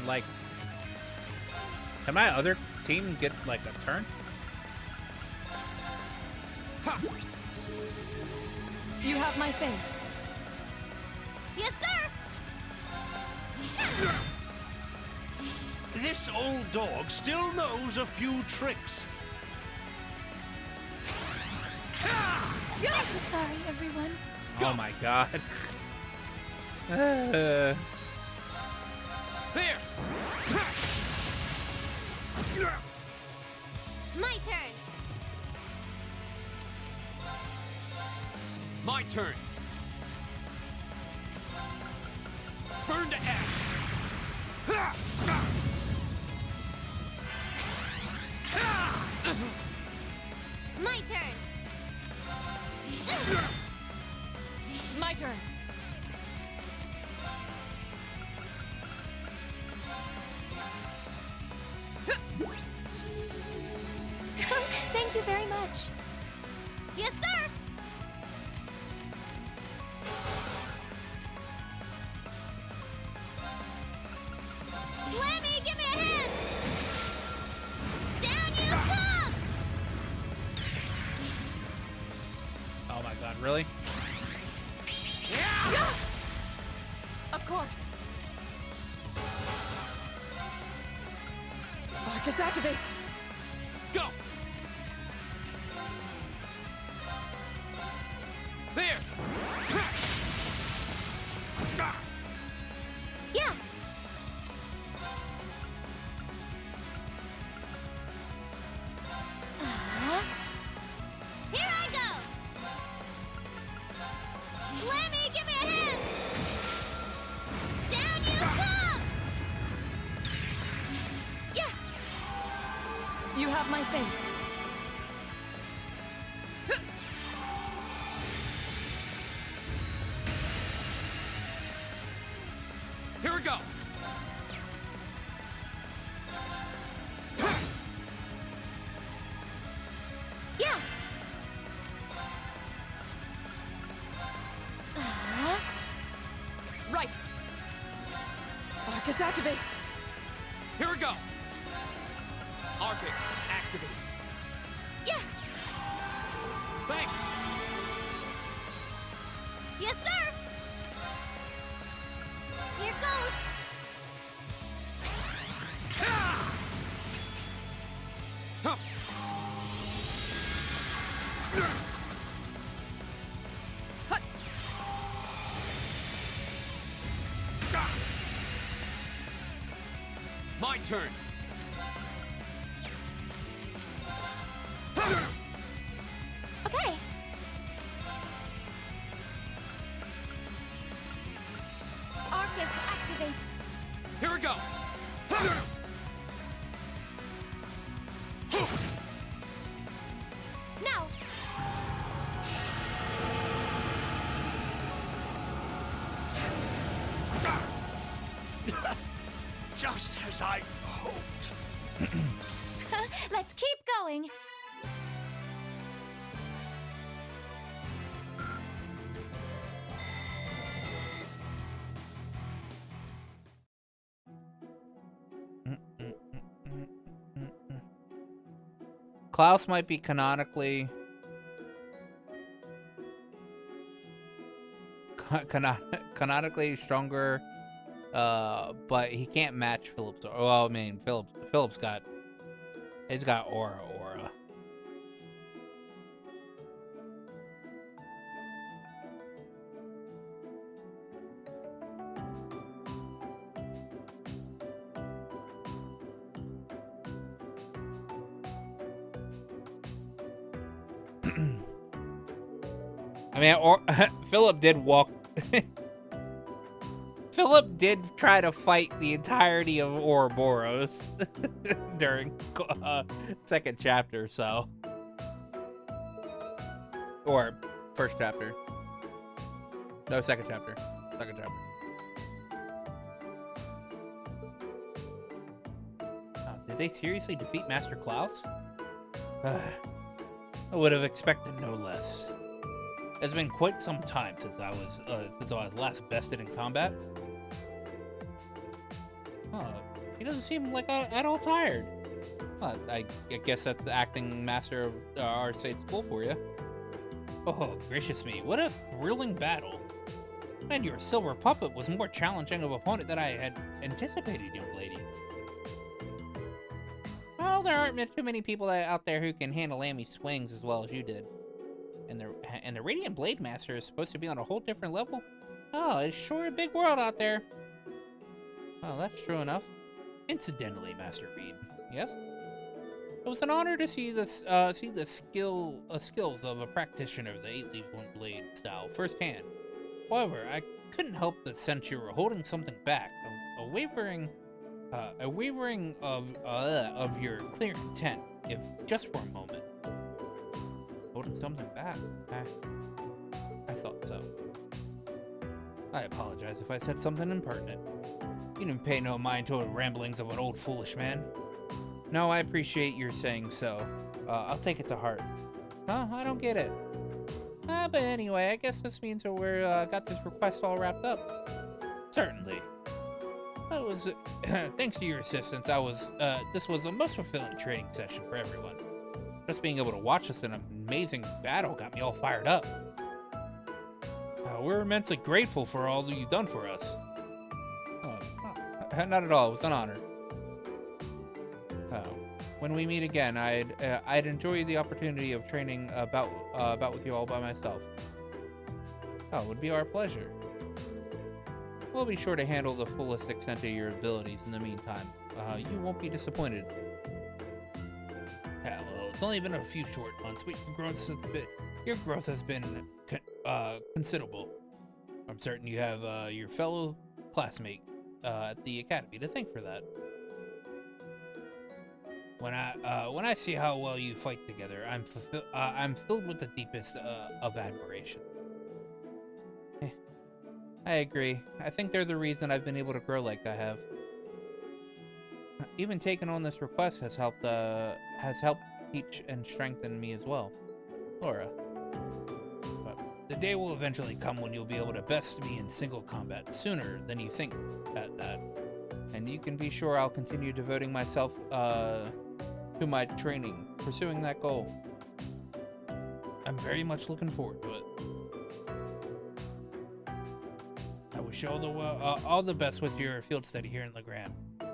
my other team get like a turn? Ha! You have my thanks. Yes, sir! This old dog still knows a few tricks. I'm sorry, everyone. Oh my god! There. My turn. My turn. Burn to ash. Ha! My turn. My turn. Thank you very much. Yes, sir! Lemmy, give me a hand! Down you come! Oh god, really? Of course. Arcus, activate! Go! There! Yeah. Here I go. Lemmy, give me a hand. Down you come. Yeah. You have my thanks. Here we go! Yeah. Right. Arcus, activate! Here we go! Arcus, activate. Yeah. Thanks! Yes, sir. Here goes. Huh. Hut. My turn! Okay. Arcus, activate. Here we go! Now. Just as I hoped. Let's keep going. Klaus might be canonically canonically stronger, but he can't match Philip's. Well, I mean, Philip's got aura. I mean, Philip did walk. Philip did try to fight the entirety of Ouroboros during second chapter, so. Or first chapter. No, second chapter. Second chapter. Oh, did they seriously defeat Master Klaus? I would have expected no less. It's been quite some time since I was last bested in combat. He doesn't seem like at all tired. I guess that's the acting master of our state school for you. Oh, gracious me, what a thrilling battle. And your silver puppet was more challenging of opponent than I had anticipated, young lady. Well, there aren't too many people out there who can handle Amy's swings as well as you did. And the Radiant Blade Master is supposed to be on a whole different level? Oh, it's sure a big world out there. Oh, that's true enough. Incidentally, Master Reed. Yes? It was an honor to see the skills of a practitioner of the 8-leaf one blade style firsthand. However, I couldn't help but sense you were holding something back, a wavering of your clear intent, if just for a moment. Holding something back. I thought so. I apologize if I said something impertinent. You didn't pay no mind to the ramblings of an old foolish man. No, I appreciate your saying so. I'll take it to heart. Huh? I don't get it. But anyway, I guess this means that we're got this request all wrapped up. Certainly. That was thanks to your assistance. This was a most fulfilling training session for everyone. Just being able to watch us in an amazing battle got me all fired up. We're immensely grateful for all that you've done for us. Not at all. It was an honor. When we meet again, I'd enjoy the opportunity of training about with you all by myself. Oh, it would be our pleasure. We'll be sure to handle the fullest extent of your abilities in the meantime. You won't be disappointed. Yeah, well, it's only been a few short months, but your growth has been considerable. I'm certain you have your fellow classmate at the academy to thank for that. When I see how well you fight together, I'm filled with the deepest of admiration. I agree. I think they're the reason I've been able to grow like I have. Even taking on this request has helped teach and strengthen me as well. Laura. But the day will eventually come when you'll be able to best me in single combat sooner than you think at that. And you can be sure I'll continue devoting myself to my training, pursuing that goal. I'm very much looking forward to it. I wish you all the best with your field study here in Legrand.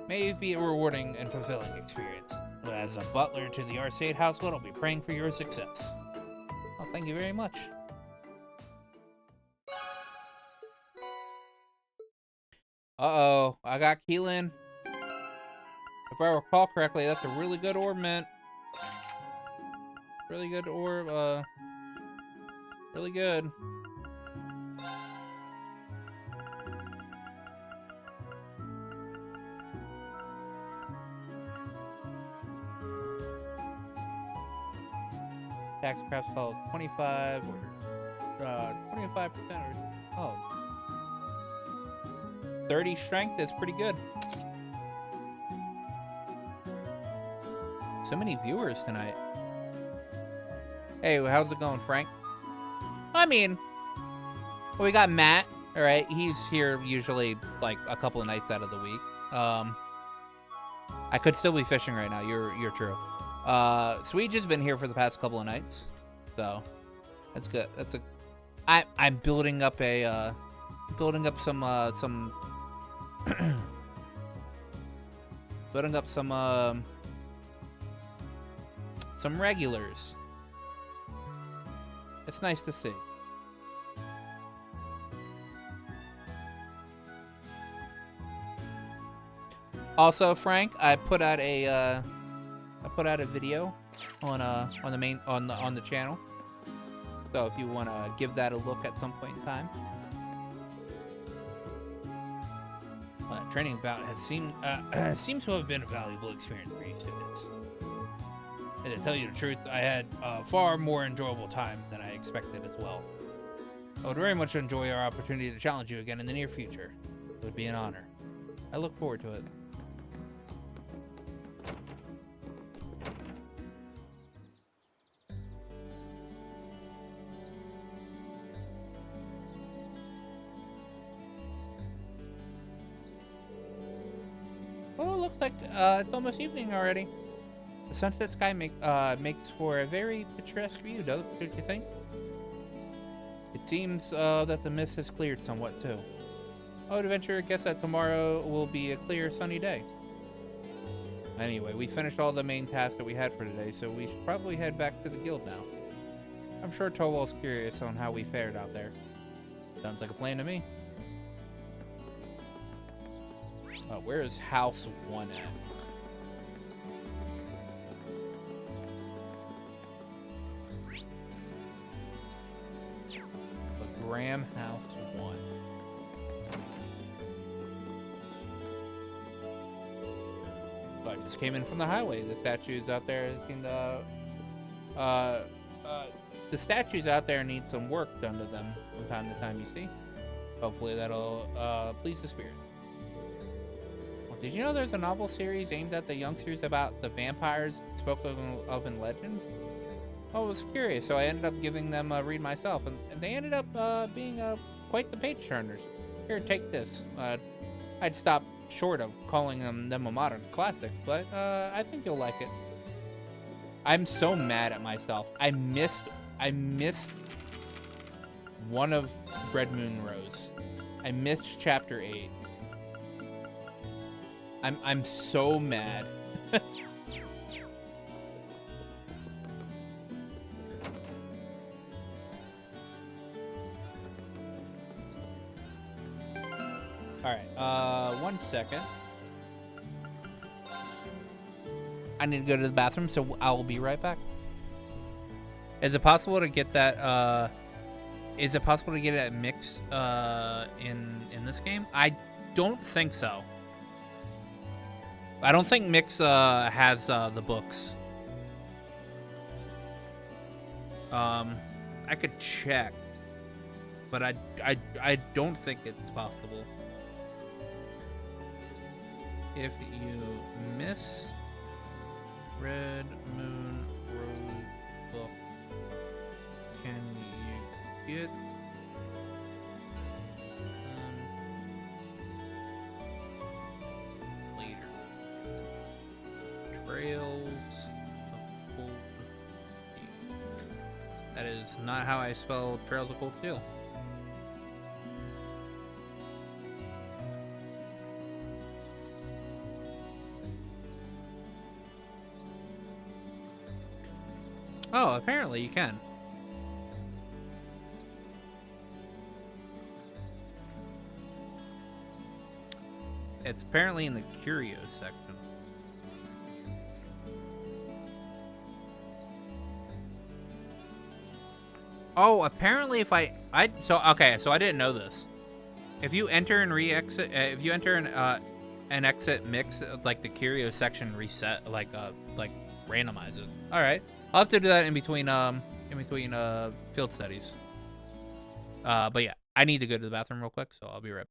May it be a rewarding and fulfilling experience. As a butler to the Arcade household, I'll be praying for your success. Well, thank you very much. Uh-oh, I got Keelan. If I recall correctly, that's a really good orb, man. Really good orb, really good. Tax craft falls 25 or 25% or 30 strength is pretty good. So many viewers tonight. Hey, how's it going, Frank? I mean, well, we got Matt. All right, he's here usually like a couple of nights out of the week. I could still be fishing right now. You're true. Sweej has been here for the past couple of nights, so that's good. I'm building up some building up some regulars. It's nice to see. Also, Frank, I put out a video on the channel. So if you want to give that a look at some point in time. Training bout has seems to have been a valuable experience for you students. And to tell you the truth, I had a far more enjoyable time than I expected as well. I would very much enjoy our opportunity to challenge you again in the near future. It would be an honor. I look forward to it. Oh, looks like it's almost evening already. The sunset sky makes for a very picturesque view, don't you think? It seems that the mist has cleared somewhat too. I would venture to guess that tomorrow will be a clear, sunny day. Anyway, we finished all the main tasks that we had for today, so we should probably head back to the guild now. I'm sure Towell's curious on how we fared out there. Sounds like a plan to me. Where is House 1 at? The Graham House 1. So I just came in from the highway. The statues out there the statues out there need some work done to them from time to time, you see? Hopefully that'll please the spirit. Did you know there's a novel series aimed at the youngsters about the vampires spoken of in legends? I was curious, so I ended up giving them a read myself, and they ended up being quite the page turners. Here, take this. I'd stop short of calling them a modern classic, but I think you'll like it. I'm so mad at myself. I missed one of Red Moon Rose. I missed chapter 8. I'm so mad. Alright, 1 second. I need to go to the bathroom, so I will be right back. Is it possible to get that, is it possible to get a mix, in this game? I don't think so. I don't think Mix, has, the books. I could check, but I don't think it's possible. If you miss Red Moon Rose book, can you get later? Trails of Cold Steel. That is not how I spell Trails of Cold Steel. Oh, apparently you can. It's apparently in the curios section. Oh, apparently if okay, so I didn't know this. If you enter and re-exit, if you enter an exit mix, like the curio section reset, like randomizes. All right, I'll have to do that in between field studies. But yeah, I need to go to the bathroom real quick, so I'll be right back.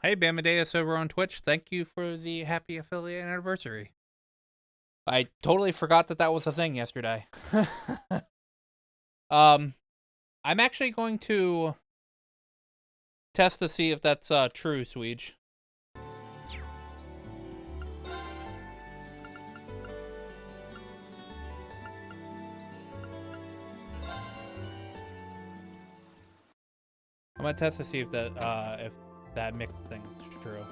Hey, Bamadeus over on Twitch. Thank you for the happy affiliate anniversary. I totally forgot that was a thing yesterday. I'm actually going to test to see if that's true, Sweej. I'm gonna test to see if that mixed thing is true.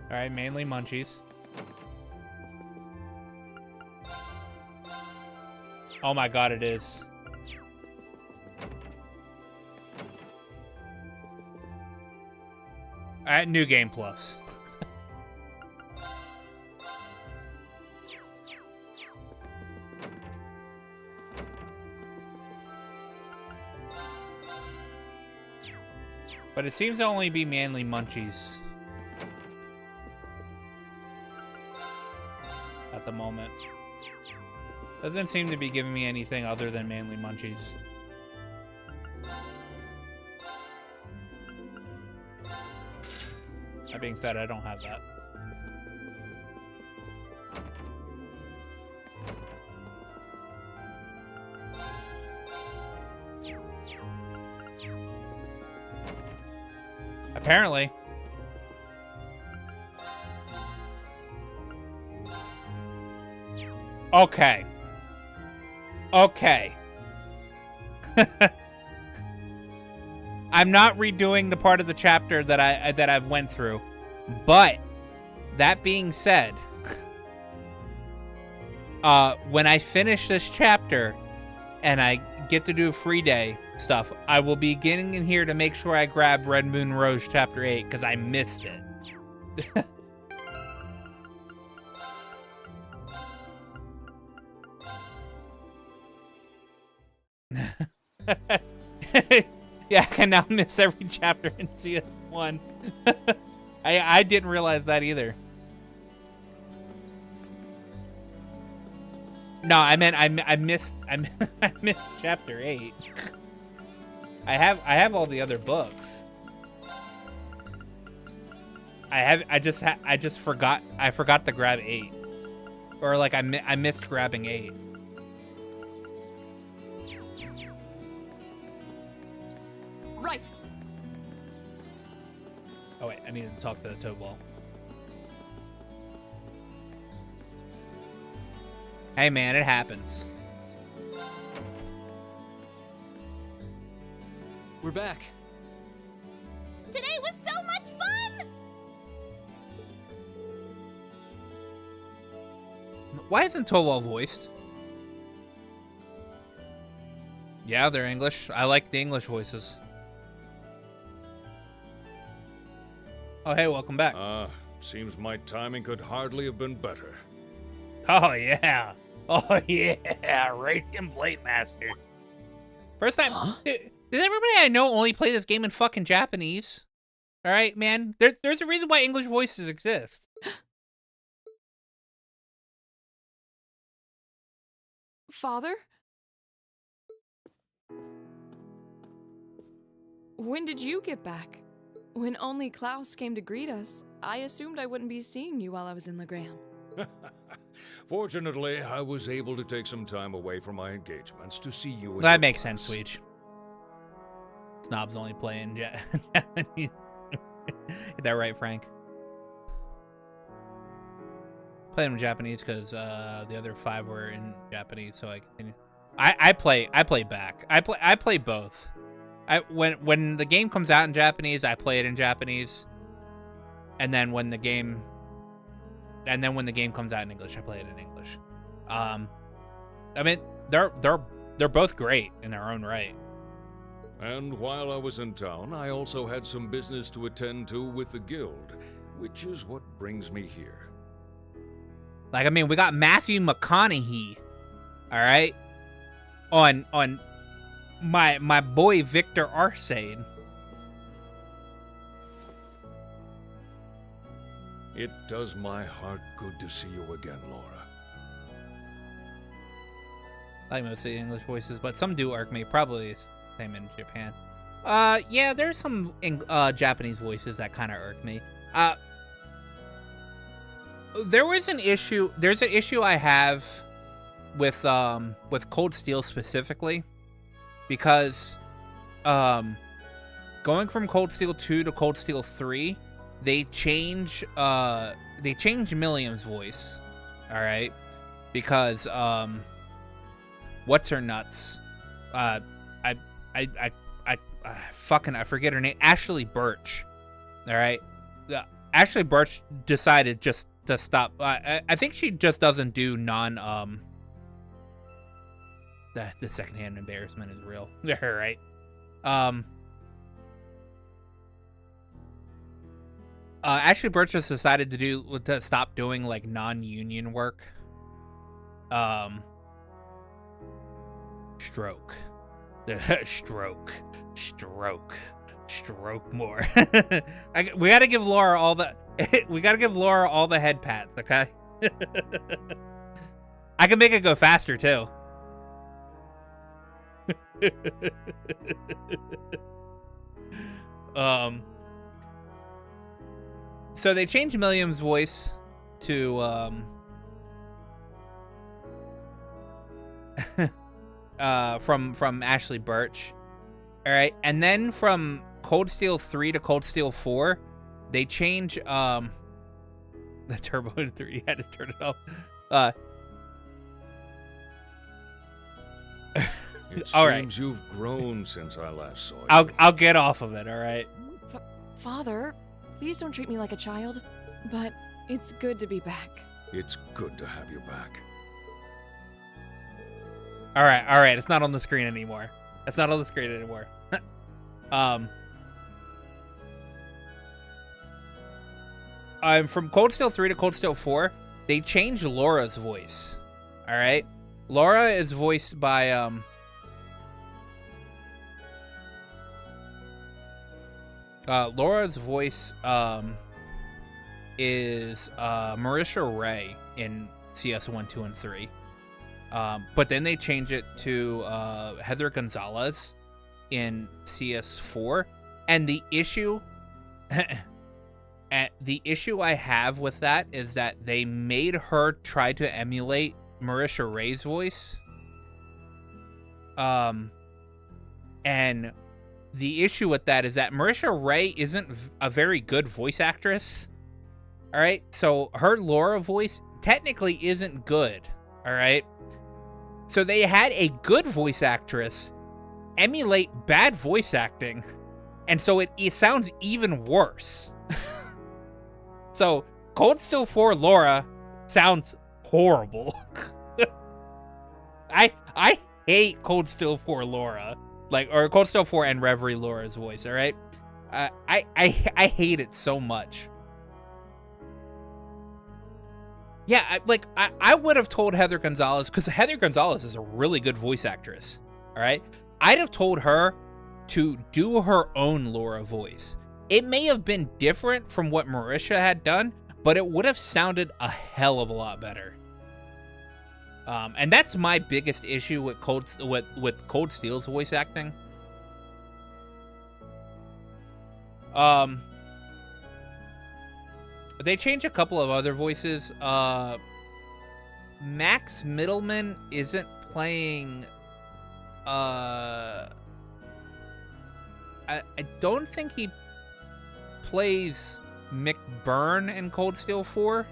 Alright, mainly munchies. Oh my god, it is. Alright, New Game Plus. But it seems to only be manly munchies at the moment. Doesn't seem to be giving me anything other than manly munchies. That being said, I don't have that. Apparently. Okay. Okay. I'm not redoing the part of the chapter that I've went through. But that being said, when I finish this chapter and I get to do free day stuff, I will be getting in here to make sure I grab Red Moon Rose chapter 8 because I missed it. Yeah, I can now miss every chapter in CS1. I didn't realize that either. No, I meant I missed chapter 8. I have all the other books. I just forgot to grab 8. Or like I missed grabbing 8. Right. Oh wait, I needed to talk to the toad ball. Hey man, it happens. We're back. Today was so much fun! Why isn't Towal voiced? Yeah, they're English. I like the English voices. Oh, hey, welcome back. Seems my timing could hardly have been better. Oh, yeah. Oh, yeah. Radiant Blade Master. First time. Huh? Does everybody I know only play this game in fucking Japanese? All right, man. There's a reason why English voices exist. Father? When did you get back? When only Klaus came to greet us, I assumed I wouldn't be seeing you while I was in Legram. Fortunately, I was able to take some time away from my engagements to see you. That makes sense, Sweet. Snobs only play in Japanese. Is that right, Frank? Play them in Japanese because the other 5 were in Japanese, so I continue. I play back. I play both. When the game comes out in Japanese, I play it in Japanese, and then when the game comes out in English, I play it in English. I mean, they're both great in their own right. And while I was in town, I also had some business to attend to with the guild, which is what brings me here. Like, I mean, we got Matthew McConaughey, all right, on my boy Victor Arcade. It does my heart good to see you again, Laura. I like most of the English voices, but some do irk me. Probably the same in Japan. Yeah, there's some Japanese voices that kind of irk me. There's an issue I have with Cold Steel specifically, because going from Cold Steel 2 to Cold Steel 3, they change Milliam's voice, all right, because what's her nuts, I forget her name, Ashley Birch, all right, Ashley Birch decided just to stop. I think she just doesn't do non the secondhand embarrassment is real. Right. Ashley Birch just decided to stop doing like non-union work. Stroke. Stroke more. We gotta give Laura all the we gotta give Laura all the head pats, okay? I can make it go faster too. So they changed Milliam's voice to from Ashley Birch. All right, and then from Cold Steel 3 to Cold Steel 4, they change the turbo in 3. You had to turn it off. It all seems right. you've grown since I last saw you. I'll get off of it. All right. Father, please don't treat me like a child, but it's good to be back. It's good to have you back. All right. It's not on the screen anymore. It's not on the screen anymore. From Cold Steel 3 to Cold Steel 4, they changed Laura's voice. All right. Laura is voiced by Laura's voice is Marisha Ray in CS 1, 2, and 3. But then they change it to Heather Gonzalez in CS 4. And the issue I have with that is that they made her try to emulate Marisha Ray's voice. And the issue with that is that Marisha Ray isn't a very good voice actress. All right, so her Laura voice technically isn't good. All right, so they had a good voice actress emulate bad voice acting, and so it sounds even worse. So Cold Steel 4 Laura sounds horrible. I hate Cold Steel 4 Laura. Or Cold Steel 4 and Reverie Laura's voice, all right? I hate it so much. Yeah, I would have told Heather Gonzalez, because Heather Gonzalez is a really good voice actress, all right? I'd have told her to do her own Laura voice. It may have been different from what Marisha had done, but it would have sounded a hell of a lot better. And that's my biggest issue with Cold Steel's voice acting. They changed a couple of other voices. Max Middleman isn't playing. I don't think he plays McBurn in Cold Steel 4.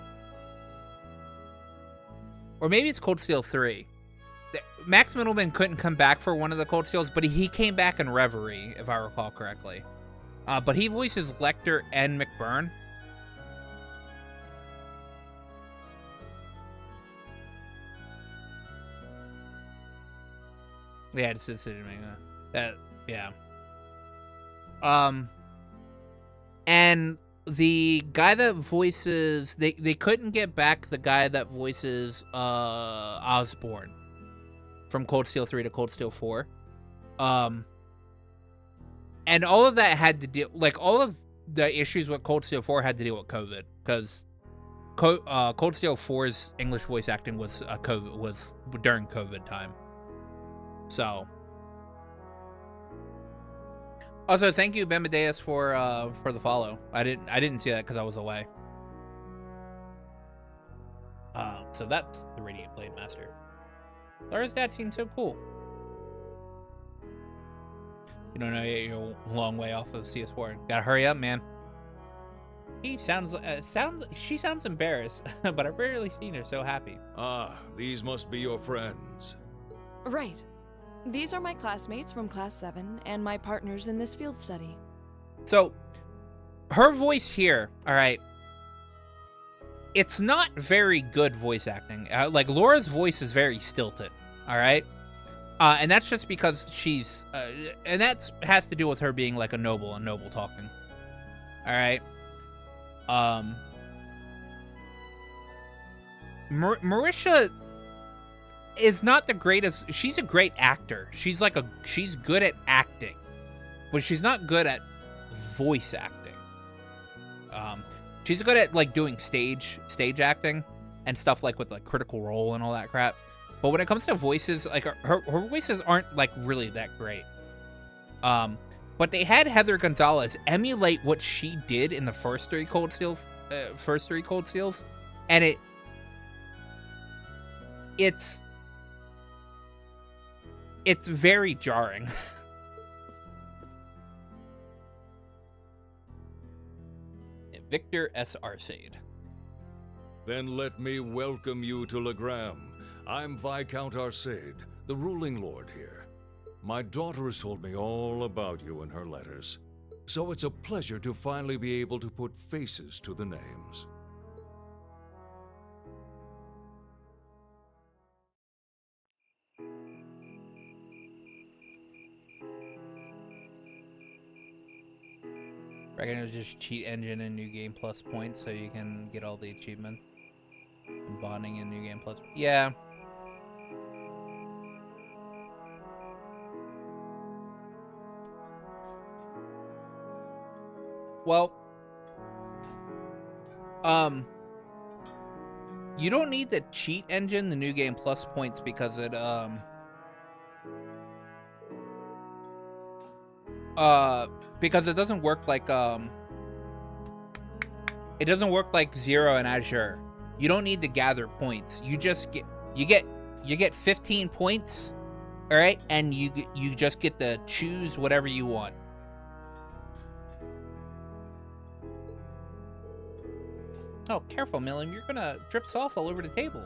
Or maybe it's Cold Steel 3. Max Middleman couldn't come back for one of the Cold Steels, but he came back in Reverie, if I recall correctly. But he voices Lecter and McBurn. Yeah, it's decision making. Yeah. And the guy that voices they couldn't get back the guy that voices Osborne from Cold Steel 3 to Cold Steel 4. And all of that had to deal, all of the issues with Cold Steel 4 had to deal with COVID, because Cold Steel 4's English voice acting was during COVID time. So also, thank you, Bemadeus, for the follow. I didn't see that because I was away. So that's the Radiant Blade Master. Laura's dad seems so cool. You don't know yet, you're a long way off of CS4. Gotta hurry up, man. She sounds embarrassed, but I've rarely seen her so happy. Ah, these must be your friends. Right. These are my classmates from Class 7 and my partners in this field study. So, her voice here, all right, it's not very good voice acting. Laura's voice is very stilted, all right? And that's just because she's, and that has to do with her being like a noble talking, all right? Marisha is not the greatest. She's a great actor. She's good at acting, but she's not good at voice acting. She's good at like doing stage acting and stuff like with like Critical Role and all that crap. But when it comes to voices, like her voices aren't like really that great. But they had Heather Gonzalez emulate what she did in the first three Cold Steals, and it's very jarring. Victor S. Arcade. Then let me welcome you to Legram. I'm Viscount Arcade, the ruling lord here. My daughter has told me all about you in her letters, so it's a pleasure to finally be able to put faces to the names. Reckon it was just cheat engine and new game plus points so you can get all the achievements. And bonding and new game plus. Yeah. Well, you don't need the cheat engine, the new game plus points, because it because it doesn't work like Zero and Azure. You don't need to gather points. You just get 15 points, all right, and you just get to choose whatever you want. Oh, careful, Millim. You're gonna drip sauce all over the table.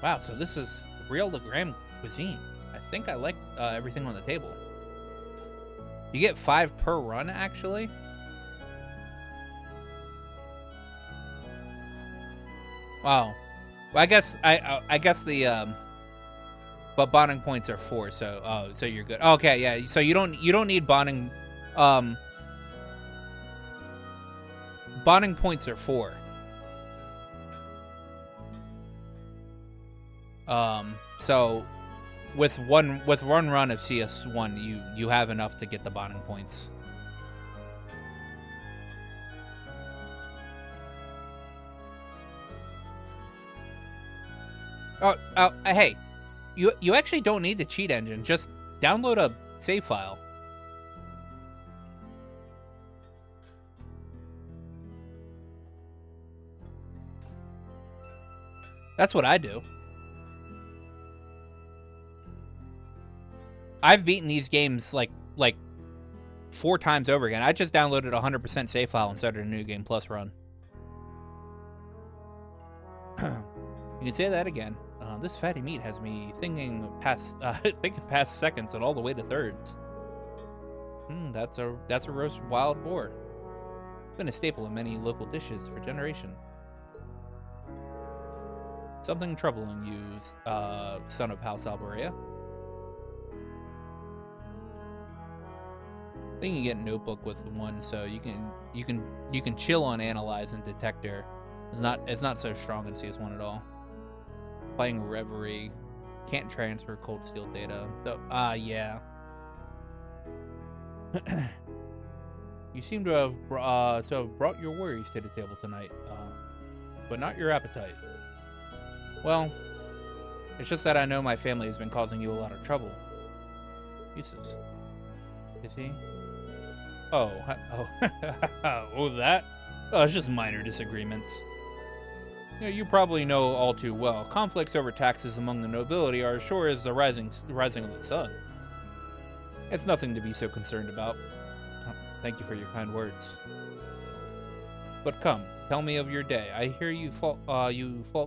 Wow, so this is real Legram cuisine. I think I like everything on the table. You get 5 per run, actually. Wow. Well, I guess the but bonding points are 4, so so you're good. Okay, yeah. So you don't need bonding. Bonding points are 4. So with one run of CS1, you have enough to get the bonding points. Hey, you actually don't need the cheat engine. Just download a save file. That's what I do. I've beaten these games like 4 times over again. I just downloaded a 100% save file and started a new game plus run. You can say that again. This fatty meat has me thinking past seconds and all the way to thirds. That's a roasted wild boar. It's been a staple in many local dishes for generations. Something troubling you, son of House Alborea? I think you get a notebook with one, so you can chill on Analyze and Detector. It's not so strong in CS1 at all. Playing Reverie, can't transfer Cold Steel data. So yeah. You seem to have brought your worries to the table tonight, but not your appetite. Well, it's just that I know my family has been causing you a lot of trouble. Useless. Is he? Oh, that? Oh, it's just minor disagreements. You probably know all too well. Conflicts over taxes among the nobility are as sure as the rising of the sun. It's nothing to be so concerned about. Oh, thank you for your kind words. But come, tell me of your day. I hear you fought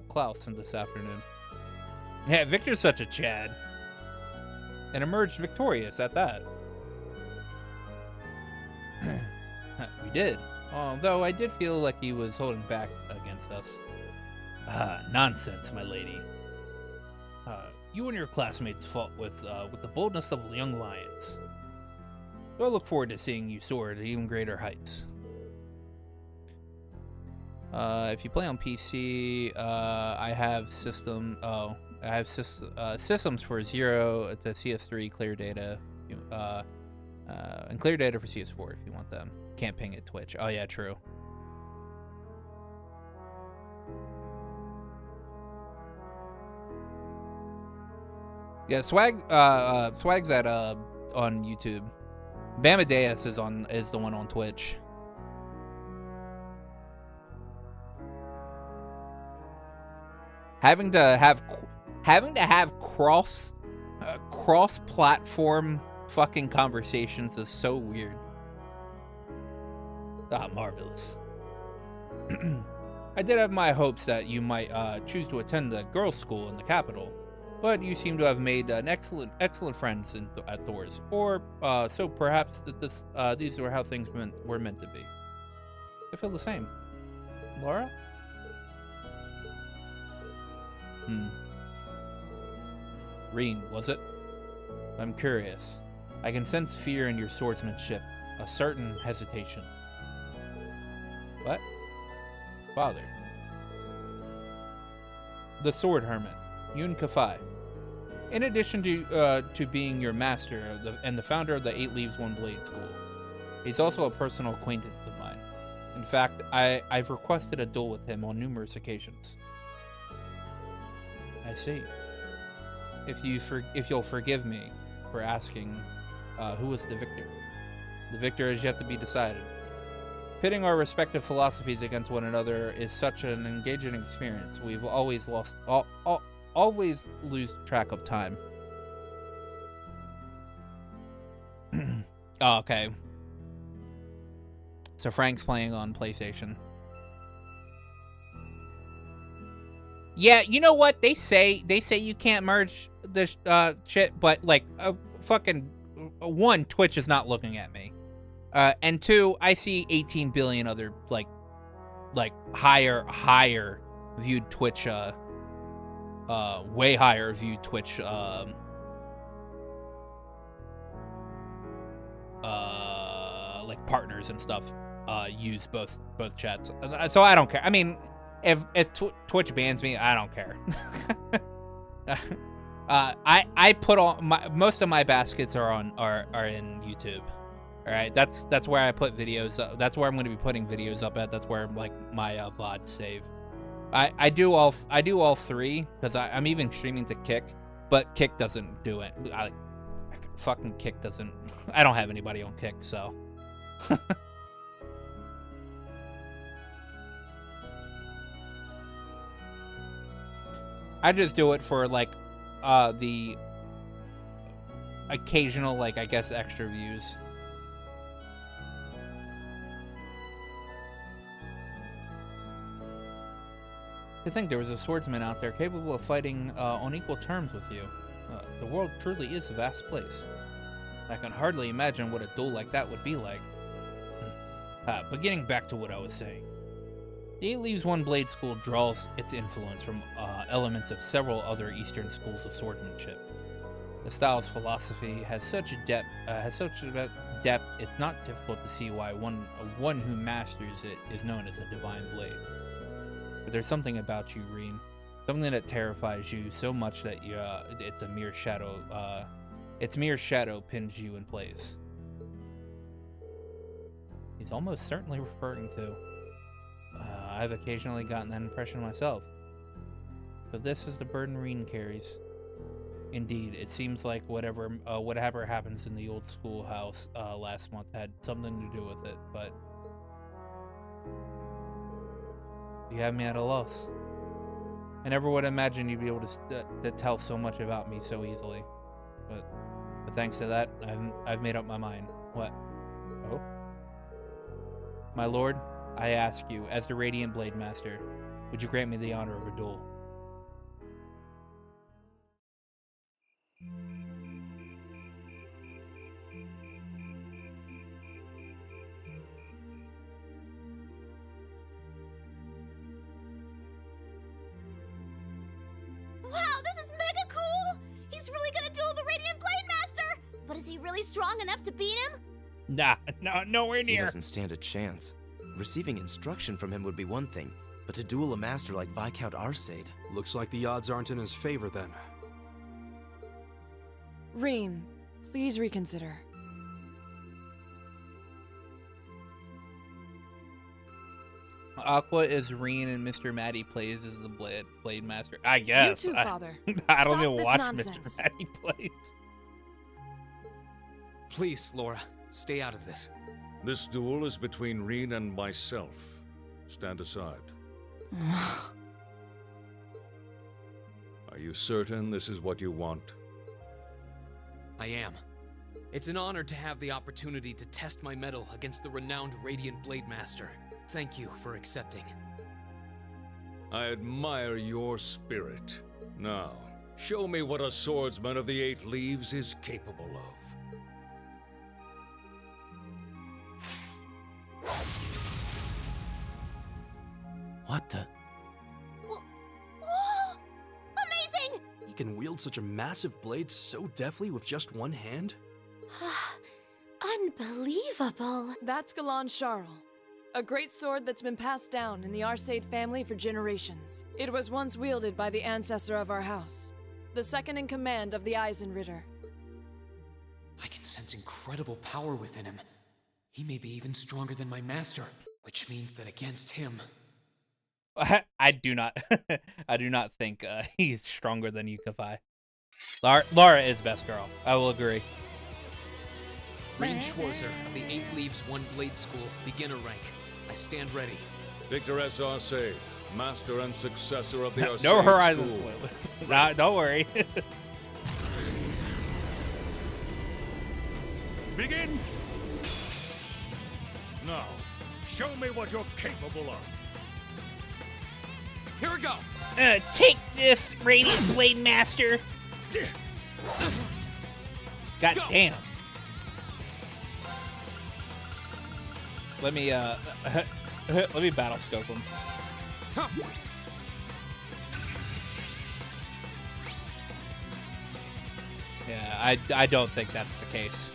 Klaus in this afternoon. Yeah, Victor's such a Chad. And emerged victorious at that. We did. Although I did feel like he was holding back against us. Nonsense, my lady. You and your classmates fought with the boldness of young lions. So I look forward to seeing you soar to even greater heights. If you play on PC, I have systems for 0 to CS3 clear data. And clear data for CS4 if you want them. Can't ping at Twitch. Oh yeah, true. Yeah, Swag's at on YouTube. Bamadeus is the one on Twitch. Having to have cross platform fucking conversations is so weird. Ah, marvelous. I did have my hopes that you might choose to attend the girls' school in the capital, but you seem to have made an excellent friends at Thor's, or so perhaps that these were how things were meant to be. I feel the same. Laura? Reen, was it? I'm curious. I can sense fear in your swordsmanship, a certain hesitation. What? Father. The Sword Hermit, Yun Kafai. In addition to being your master and the founder of the 8 Leaves One Blade School, he's also a personal acquaintance of mine. In fact, I've requested a duel with him on numerous occasions. I see. If you'll forgive me for asking, who was the victor? The victor has yet to be decided. Pitting our respective philosophies against one another is such an engaging experience. We've always always lose track of time. Oh, okay. So Frank's playing on PlayStation. Yeah, you know what? They say you can't merge this shit, but like fucking one, Twitch is not looking at me. And two, I see 18 billion other like higher viewed Twitch way higher viewed Twitch like partners and stuff use both chats. So I don't care. I mean, if Twitch bans me, I don't care. I put on most of my baskets are in YouTube. All right, that's where I put videos. That's where I'm going to be putting videos up at. That's where like my VODs save. I do all three because I'm even streaming to Kick, but Kick doesn't do it. Fucking Kick doesn't. I don't have anybody on Kick, so. I just do it for like the occasional, like, I guess, extra views. To think there was a swordsman out there capable of fighting on equal terms with you. The world truly is a vast place. I can hardly imagine what a duel like that would be like. But getting back to what I was saying. The 8 Leaves One Blade School draws its influence from elements of several other Eastern schools of swordsmanship. The style's philosophy has such a depth, it's not difficult to see why one who masters it is known as a divine blade. But there's something about you, Reen, something that terrifies you so much that it's a mere shadow. Its mere shadow pins you in place. He's almost certainly referring to. I've occasionally gotten that impression myself. But this is the burden Reen carries. Indeed, it seems like whatever happens in the old schoolhouse last month had something to do with it, but you have me at a loss. I never would imagine you'd be able to tell so much about me so easily. But thanks to that, I've made up my mind. What? Oh? My lord, I ask you, as the Radiant Blade Master, would you grant me the honor of a duel? Wow, this is mega cool! He's really gonna duel the Radiant Blade Master! But is he really strong enough to beat him? Nah, nowhere near. He doesn't stand a chance. Receiving instruction from him would be one thing, but to duel a master like Viscount Arcade... Looks like the odds aren't in his favor then. Reen, please reconsider. Aqua is Reen and Mr. Matty plays as the Blade Master. I guess. You too, Father. I don't Stop even this watch nonsense. Mr. Matty plays. Please, Laura, stay out of this. This duel is between Reen and myself. Stand aside. Are you certain this is what you want? I am. It's an honor to have the opportunity to test my mettle against the renowned Radiant Blade Master. Thank you for accepting. I admire your spirit. Now, show me what a swordsman of the 8 Leaves is capable of. What the? Whoa! Amazing! He can wield such a massive blade so deftly with just one hand? Unbelievable. That's Galan Charles, a great sword that's been passed down in the Arcade family for generations. It was once wielded by the ancestor of our house, the second in command of the Eisenritter. I can sense incredible power within him. He may be even stronger than my master, which means that against him... I do not think he's stronger than Yukify. Laura is best girl. I will agree. Reen Schwarzer of the 8 Leaves 1 Blade School, beginner rank. I stand ready. Victor S. Arcade, master and successor of the Arcade No Horizon School. spoilers. Nah, don't worry. Begin! Now, show me what you're capable of. Here we go! Take this, Radiant Blade Master. God Go. damn. Let me battle scope him. Huh. Yeah, I don't think that's the case.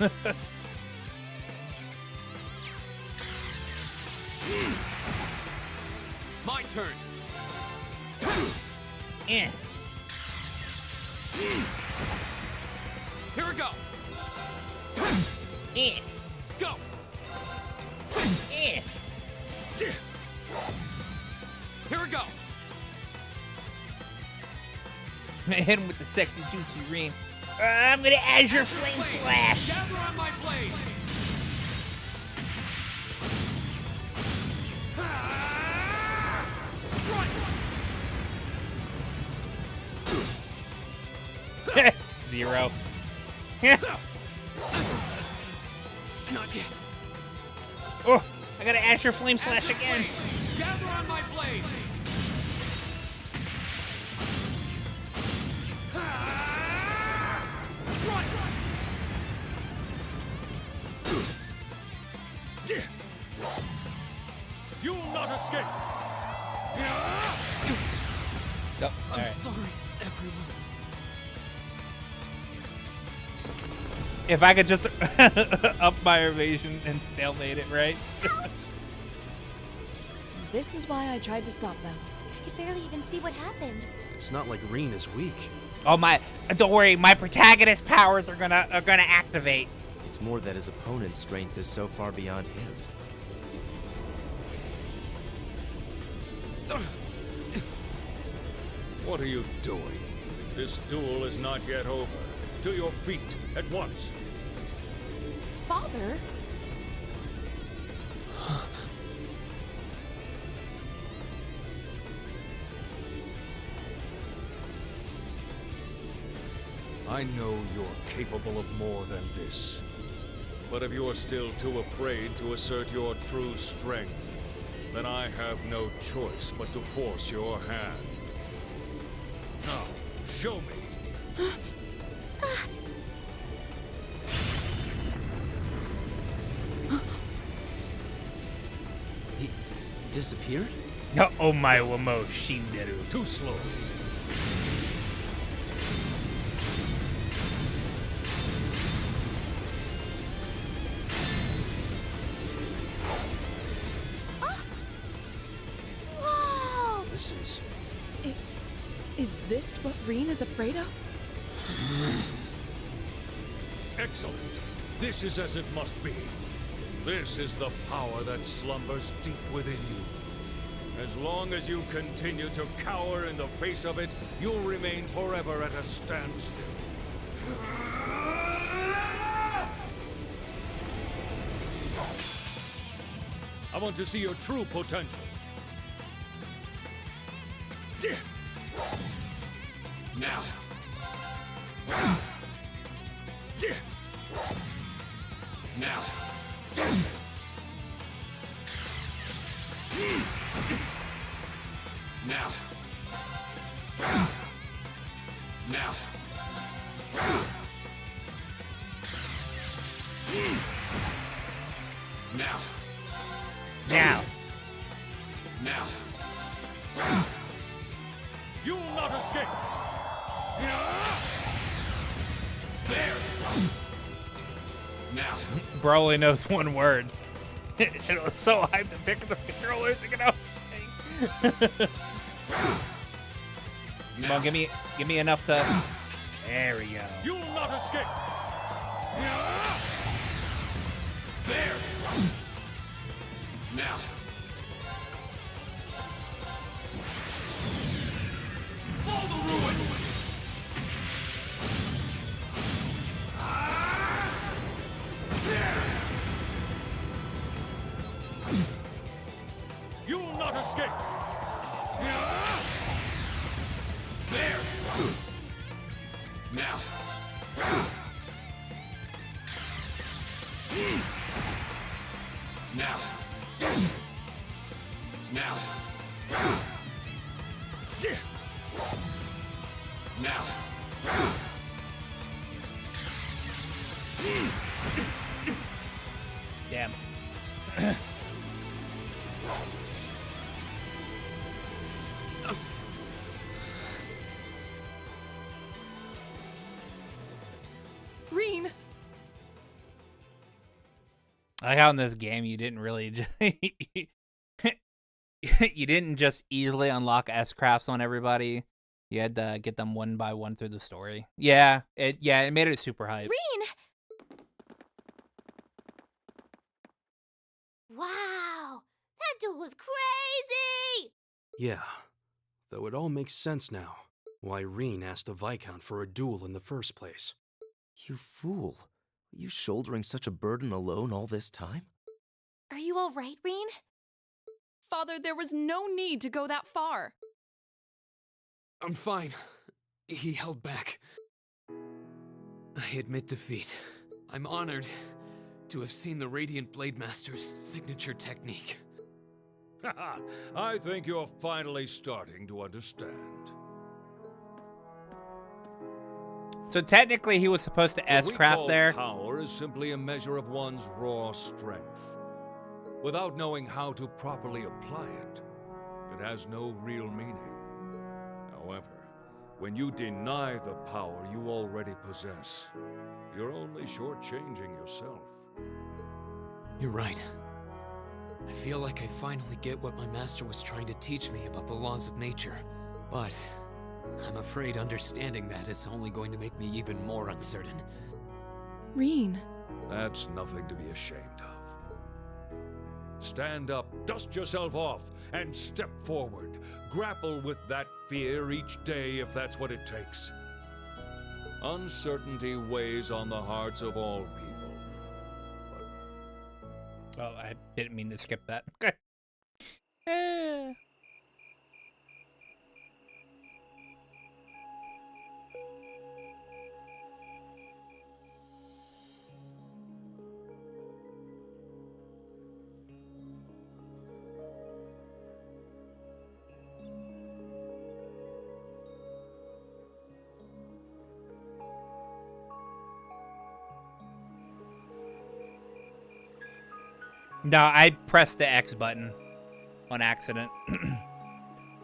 My turn! Eh. Here we go! Eh. Go! Eh. Here we go! Hit him with the sexy juicy Reen. I'm gonna Azure Flame Slash. Gather on my blade! Strike! 0. Not yet. Oh, I gotta Azure Flame Slash again. Gather on my blade! Strike! You'll not escape! Oh, I'm alright. sorry, everyone. If I could just up my evasion and stalemate it, right? This is why I tried to stop them. I could barely even see what happened. It's not like Reen is weak. Oh my! Don't worry, my protagonist powers are gonna activate. It's more that his opponent's strength is so far beyond his. What are you doing? This duel is not yet over. To your feet, at once. Father? I know you're capable of more than this. But if you are still too afraid to assert your true strength, then I have no choice but to force your hand. Now, show me. He disappeared? Oh my Wamo Shinderu. Too slow. Whoa! This is... Is this what Reen is afraid of? Excellent. This is as it must be. This is the power that slumbers deep within you. As long as you continue to cower in the face of it, you'll remain forever at a standstill. I want to see your true potential. Now. Now. Now. Now. Now. Now. Now. You'll not escape! There. Now. Bro only knows one word. It was so hyped to pick the controller to get out. Come on, give me enough to. There we go. You'll not escape! There. Now. Fall the ruin. You'll not escape! There. Now. Now. Now. Now. Damn. Reen! I like how in this game you didn't really you didn't just easily unlock S-crafts on everybody. You had to get them one by one through the story. Yeah, it made it super hype. Reen! Wow! That duel was crazy! Yeah, though it all makes sense now. Why Reen asked the Viscount for a duel in the first place. You fool. Were you shouldering such a burden alone all this time? Are you alright, Reen? Father, there was no need to go that far. I'm fine. He held back. I admit defeat. I'm honored to have seen the Radiant Blade Master's signature technique. I think you're finally starting to understand. So technically he was supposed to S-craft there. Power is simply a measure of one's raw strength. Without knowing how to properly apply it, it has no real meaning. However, when you deny the power you already possess, you're only shortchanging yourself. You're right. I feel like I finally get what my master was trying to teach me about the laws of nature. But I'm afraid understanding that is only going to make me even more uncertain. Reen. That's nothing to be ashamed of. Stand up, dust yourself off, and step forward. Grapple with that fear each day if that's what it takes. Uncertainty weighs on the hearts of all people. Oh, I didn't mean to skip that. Okay. No, I pressed the X button on accident.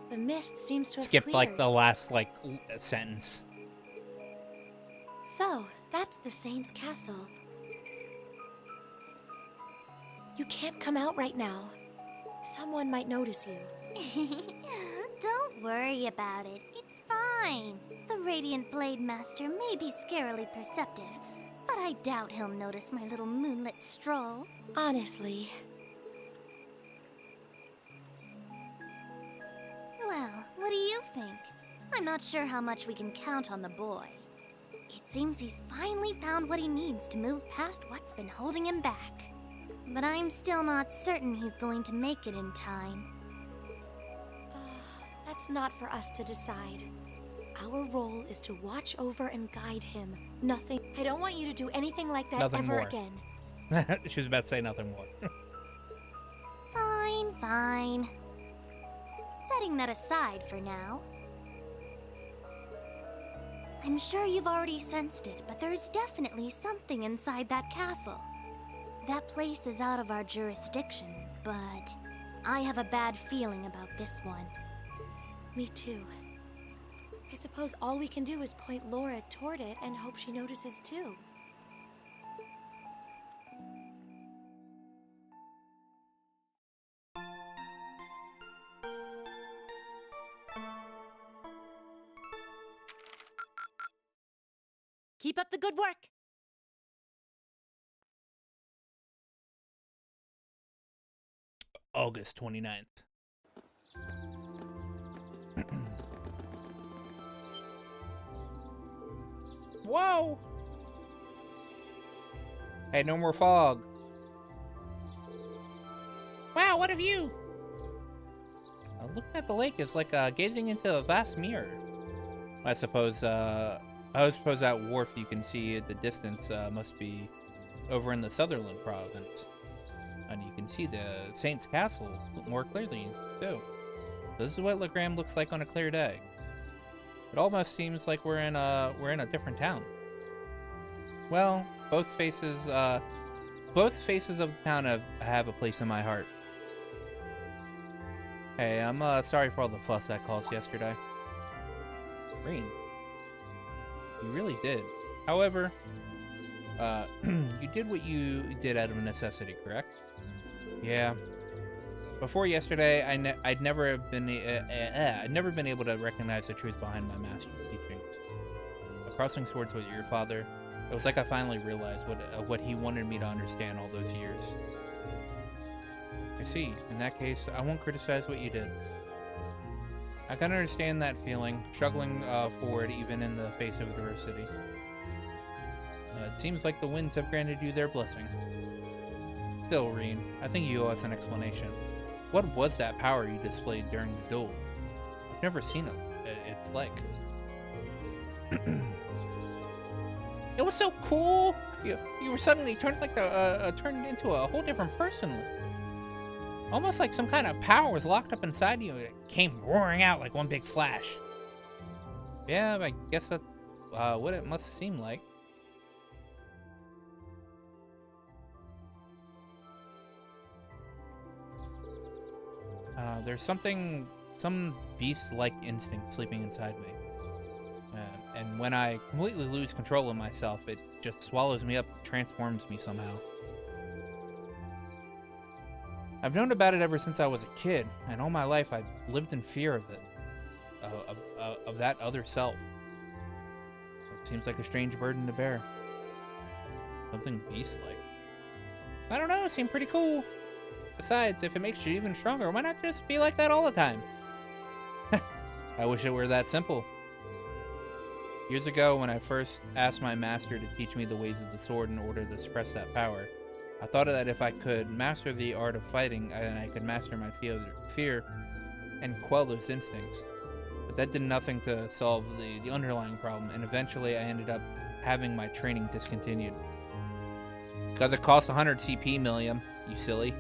The mist seems to have Skipped like cleared. the last sentence. So, that's the Saint's castle. You can't come out right now. Someone might notice you. Don't worry about it. It's fine. The Radiant Blade Master may be scarily perceptive, but I doubt he'll notice my little moonlit stroll. Honestly. Well, what do you think? I'm not sure how much we can count on the boy. It seems he's finally found what he needs to move past what's been holding him back. But I'm still not certain he's going to make it in time. That's not for us to decide. Our role is to watch over and guide him. Nothing. I don't want you to do anything like that Nothing ever more. again. She was about to say nothing more. Fine, fine. Setting that aside for now. I'm sure you've already sensed it, but there's definitely something inside that castle. That place is out of our jurisdiction, but I have a bad feeling about this one. Me too. I suppose all we can do is point Laura toward it and hope she notices too. Keep up the good work. August 29th. Whoa! Hey, no more fog. Wow, what a view! Looking at the lake is like gazing into a vast mirror. I suppose that wharf you can see at the distance must be over in the Sutherland province. And you can see the Saint's Castle more clearly, too. This is what Legram looks like on a clear day. It almost seems like we're in a different town. Well, both faces of the town have a place in my heart. Hey, I'm sorry for all the fuss that caused yesterday. Green, you really did. However, you did what you did out of necessity, correct? Yeah. Before yesterday, I'd never been able to recognize the truth behind my master's teachings. Crossing swords with your father, it was like I finally realized what he wanted me to understand all those years. I see. In that case, I won't criticize what you did. I can understand that feeling, struggling forward even in the face of adversity. It seems like the winds have granted you their blessing. Still, Reen, I think you owe us an explanation. What was that power you displayed during the duel? I've never seen its like. It was so cool. You were suddenly turned into a whole different person. Almost like some kind of power was locked up inside you. It came roaring out like one big flash. Yeah, I guess that's what it must seem like. There's some beast-like instinct sleeping inside me. And when I completely lose control of myself, it just swallows me up, transforms me somehow. I've known about it ever since I was a kid, and all my life I've lived in fear of it. Of that other self. It seems like a strange burden to bear. Something beast-like. I don't know, it seemed pretty cool. Besides, if it makes you even stronger, why not just be like that all the time? I wish it were that simple. Years ago, when I first asked my master to teach me the ways of the sword in order to suppress that power, I thought that if I could master the art of fighting, I could master my fear and quell those instincts. But that did nothing to solve the underlying problem, and eventually I ended up having my training discontinued. Because it costs 100 CP, Milliam, you silly.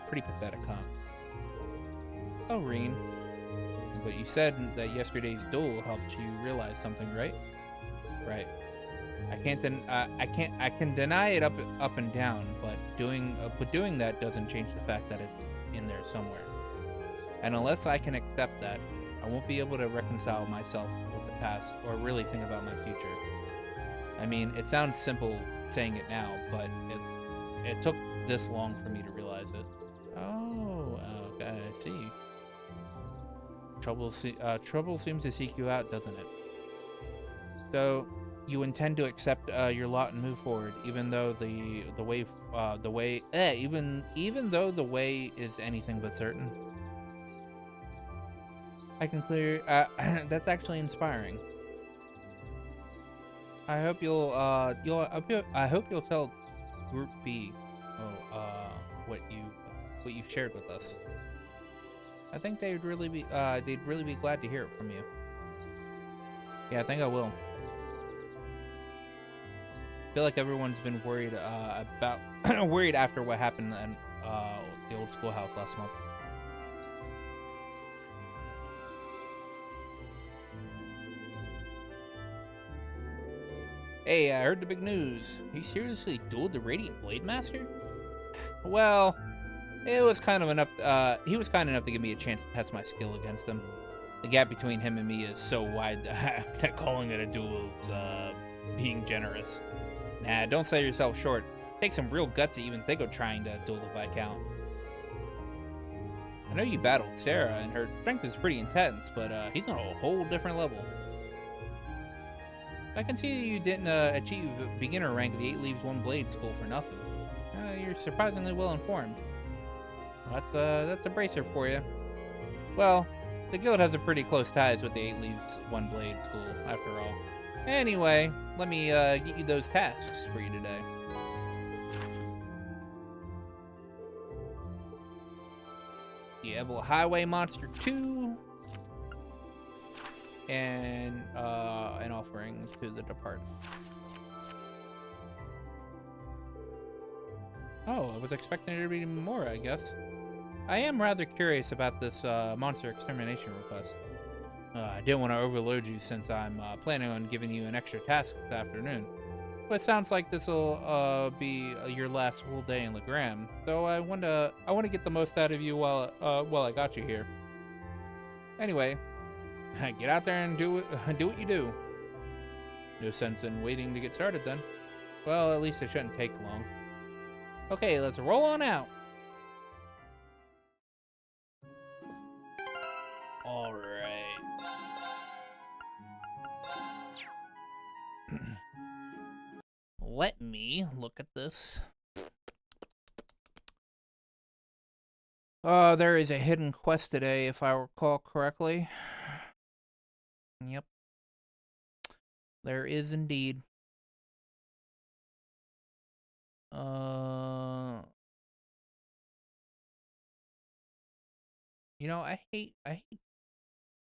Pretty pathetic, huh? Oh, Reen. But you said that yesterday's duel helped you realize something, right? Right. I can deny it up and down, but doing that doesn't change the fact that it's in there somewhere. And unless I can accept that, I won't be able to reconcile myself with the past or really think about my future. I mean, it sounds simple saying it now, but it took this long for me to realize it. Oh, okay, I see. Trouble seems to seek you out, doesn't it? So, you intend to accept your lot and move forward, even though even though the way is anything but certain. I can clear. That's actually inspiring. I hope you'll I hope you'll tell Group B, what you've shared with us. I think they'd really be glad to hear it from you. Yeah, I think I will. I feel like everyone's been worried about worried after what happened in the old schoolhouse last month. Hey, I heard the big news. He seriously dueled the Radiant Blade Master? Well, it was kind of enough. He was kind enough to give me a chance to test my skill against him. The gap between him and me is so wide that calling it a duel is being generous. Nah, don't sell yourself short. Take some real guts to even think of trying to duel the Viscount. I know you battled Sarah, and her strength is pretty intense, but he's on a whole different level. I can see you didn't achieve beginner rank at the 8 Leaves 1 Blade school for nothing. You're surprisingly well informed. Well, that's a bracer for you. Well, the guild has a pretty close ties with the 8 Leaves 1 Blade school, after all. Anyway, let me get you those tasks for you today. Diablo Highway Monster 2. And an offering to the departed. Oh, I was expecting there to be more, I guess. I am rather curious about this monster extermination request. I didn't want to overload you since I'm planning on giving you an extra task this afternoon. But it sounds like this will be your last full day in Legram, so I want to get the most out of you while I got you here. Anyway. Get out there and do what you do. No sense in waiting to get started then. Well, at least it shouldn't take long. Okay, let's roll on out. All right. Let me look at this. There is a hidden quest today, if I recall correctly. Yep. There is indeed. You know, I hate I'm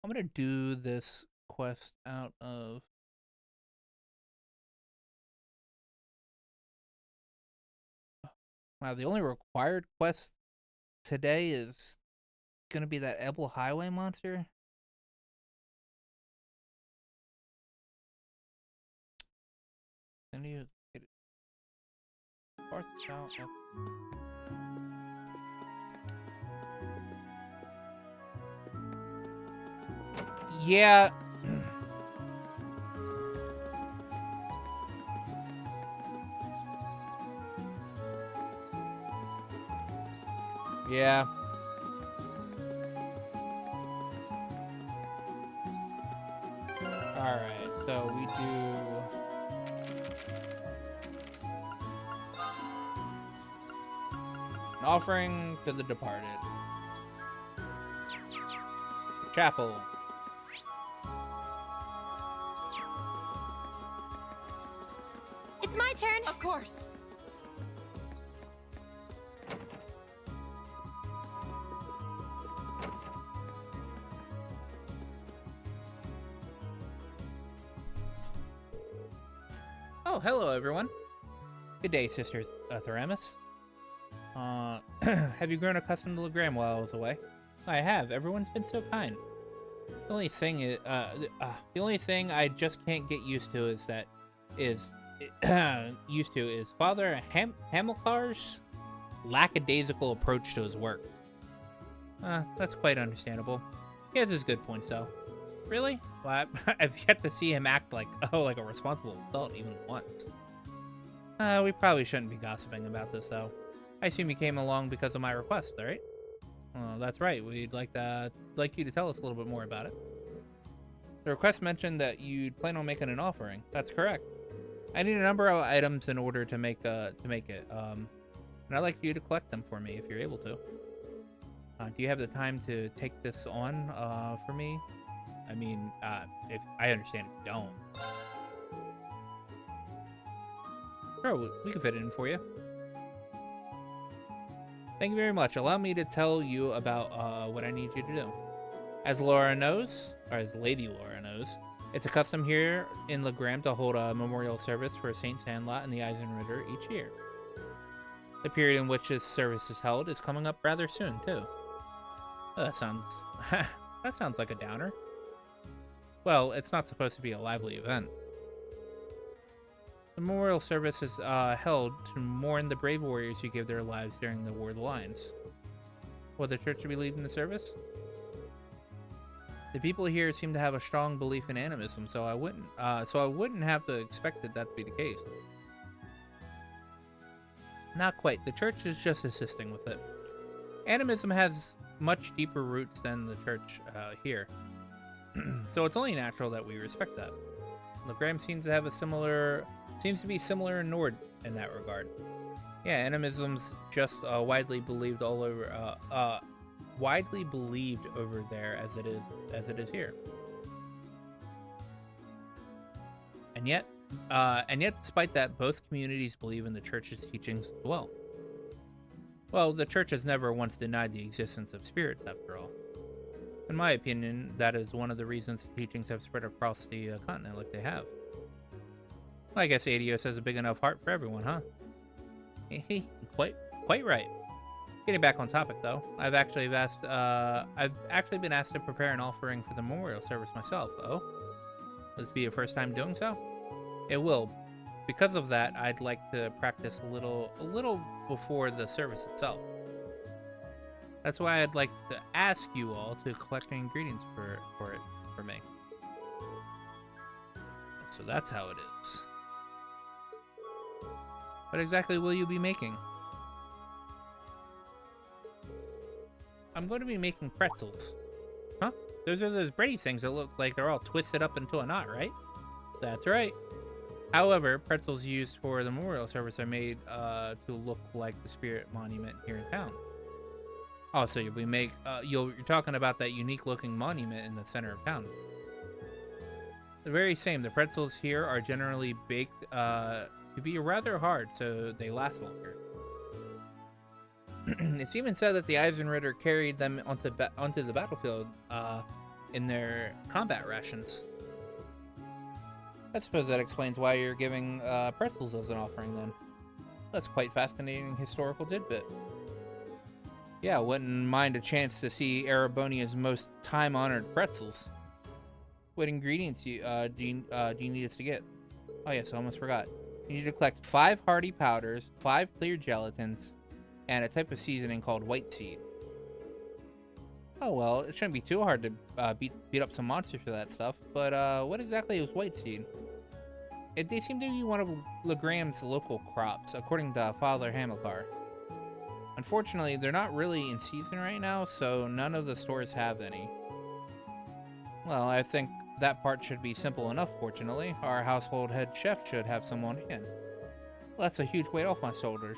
gonna do this quest out of wow, the only required quest today is gonna be that Ebel Highway monster. And you parts out. Yeah. Yeah. All right. So we do an offering to the departed. The chapel. It's my turn. Of course. Oh, hello everyone. Good day, Sister Theramis. Have you grown accustomed to Legram while I was away? I have. Everyone's been so kind. The only thing is, the only thing I just can't get used to is Father Hamilcar's lackadaisical approach to his work. That's quite understandable. He has his good points, though. Really? Well, I've yet to see him act like a responsible adult even once. We probably shouldn't be gossiping about this, though. I assume you came along because of my request, right? That's right. We'd like you to tell us a little bit more about it. The request mentioned that you'd plan on making an offering. That's correct. I need a number of items in order to make it. And I'd like you to collect them for me if you're able to. Do you have the time to take this on for me? I mean, if I understand if you don't. Sure, we can fit it in for you. Thank you very much. Allow me to tell you about what I need you to do. As Laura knows, or as Lady Laura knows, it's a custom here in Legram to hold a memorial service for Saint Sandlot and the Eisenritter each year. The period in which this service is held is coming up rather soon, too. Oh, that sounds like a downer. Well, it's not supposed to be a lively event. The memorial service is held to mourn the brave warriors who gave their lives during the War of the Lions. Will the church be leading the service? The people here seem to have a strong belief in animism, so I wouldn't have to expect that to be the case. Not quite. The church is just assisting with it. Animism has much deeper roots than the church here, so it's only natural that we respect that. Legram seems to be similar in Nord in that regard. Yeah, animism's just widely believed over there as it is here. And yet, despite that, both communities believe in the church's teachings as well. Well, the church has never once denied the existence of spirits, after all. In my opinion, that is one of the reasons the teachings have spread across the continent like they have. Well, I guess Adios has a big enough heart for everyone, huh? Quite right. Getting back on topic, though, I've actually been asked to prepare an offering for the memorial service myself. Oh, will this be your first time doing so? It will. Because of that, I'd like to practice a little before the service itself. That's why I'd like to ask you all to collect the ingredients for me. So that's how it is. What exactly will you be making? I'm going to be making pretzels. Huh? Those are those bready things that look like they're all twisted up into a knot, right? That's right. However, pretzels used for the memorial service are made to look like the spirit monument here in town. Oh, so you're talking about that unique-looking monument in the center of town. The very same. The pretzels here are generally baked to be rather hard, so they last longer. It's even said that the Eisenritter carried them onto the battlefield in their combat rations. I suppose that explains why you're giving pretzels as an offering, then. That's quite fascinating historical tidbit. Yeah, wouldn't mind a chance to see Erebonia's most time-honored pretzels. What ingredients do you need us to get? Oh yes, I almost forgot. You need to collect 5 hardy powders, 5 clear gelatins, and a type of seasoning called white seed. Oh well, it shouldn't be too hard to beat up some monsters for that stuff, but what exactly is white seed? They seem to be one of Legram's local crops, according to Father Hamilcar. Unfortunately, they're not really in season right now, so none of the stores have any. Well, I think that part should be simple enough, fortunately. Our household head chef should have some on hand. Well, that's a huge weight off my shoulders.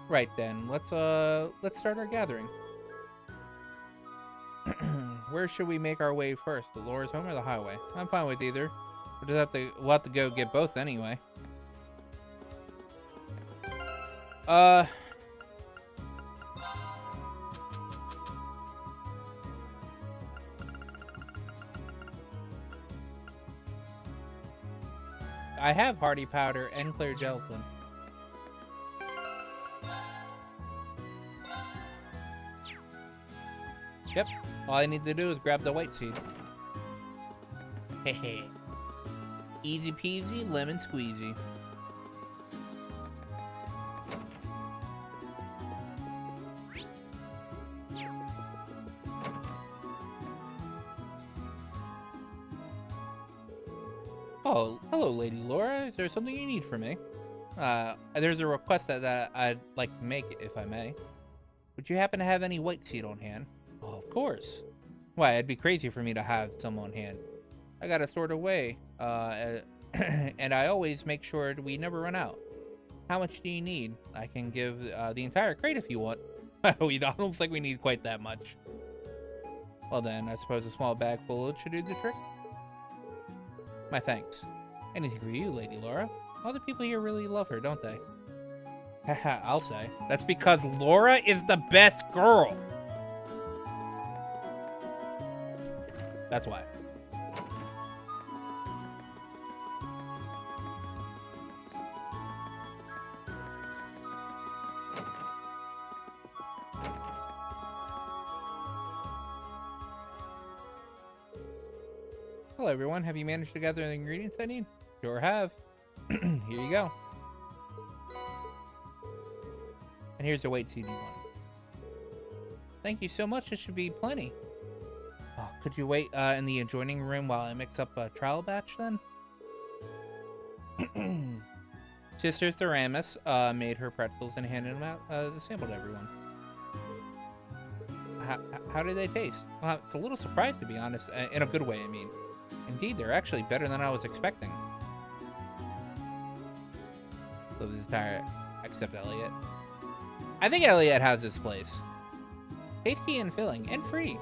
Right then, let's start our gathering. Where should we make our way first? The Laura's home or the highway? I'm fine with either. We'll have to go get both anyway. I have hardy powder and clear gelatin. Yep. All I need to do is grab the white seed. Hehe. Easy peasy, lemon squeezy. Oh, hello, Lady Laura. Is there something you need from me? There's a request that I'd like to make, if I may. Would you happen to have any white seed on hand? Oh, of course. Why, it'd be crazy for me to have some on hand. I gotta store it away, and I always make sure we never run out. How much do you need? I can give the entire crate if you want. I don't think we need quite that much. Well then, I suppose a small bag full should do the trick. My thanks. Anything for you, Lady Laura. All the people here really love her, don't they? Haha, I'll say. That's because Laura is the best girl. That's why. Hello everyone, have you managed to gather the ingredients I need? Sure have. Here you go. And here's your weight CD one. Thank you so much, this should be plenty. Oh, could you wait in the adjoining room while I mix up a trial batch then? Sister Theramis made her pretzels and handed them out sample to everyone. How did they taste? Well, it's a little surprised to be honest, in a good way I mean. Indeed, they're actually better than I was expecting. So this entire, except Elliot. I think Elliot has his place. Tasty and filling, and free.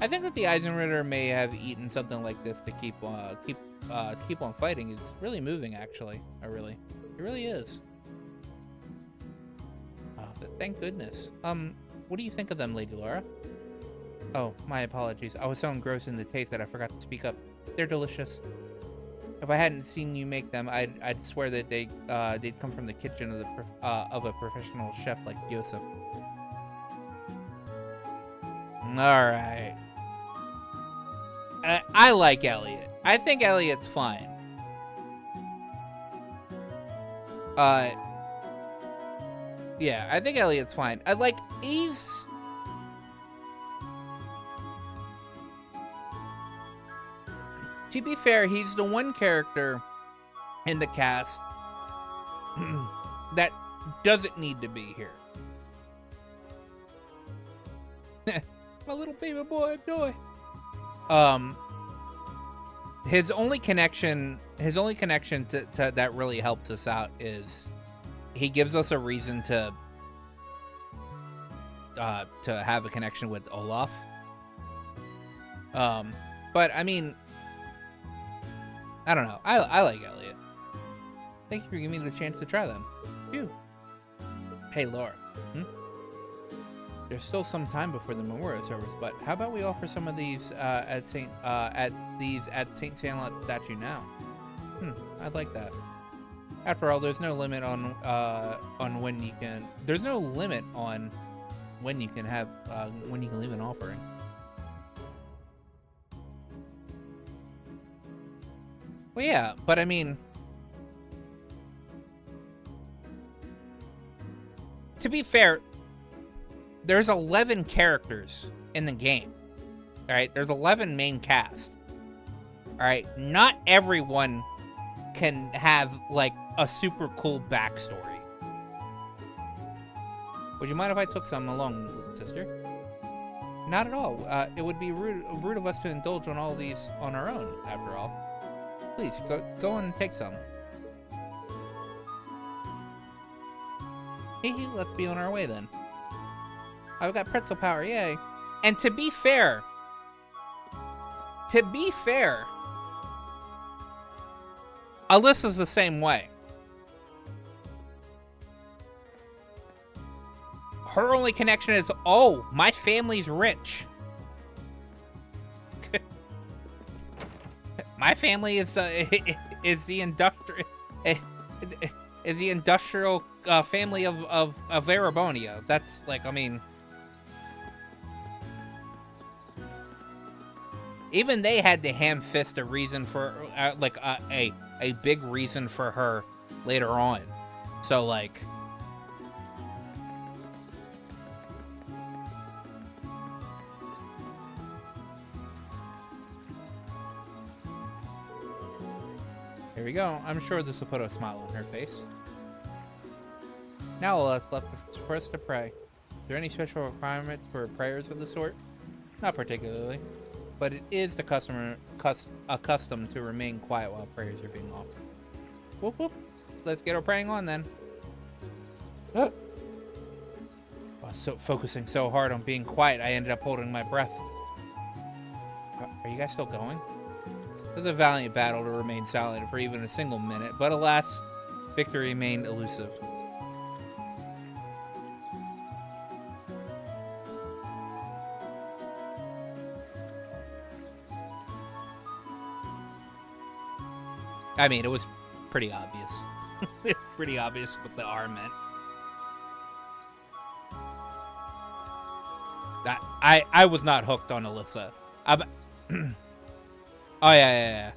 I think that the Eisenritter may have eaten something like this to keep on fighting. It's really moving, actually. It really is. But thank goodness. What do you think of them, Lady Laura? Oh, my apologies. I was so engrossed in the taste that I forgot to speak up. They're delicious. If I hadn't seen you make them, I'd swear that they'd come from the kitchen of a professional chef like Yosef. All right. I like Elliot. I think Elliot's fine. Yeah, I think Elliot's fine. He's... To be fair, he's the one character in the cast that doesn't need to be here. My little baby boy joy. His only connection to that really helps us out is he gives us a reason to have a connection with Olaf. But I mean, I don't know. I like Elliot. Thank you for giving me the chance to try them. Phew. Hey, Laura. There's still some time before the memorial service, but how about we offer some of these at Saint Sandlot's statue now? I'd like that. After all, there's no limit on when you can. There's no limit on when you can have when you can leave an offering. Well, yeah, but I mean, to be fair, there's 11 characters in the game. All right, there's 11 main cast. All right, not everyone can have like a super cool backstory. Would you mind if I took some along, little sister? Not at all. It would be rude of us to indulge on all these on our own, after all. Please, go and take some. Hey, let's be on our way then. I've got pretzel power, yay. And to be fair, Alyssa's the same way. Her only connection is, oh, my family's rich. My family is the industrial family of Arabonia. That's like, I mean, even they had to ham fist a reason for like a big reason for her later on. So like, here we go. I'm sure this will put a smile on her face. Now all that's left for us to pray. Is there any special requirements for prayers of the sort? Not particularly, but it is the custom to remain quiet while prayers are being offered. Whoop whoop. Let's get our praying on then. So focusing so hard on being quiet, I ended up holding my breath. Are you guys still going? It was a valiant battle to remain silent for even a single minute, but alas, victory remained elusive. I mean, it was pretty obvious. It's pretty obvious what the R meant. I was not hooked on Alyssa. Oh, yeah.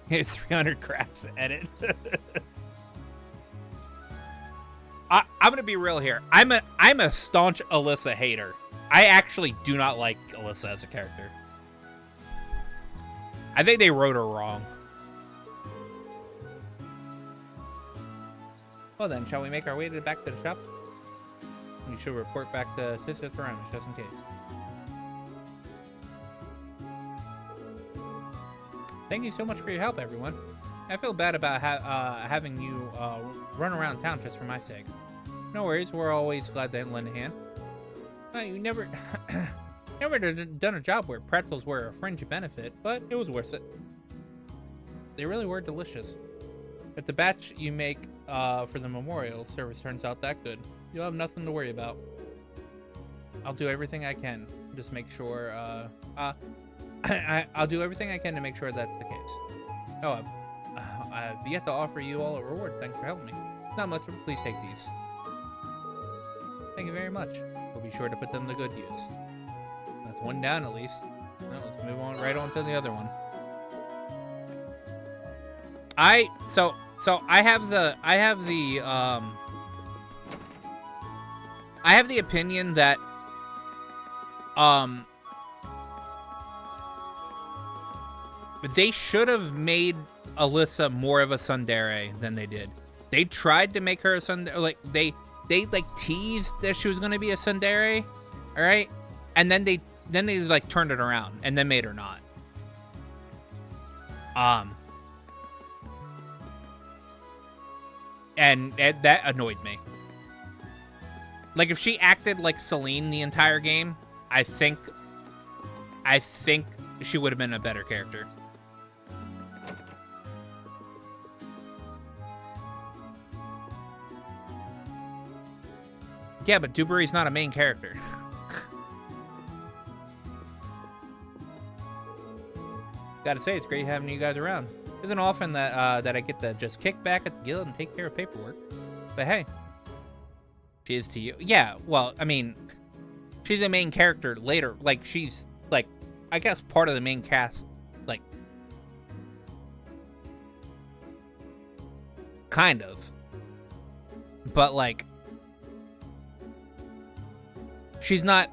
Hit 300 crafts edit. I'm gonna be real here. I'm a staunch Alyssa hater. I actually do not like Alyssa as a character. I think they wrote her wrong. Well then, shall we make our way back to the shop? We should report back to Sister Thrash, just in case. Thank you so much for your help, everyone. I feel bad about having you run around town just for my sake. No worries, we're always glad to lend a hand. You never done a job where pretzels were a fringe benefit, but it was worth it. They really were delicious. If the batch you make for the memorial service turns out that good, you'll have nothing to worry about. I'll do everything I can. Just make sure. I'll do everything I can to make sure that's the case. Oh, I've yet to offer you all a reward. Thanks for helping me. Not much, but please take these. Thank you very much. We'll be sure to put them to good use. That's one down at least. Well, let's move on right on to the other one. So I have the opinion that they should have made Alyssa more of a tsundere than they did. They tried to make her a tsundere, like they like teased that she was going to be a tsundere, all right? And then they like turned it around and then made her not. And that annoyed me. Like, if she acted like Celine the entire game, I think she would have been a better character. Yeah, but Dewberry's not a main character. Gotta say, it's great having you guys around. It isn't often that I get to just kick back at the guild and take care of paperwork. But hey, she is to you. Yeah, well, I mean, she's a main character later. Like, she's, like, I guess part of the main cast. Like, kind of. But, like, she's not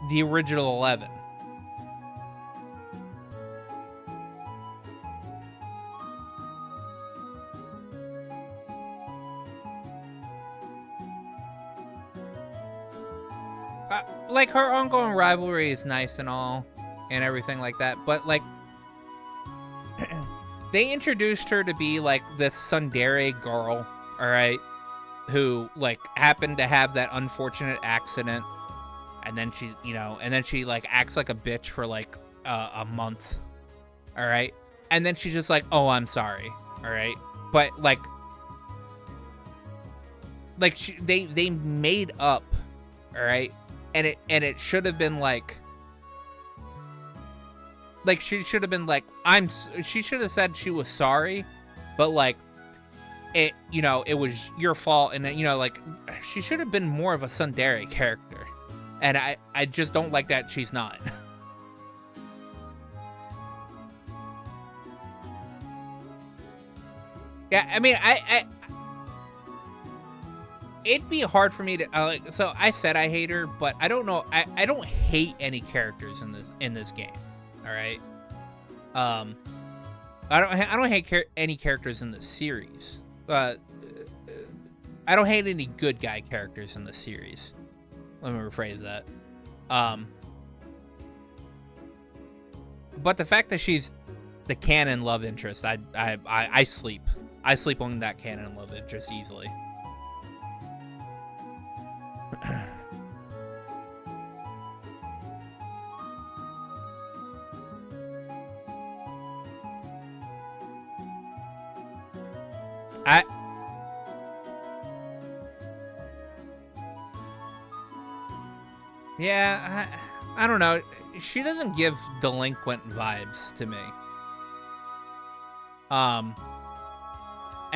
the original 11. Like, her ongoing rivalry is nice and all, and everything like that, but, like, they introduced her to be, like, this tsundere girl, alright, who, like, happened to have that unfortunate accident, and then she, you know, like, acts like a bitch for, like, a month, alright, and then she's just like, oh, I'm sorry, alright, but, like, they made up, alright, and it should have been like she should have been like, she should have said she was sorry, but like, it, you know, it was your fault, and you know, like, she should have been more of a tsundere character, and I just don't like that she's not. Yeah, I mean, it'd be hard for me to like. So I said I hate her, but I don't know. I don't hate any characters in this game. All right. I don't hate any characters in the series. I don't hate any good guy characters in the series. Let me rephrase that. But the fact that the canon love interest. I sleep. I sleep on that canon love interest easily. Yeah, I don't know. She doesn't give delinquent vibes to me. I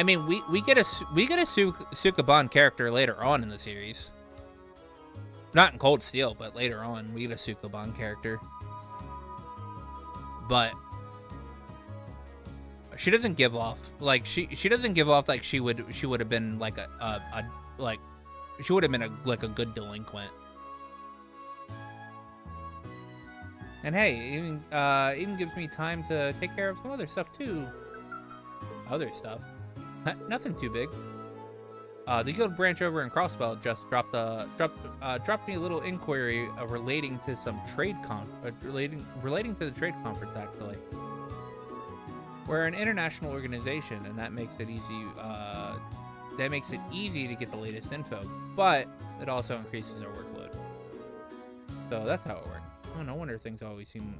mean, we get a Sukuban character later on in the series. Not in Cold Steel, but later on we get a Sukuban character. But she doesn't give off like she doesn't give off like she would have been like she would have been like a good delinquent. And hey, even gives me time to take care of some other stuff too. Other stuff, nothing too big. The guild branch over in Crossbell just dropped me a little inquiry relating to some trade relating to the trade conference actually. We're an international organization, and that makes it easy. That makes it easy to get the latest info, but it also increases our workload. So that's how it works. Oh, no wonder things always seem.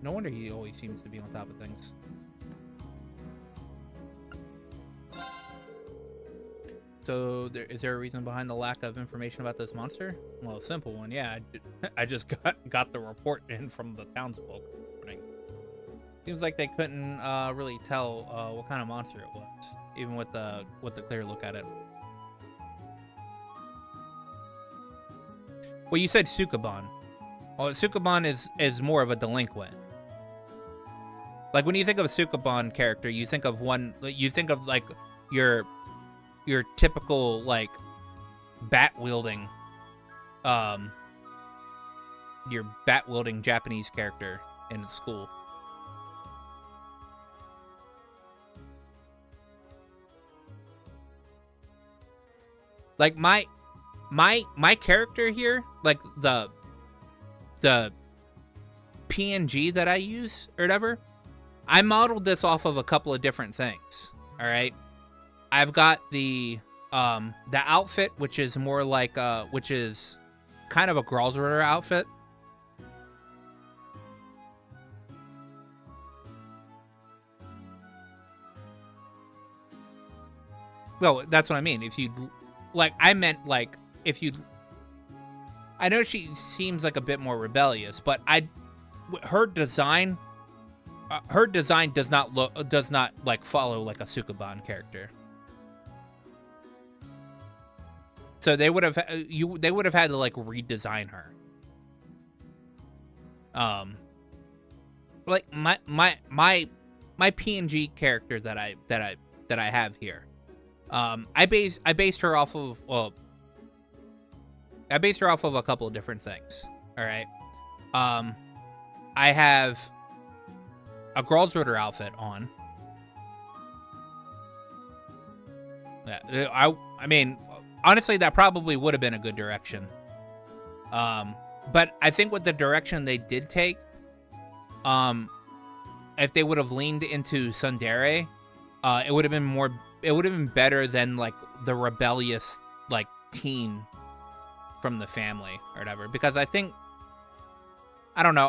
No wonder he always seems to be on top of things. So, is there a reason behind the lack of information about this monster? Well, a simple one, yeah. I just got the report in from the townsfolk. Seems like they couldn't really tell what kind of monster it was, even with the clear look at it. Well, you said Sukuban. Well, Sukuban is more of a delinquent. Like when you think of a Sukuban character, you think of like your typical like bat wielding Japanese character in school. Like my character here, like the PNG that I use or whatever, I modeled this off of a couple of different things. All right, I've got the outfit, which is more like which is kind of a Gralsritter outfit. Well, that's what I mean. If you like, I meant like if you. I know she seems like a bit more rebellious, but her design does not like follow like a Sukuban character. So they would have had to like redesign her. Like my PNG character that I have here. I based her off of a couple of different things. All right. I have a Gralsritter outfit on. Yeah, I mean, honestly, that probably would have been a good direction. But I think with the direction they did take, if they would have leaned into Tsundere, it would have been better than like the rebellious like teen from the family or whatever, because I think, I don't know,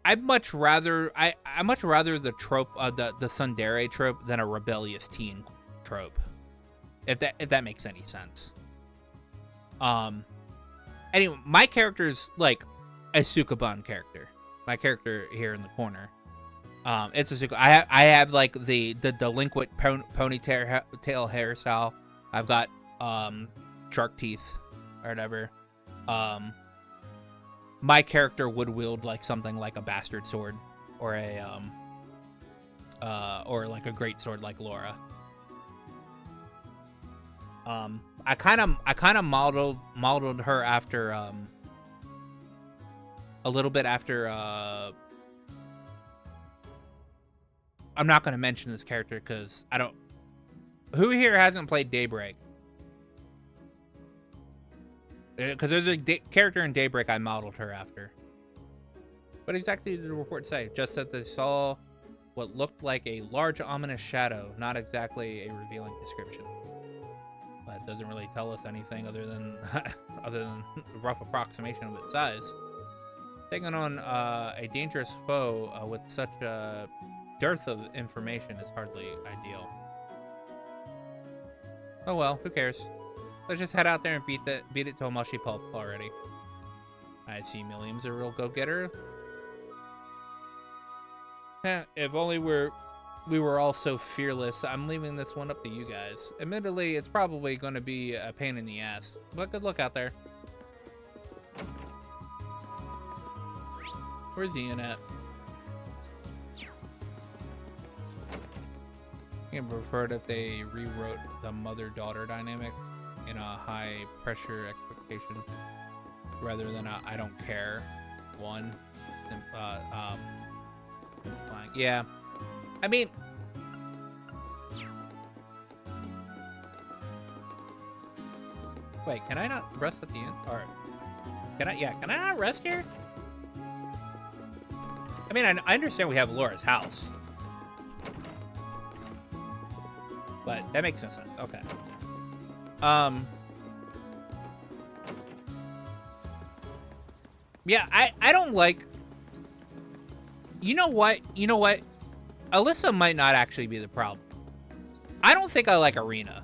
I'd much rather the trope, the Tsundere trope than a rebellious teen trope, if that makes any sense. Anyway, my character's like a Sukuban character. My character here in the corner, it's a Sukuban. I have like the delinquent ponytail hairstyle. I've got shark teeth or whatever. My character would wield like something like a bastard sword or a or like a great sword like Laura. I kind of modeled her after a little bit after I'm not going to mention this character because I don't. Who here hasn't played Daybreak? Because there's a character in Daybreak I modeled her after. What exactly did the report say? Just that they saw what looked like a large ominous shadow, not exactly a revealing description. That doesn't really tell us anything other than other than a rough approximation of its size. Taking on a dangerous foe with such a dearth of information is hardly ideal. Oh well, who cares? Let's just head out there and beat it to a mushy pulp already. I see Milliam's a real go-getter. If only we were all so fearless. I'm leaving this one up to you guys. Admittedly, it's probably going to be a pain in the ass, but good luck out there. Where's Ian at? I prefer that they rewrote the mother-daughter dynamic in a high-pressure expectation rather than a I don't care one. Yeah, I mean, wait, can I not rest at the end? Or can I? Yeah, can I not rest here? I mean, I understand we have Laura's house, but that makes no sense. Okay. Yeah, I don't like. You know what? Alyssa might not actually be the problem. I don't think I like Arena.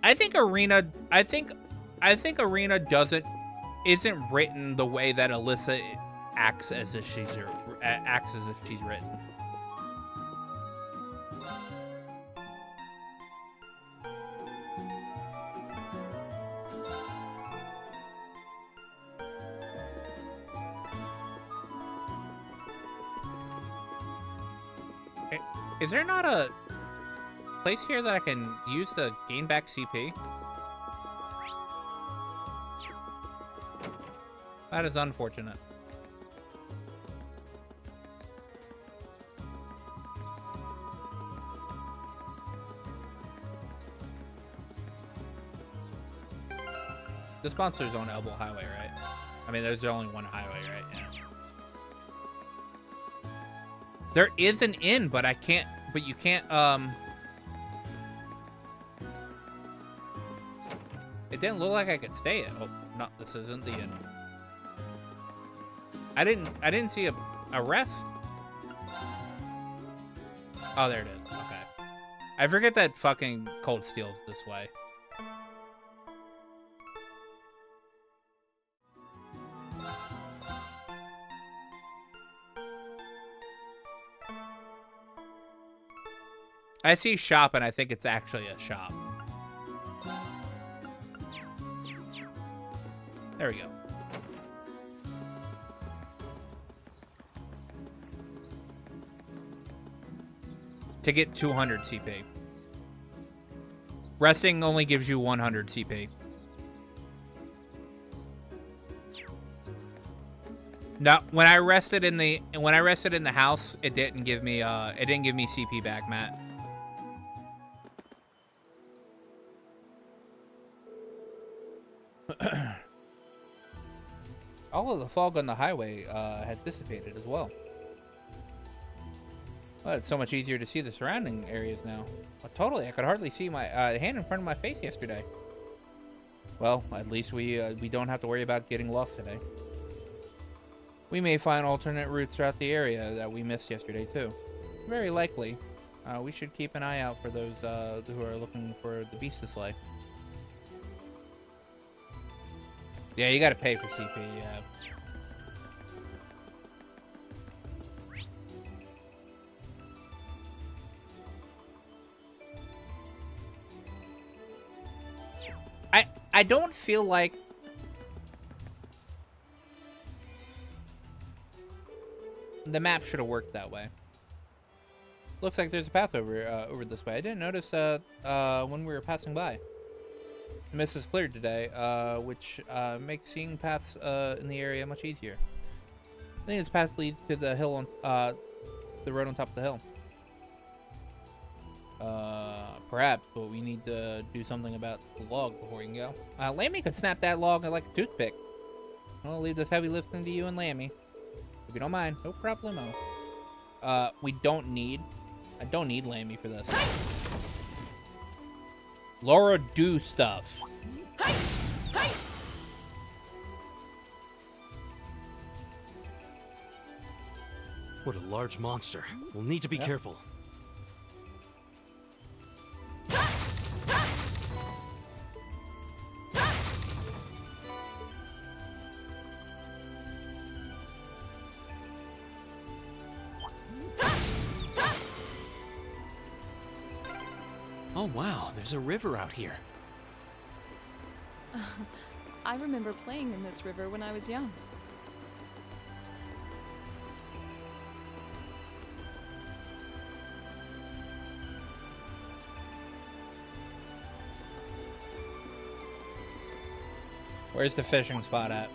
I think Arena isn't written the way that Alyssa acts as if she's written. Is there not a place here that I can use to gain back CP? That is unfortunate. The sponsor's on Elbow Highway, right? I mean, there's only one highway, right? Yeah. There is an inn, but I can't. But you can't. It didn't look like I could stay at. Oh, no, this isn't the inn. I didn't see a rest. Oh, there it is. Okay. I forget that fucking Cold Steel's this way. I see shop, and I think it's actually a shop. There we go. To get 200 CP. Resting only gives you 100 CP. No, when I rested in the house, it didn't give me CP back, Matt. All of the fog on the highway has dissipated as well. Well, it's so much easier to see the surrounding areas now. Totally, I could hardly see my hand in front of my face yesterday. Well, at least we don't have to worry about getting lost today. We may find alternate routes throughout the area that we missed yesterday too. Very likely. We should keep an eye out for those who are looking for the beast to slay. Yeah, you gotta pay for CP, yeah. I don't feel like the map should have worked that way. Looks like there's a path over this way. I didn't notice when we were passing by. The mist is cleared today, which makes seeing paths in the area much easier. I think this path leads to the hill on the road on top of the hill. perhaps, but we need to do something about the log before we can go. Lammy could snap that log like a toothpick. I'll leave this heavy lifting to you and Lammy. If you don't mind, no problemo. We don't need... I don't need Lammy for this. Laura, do stuff. What a large monster. We'll need to be careful. Oh wow, there's a river out here. I remember playing in this river when I was young. Where's the fishing spot at?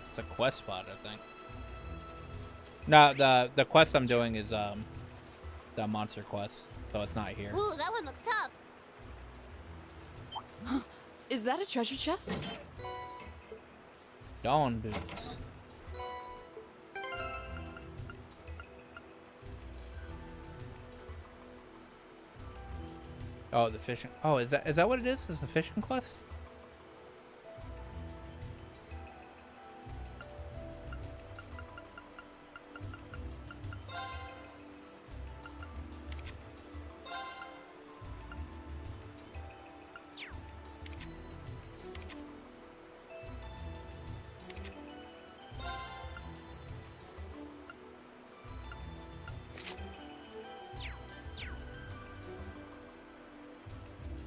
It's a quest spot, I think. No, the quest I'm doing is the monster quest, so it's not here. Ooh, that one looks tough. Is that a treasure chest? Dawn boots. Oh, the fishing. Oh, is that what it is? Is the fishing quest?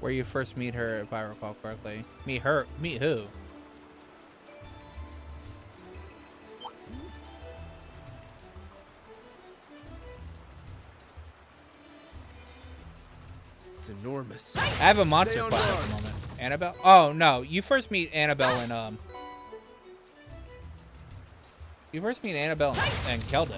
Where you first meet her, if I recall correctly. Meet her? Meet who? It's enormous. I have a monster quest at the moment. Annabelle? Oh, no. You first meet Annabelle and, You first meet Annabelle and Keldic.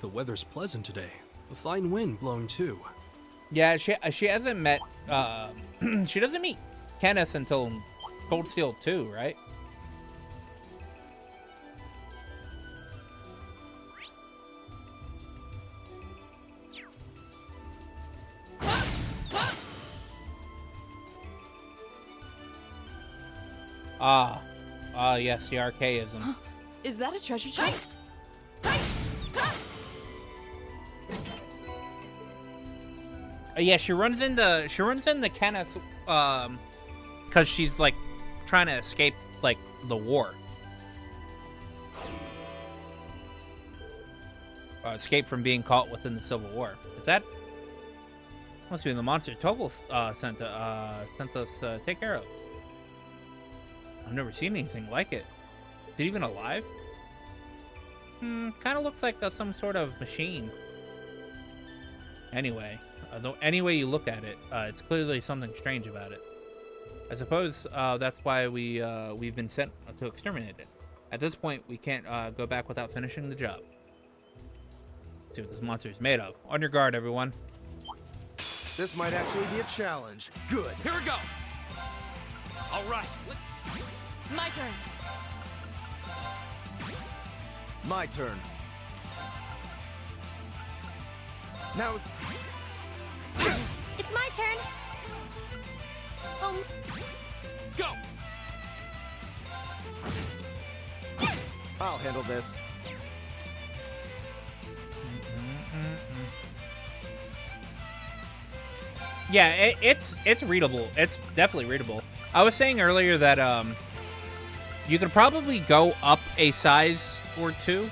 The weather's pleasant today. A fine wind blowing too. Yeah, she hasn't met, she doesn't meet Kenneth until Cold Steel 2, right? Yes, the archaism. Is that a treasure chest? Yeah, she runs into Kenneth, because she's like trying to escape like the war. Escape from being caught within the Civil War. Is that? Must be the monster Toggle sent us to take care of. I've never seen anything like it. Is it even alive? Kind of looks like some sort of machine. Anyway. Any way you look at it, it's clearly something strange about it. I suppose that's why we've been sent to exterminate it. At this point, we can't go back without finishing the job. Let's see what this monster is made of. On your guard, everyone. This might actually be a challenge. Good. Here we go. All right. My turn. My turn. Now. It's my turn. Go. I'll handle this. Yeah, it's readable. It's definitely readable. I was saying earlier that you could probably go up a size or two.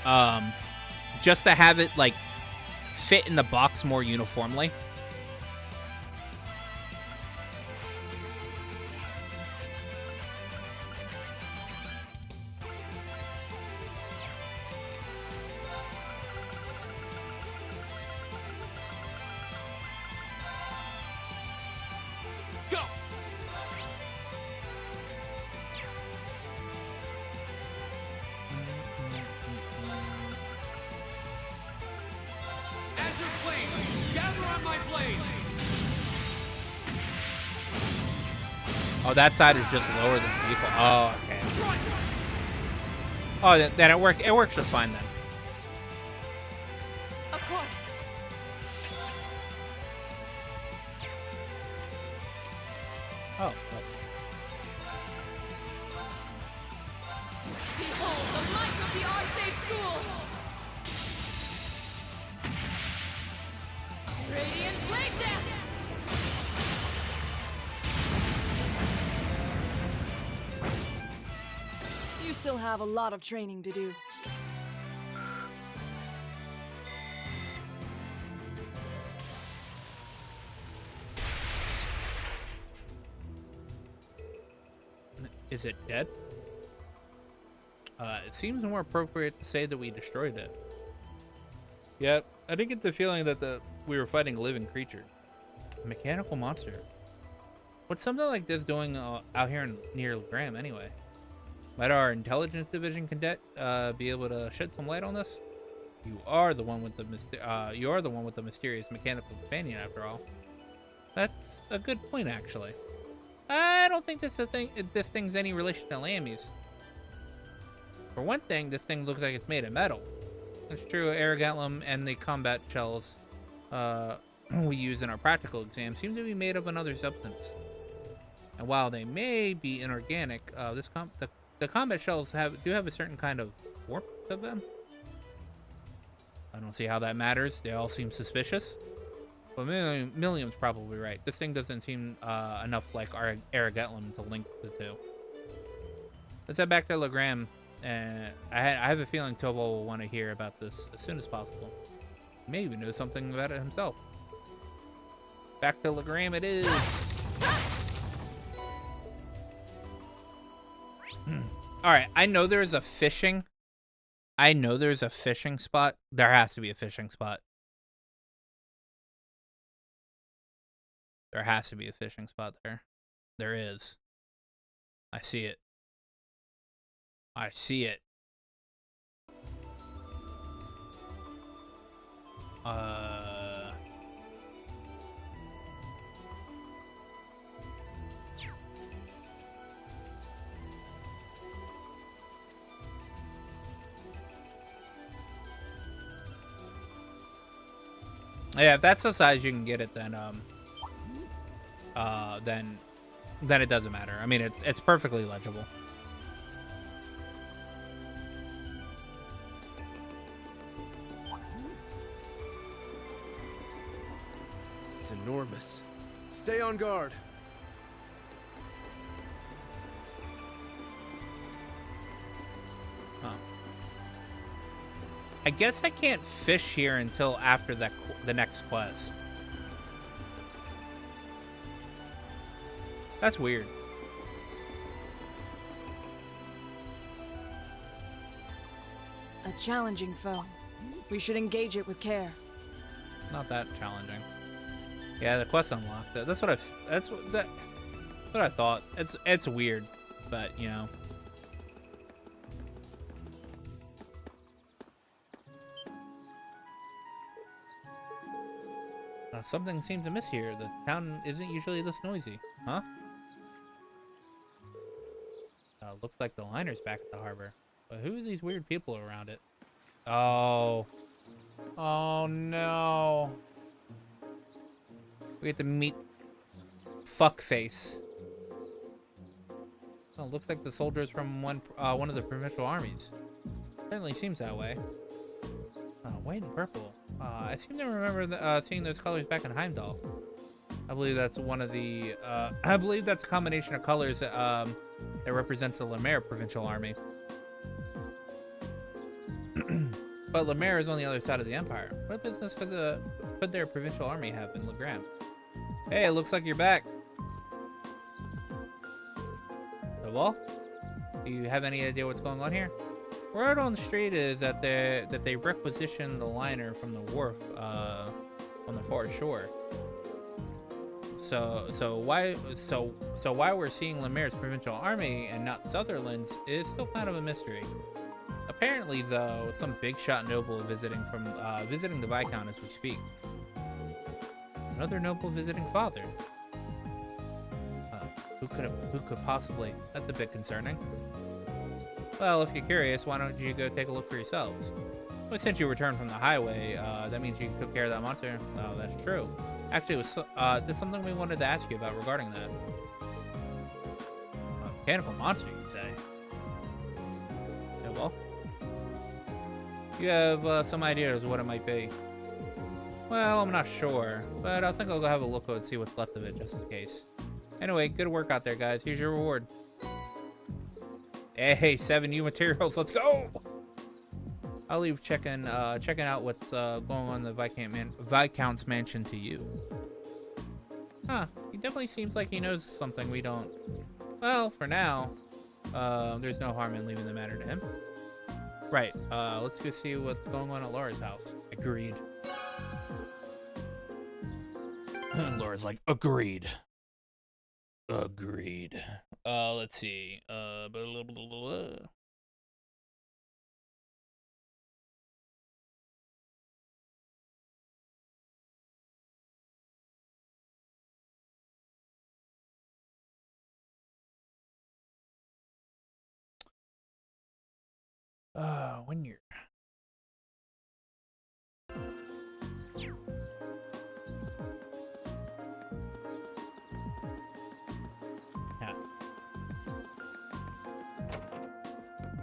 just to have it like fit in the box more uniformly. Oh, that side is just lower than default. Oh, okay. Oh, then it works just fine then. Of course. Oh. Behold the might of the Arcade School! Radiant Blade Dance! You still have a lot of training to do. Is it dead? It seems more appropriate to say that we destroyed it. Yep, I did get the feeling that we were fighting a living creature. A mechanical monster. What's something like this doing out here near Graham anyway? Might our intelligence division cadet be able to shed some light on this? You are the one with the mysterious mechanical companion, after all. That's a good point, actually. I don't think this thing's any relation to Lammy's. For one thing, this thing looks like it's made of metal. It's true, Aerogatlum and the combat shells we use in our practical exam seem to be made of another substance. And while they may be inorganic, the combat shells do have a certain kind of warmth to them. I don't see how that matters. They all seem suspicious. But Milliam's probably right. This thing doesn't seem enough like our Aerogatlum to link the two. Let's head back to Legram. And I have a feeling Tobo will want to hear about this as soon as possible. Maybe know something about it himself. Back to Legram it is. Alright, I know there's a fishing. I know there's a fishing spot. There has to be a fishing spot. There has to be a fishing spot there. There is. I see it. I see it. Yeah, if that's the size you can get it, then it doesn't matter. I mean, it's perfectly legible. It's enormous. Stay on guard. Huh. I guess I can't fish here until after the next quest. That's weird. A challenging foe. We should engage it with care. Not that challenging. Yeah, the quest unlocked. That's what I thought. It's weird, but you know. Something seems amiss here. The town isn't usually this noisy, huh? Looks like the liner's back at the harbor. But who are these weird people around it? Oh. Oh no. We get to meet Fuckface. Oh, looks like the soldiers from one of the provincial armies. Certainly seems that way. White and purple. I seem to remember seeing those colors back in Heimdall. I believe that's one of the. I believe that's a combination of colors that represents the Lemaire provincial army. But Lemaire is on the other side of the Empire. What business could their provincial army have in Legram? Hey, it looks like you're back. Well, do you have any idea what's going on here? Word on the street is that they requisitioned the liner from the wharf on the far shore. So why we're seeing Lemaire's provincial army and not Sutherland's is still kind of a mystery. Apparently, though, some big shot noble visiting the Viscount as we speak. Another noble visiting father. Who could possibly? That's a bit concerning. Well, if you're curious, why don't you go take a look for yourselves? Well, since you returned from the highway, that means you can took care of that monster. Oh, that's true. Actually, there's something we wanted to ask you about regarding that. A mechanical monster, you'd say? Yeah, well, you have some idea as to what it might be. Well, I'm not sure, but I think I'll go have a look and see what's left of it, just in case. Anyway, good work out there, guys. Here's your reward. Hey, 7 new materials. Let's go! I'll leave checking out what's going on in the Viscount's mansion to you. Huh. He definitely seems like he knows something we don't. Well, for now, there's no harm in leaving the matter to him. Right. Let's go see what's going on at Laura's house. Agreed. Laura's like, agreed. Agreed. Let's see. Blah, blah, blah, blah. When you're... Yeah.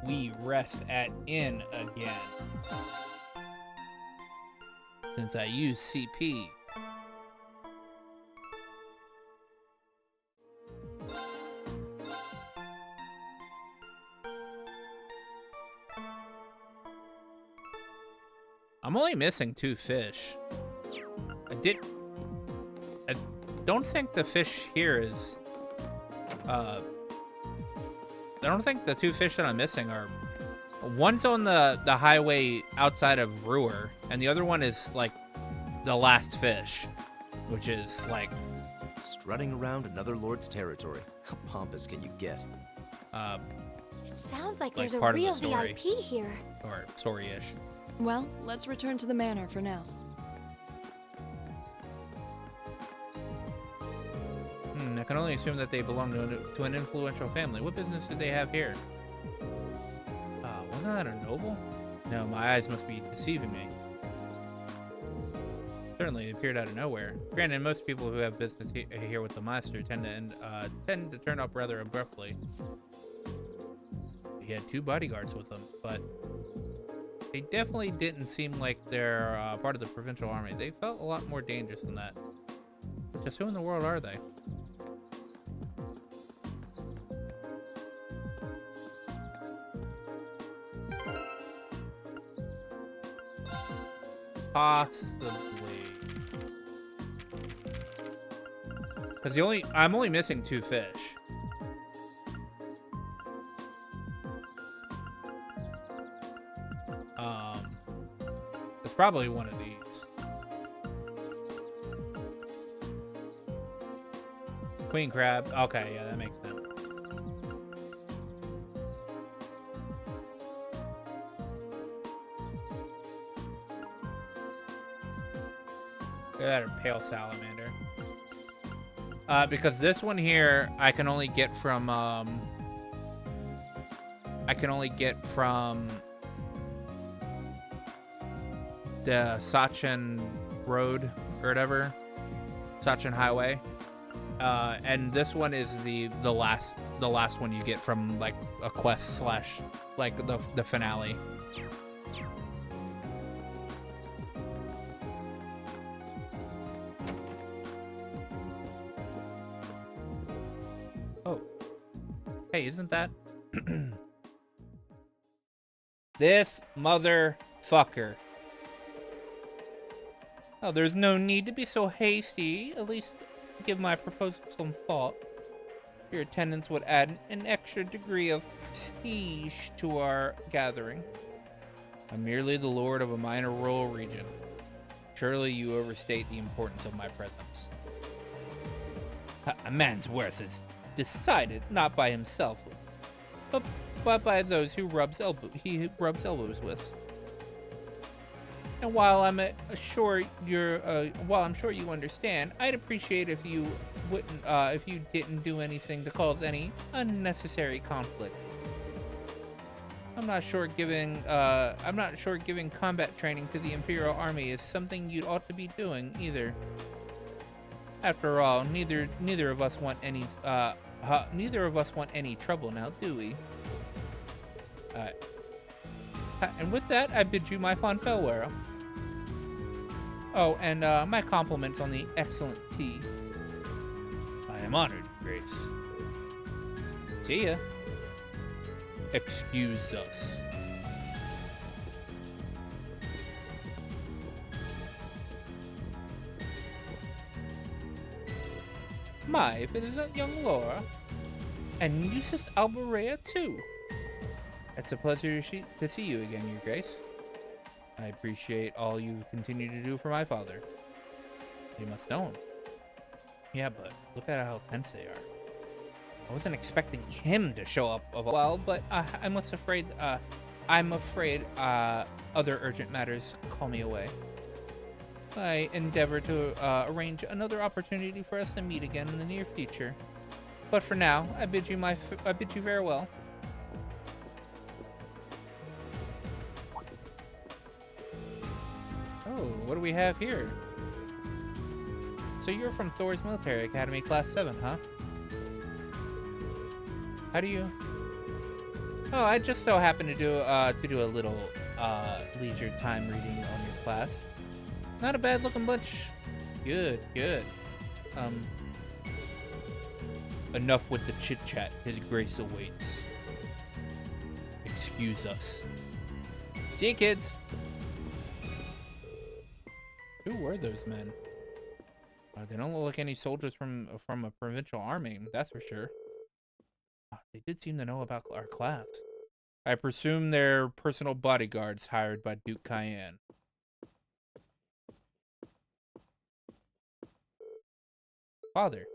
We rest at inn again. Since I use CP. I'm only missing 2 fish. I don't think the fish here is... I don't think the 2 fish that I'm missing are... One's on the highway outside of Ruhr, and the other one is, like, the last fish, which is, like... Strutting around another lord's territory. How pompous can you get? It sounds like Like there's a part of the real story. VIP here. Or story-ish. Well, let's return to the manor for now. I can only assume that they belong to an influential family. What business do they have here? Wasn't that a noble? No, my eyes must be deceiving me. Certainly, it appeared out of nowhere. Granted, most people who have business here with the master tend to turn up rather abruptly. He had 2 bodyguards with him, but they definitely didn't seem like they're part of the provincial army. They felt a lot more dangerous than that. But just who in the world are they? Possibly. Because I'm only missing 2 fish. It's probably one of these. Queen crab. Okay, yeah, that makes sense. Look at that pale salamander. Because this one here, I can only get from the Sachin Road or whatever, Sachin Highway, and this one is the last one you get from like a quest slash like the finale. Oh, hey, isn't that? This motherfucker. Oh, there's no need to be so hasty. At least give my proposal some thought. Your attendance would add an extra degree of prestige to our gathering. I'm merely the lord of a minor rural region. Surely you overstate the importance of my presence. A man's worth is decided not by himself, but by those he rubs elbows with. And while I'm sure you understand, I'd appreciate if you didn't do anything to cause any unnecessary conflict. I'm not sure giving combat training to the Imperial Army is something you ought to be doing either. After all, neither of us want any trouble now, do we? And with that, I bid you my fond farewell. Oh, and my compliments on the excellent tea. I am honored, Grace. See ya. Excuse us. My, if it isn't young Laura. And Eustace Alberea, too. It's a pleasure to see you again, Your Grace. I appreciate all you continue to do for my father. You must know him. Yeah, but look at how tense they are. I wasn't expecting him to show up a while, but I'm afraid other urgent matters call me away. I endeavor to arrange another opportunity for us to meet again in the near future. But for now, I bid you farewell. Oh, what do we have here? So you're from Thor's Military Academy, Class 7, huh? How do you... Oh, I just so happen to do a little leisure time reading on your class. Not a bad looking bunch. Good. Enough with the chit chat. His Grace awaits. Excuse us. See you, kids. Who were those men? They don't look like any soldiers from a provincial army, that's for sure. They did seem to know about our class. I presume they're personal bodyguards hired by Duke Cayenne. Father,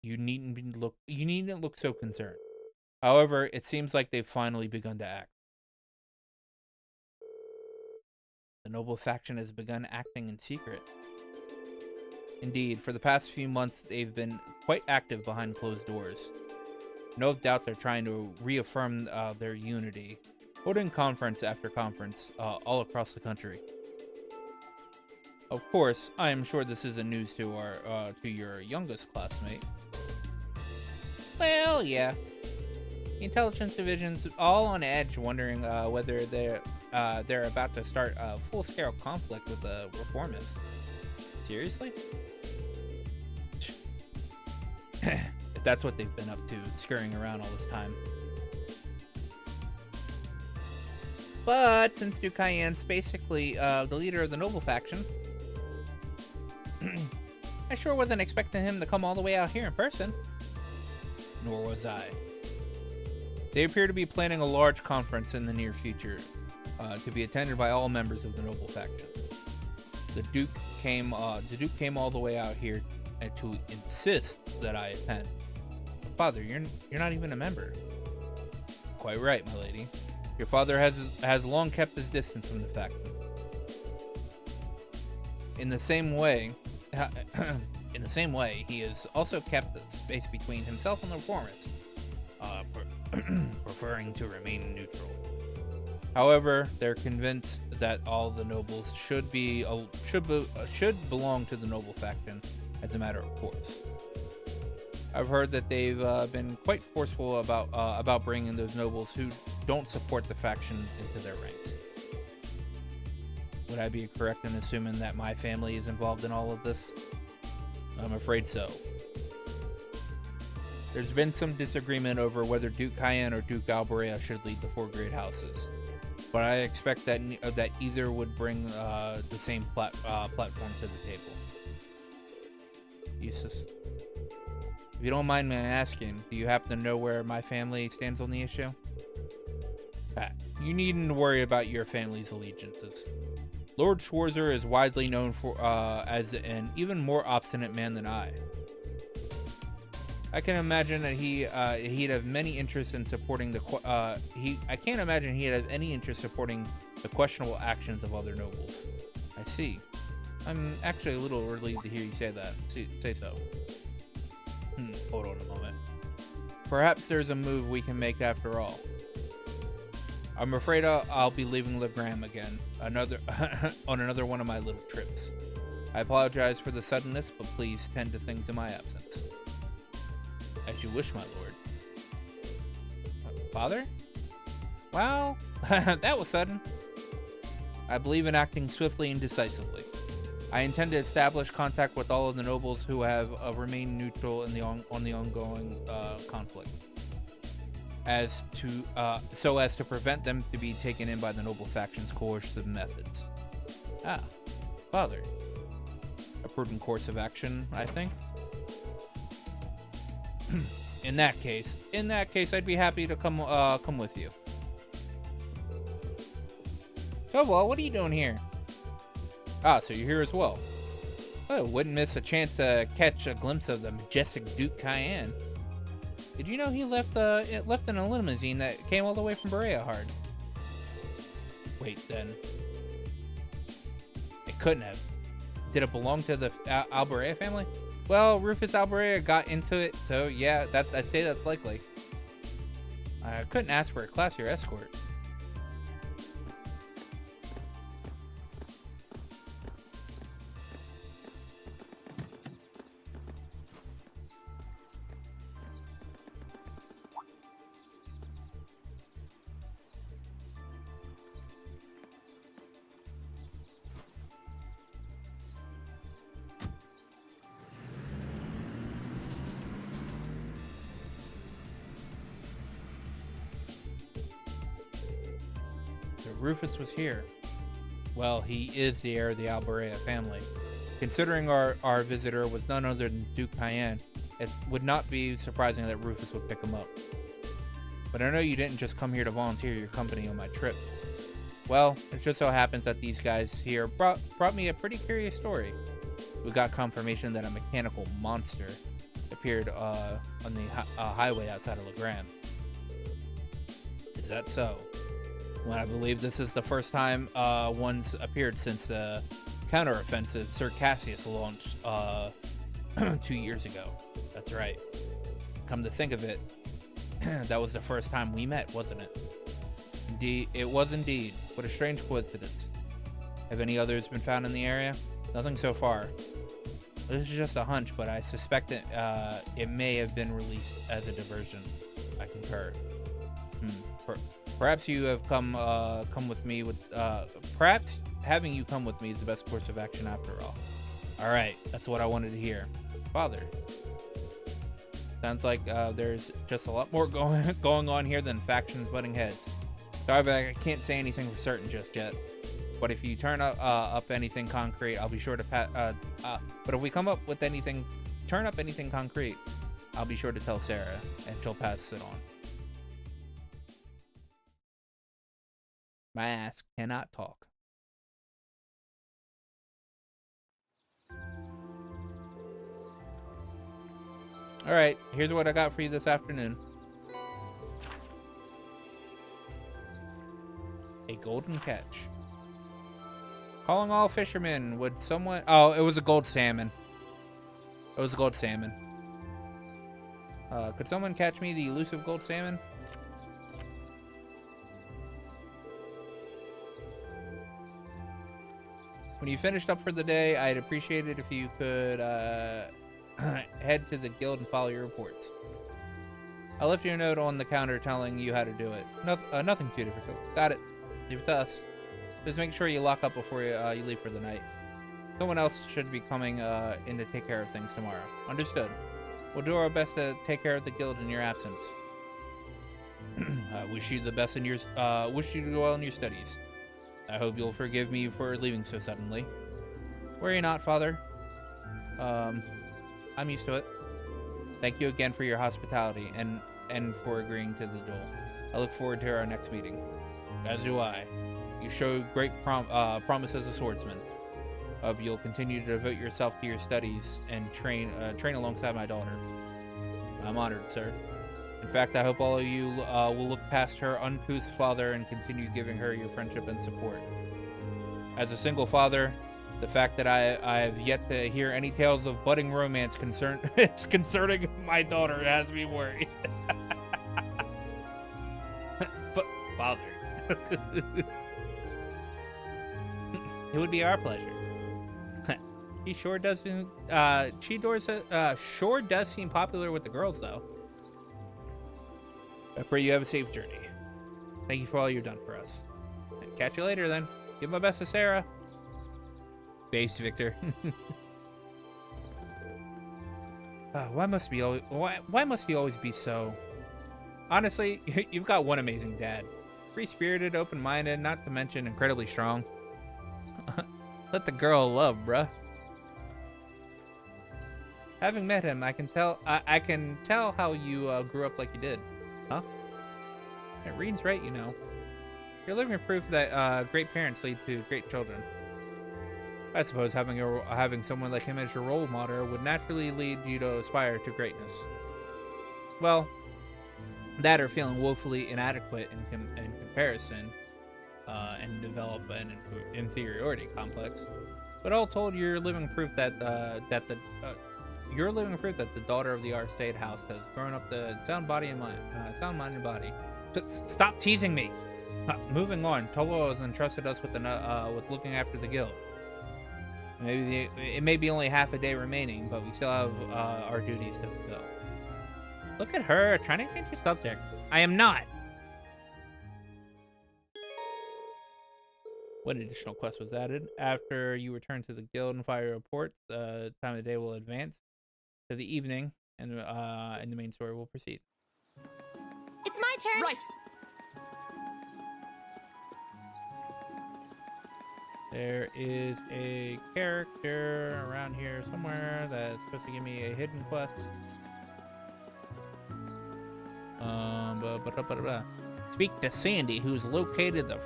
you needn't look so concerned. However, it seems like they've finally begun to act. The noble faction has begun acting in secret. Indeed, for the past few months, they've been quite active behind closed doors. No doubt they're trying to reaffirm their unity, holding conference after conference all across the country. Of course, I am sure this isn't news to your youngest classmate. Well, yeah. The intelligence division's all on edge, wondering whether they're about to start a full-scale conflict with the reformists. Seriously? If that's what they've been up to, scurrying around all this time. But since Duke Cayenne's basically the leader of the noble faction, I sure wasn't expecting him to come all the way out here in person. Nor was I. They appear to be planning a large conference in the near future, to be attended by all members of the noble faction. The Duke came all the way out here to insist that I attend. Father, you're not even a member. Quite right, my lady. Your father has long kept his distance from the faction. In the same way, he has also kept the space between himself and the reformists, preferring to remain neutral. However, they're convinced that all the nobles should belong to the noble faction as a matter of course. I've heard that they've been quite forceful about bringing those nobles who don't support the faction into their ranks. Would I be correct in assuming that my family is involved in all of this? I'm afraid so. There's been some disagreement over whether Duke Cayenne or Duke Alberea should lead the 4 great houses, but I expect that that either would bring the same platform to the table. Eustace, if you don't mind me asking, do you happen to know where my family stands on the issue? You needn't worry about your family's allegiances. Lord Schwarzer is widely known for as an even more obstinate man than I. I can imagine that he'd have many interests in supporting the I can't imagine he'd have any interest supporting the questionable actions of other nobles. I see. I'm actually a little relieved to hear you say that. Say so. Hold on a moment. Perhaps there's a move we can make after all. I'm afraid I'll be leaving Legram again, on another one of my little trips. I apologize for the suddenness, but please tend to things in my absence. As you wish, my lord. Father? Well, that was sudden. I believe in acting swiftly and decisively. I intend to establish contact with all of the nobles who have remained neutral in on the ongoing conflict, so as to prevent them to be taken in by the noble faction's coercive methods. Father. A prudent course of action, I think. In that case, I'd be happy to come with you. Toval, what are you doing here? So you're here as well. I wouldn't miss a chance to catch a glimpse of the majestic Duke Cayenne. Did you know he left in a limousine that came all the way from Berea-Hard? Wait, then. It couldn't have. Did it belong to the Alberea family? Well, Rufus Alberea got into it, so yeah, I'd say that's likely. I couldn't ask for a classier escort. Rufus was here. Well, he is the heir of the Alberea family. Considering our visitor was none other than Duke Cayenne, it would not be surprising that Rufus would pick him up. But I know you didn't just come here to volunteer your company on my trip. Well, it just so happens that these guys here brought me a pretty curious story. We got confirmation that a mechanical monster appeared on the highway outside of Legram. Is that so? Well, I believe this is the first time one's appeared since the counteroffensive Sir Cassius launched 2 years ago. That's right. Come to think of it, that was the first time we met, wasn't it? Indeed, it was indeed. What a strange coincidence. Have any others been found in the area? Nothing so far. This is just a hunch, but I suspect it may have been released as a diversion. I concur. Perhaps you have come with me with. Perhaps having you come with me is the best course of action after all. All right, that's what I wanted to hear, Father. Sounds like there's just a lot more going on here than factions butting heads. Sorry, but I can't say anything for certain just yet. But if you turn up anything concrete, I'll be sure to but if we come up with anything, turn up anything concrete, I'll be sure to tell Sarah, and she'll pass it on. My ass cannot talk. Alright, here's what I got for you this afternoon. A golden catch. Calling all fishermen, would someone... Oh, it was a gold salmon. It was a gold salmon. Could someone catch me the elusive gold salmon? When you finished up for the day, I'd appreciate it if you could head to the guild and follow your reports. I left your note on the counter telling you how to do it. Nothing too difficult. Got it. Leave it to us. Just make sure you lock up before you leave for the night. Someone else should be coming in to take care of things tomorrow. Understood. We'll do our best to take care of the guild in your absence. I wish you the best in your wish you to do well in your studies. I hope you'll forgive me for leaving so suddenly. Worry not, Father. I'm used to it. Thank you again for your hospitality and for agreeing to the duel. I look forward to our next meeting. As do I. You show great promise as a swordsman. Hope you'll continue to devote yourself to your studies and train alongside my daughter. I'm honored, sir. In fact, I hope all of you will look past her uncouth father and continue giving her your friendship and support. As a single father, the fact that I have yet to hear any tales of budding romance concerning my daughter has me worried. But, father. It would be our pleasure. He sure does seem, sure does seem popular with the girls, though. I pray you have a safe journey. Thank you for all you've done for us. Catch you later, then. Give my best to Sarah. Base Victor. Why must he always be so? Honestly, you've got one amazing dad. Free-spirited, open-minded, not to mention incredibly strong. Let the girl love, bruh. Having met him, I can tell how you grew up like you did. Huh? It reads right, you know. You're living proof that great parents lead to great children. I suppose having someone like him as your role model would naturally lead you to aspire to greatness. Well, that or feeling woefully inadequate in comparison, and develop an inferiority complex. But all told, you're living proof that the daughter of the State House has grown up to sound mind and body. Stop teasing me. Moving on, Tobo has entrusted us with looking after the guild. It may be only half a day remaining, but we still have our duties to fulfill. Look at her, trying to change the subject. I am not. What additional quest was added? After you return to the guild and file your report, the time of the day will advance to the evening, and the main story will proceed. It's my turn. Right. There is a character around here somewhere that's supposed to give me a hidden quest. Speak to Sandy, who's located the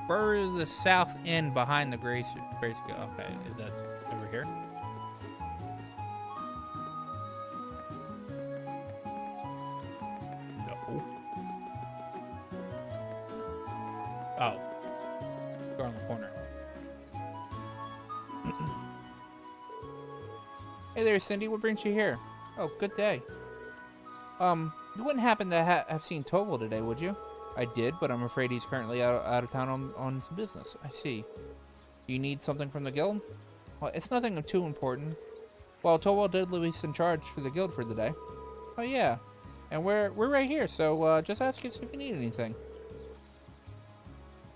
furthest south end behind the Grace. Okay, is that over here? No. Oh, go around the corner. Hey there, Cindy. What brings you here? Oh, good day. You wouldn't happen to have seen Toval today, would you? I did, but I'm afraid he's currently out of town on some business. I see. Do you need something from the guild? Well, it's nothing too important. Well, Toval did leave us in charge for the guild for the day. Oh yeah, and we're right here. So just ask us if you need anything.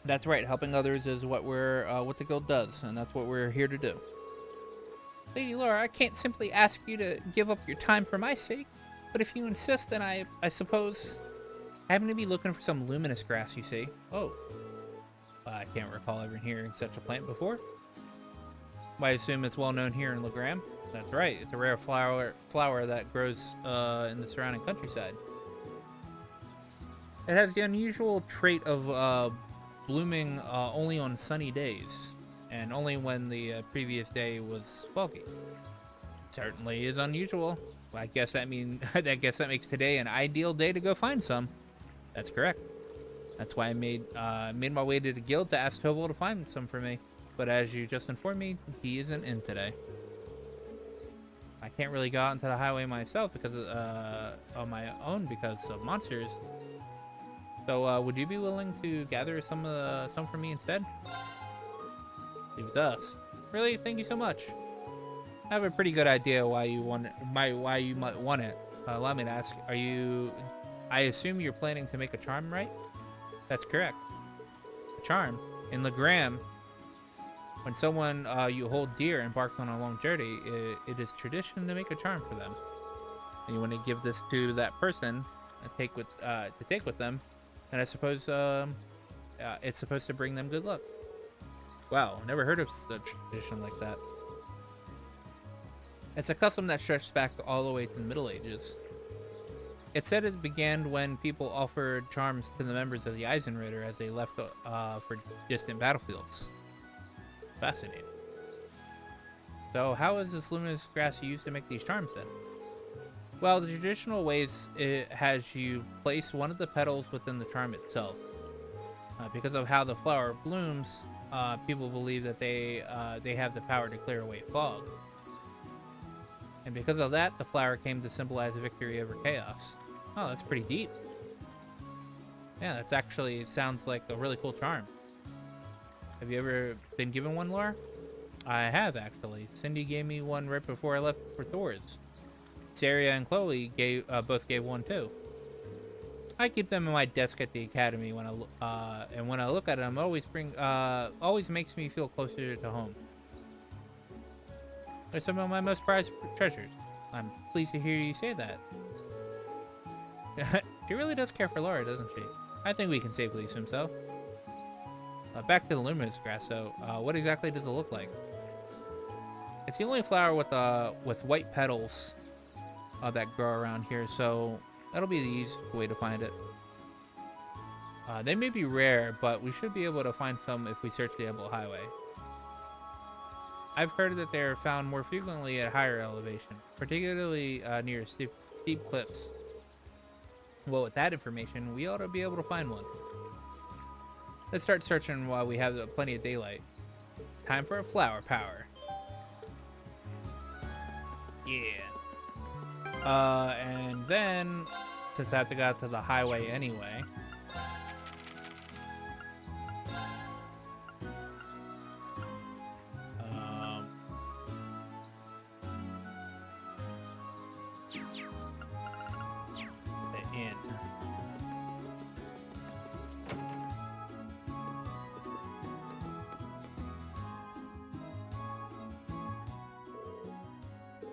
That's right. Helping others is what the guild does, and that's what we're here to do. Lady Laura, I can't simply ask you to give up your time for my sake, but if you insist, then I suppose I happen to be looking for some luminous grass, you see. Oh. I can't recall ever hearing such a plant before. I assume it's well known here in Legram. That's right, it's a rare flower that grows in the surrounding countryside. It has the unusual trait of blooming only on sunny days, and only when the previous day was foggy. Certainly is unusual. Well, I guess that makes today an ideal day to go find some. That's correct. That's why I made my way to the guild to ask Toval to find some for me. But as you just informed me, he isn't in today. I can't really go out into the highway myself because on my own because of monsters. So would you be willing to gather some for me instead? Leave it to us. Really? Thank you so much. I have a pretty good idea why you might want it. Allow me to ask, I assume you're planning to make a charm, right? That's correct. A charm? In Legram, when someone you hold dear embarks on a long journey, it is tradition to make a charm for them. and you want to give this to that person and take with them, and I suppose it's supposed to bring them good luck. Wow, never heard of such tradition like that. It's a custom that stretched back all the way to the Middle Ages. It's said it began when people offered charms to the members of the Eisenritter as they left for distant battlefields. Fascinating. So how is this luminous grass used to make these charms then? Well, the traditional ways it has you place one of the petals within the charm itself. Because of how the flower blooms, people believe that they have the power to clear away fog. And because of that, the flower came to symbolize a victory over chaos. Oh, that's pretty deep. Yeah, that's actually sounds like a really cool charm. Have you ever been given one, Laura? I have, actually. Cindy gave me one right before I left for Thor's. Saria and Chloe both gave one too. I keep them in my desk at the academy when I look at them, always makes me feel closer to home. They're some of my most prized treasures. I'm pleased to hear you say that. She really does care for Laura, doesn't she? I think we can safely assume so. Back to the luminous grass, though. What exactly does it look like? It's the only flower with white petals that grow around here, so that'll be the easiest way to find it. They may be rare, but we should be able to find some if we search the Emerald Highway. I've heard that they're found more frequently at higher elevation, particularly near steep cliffs. Well, with that information, we ought to be able to find one. Let's start searching while we have plenty of daylight. Time for a flower power. Yeah. And then, since I have to go out to the highway anyway, the inn.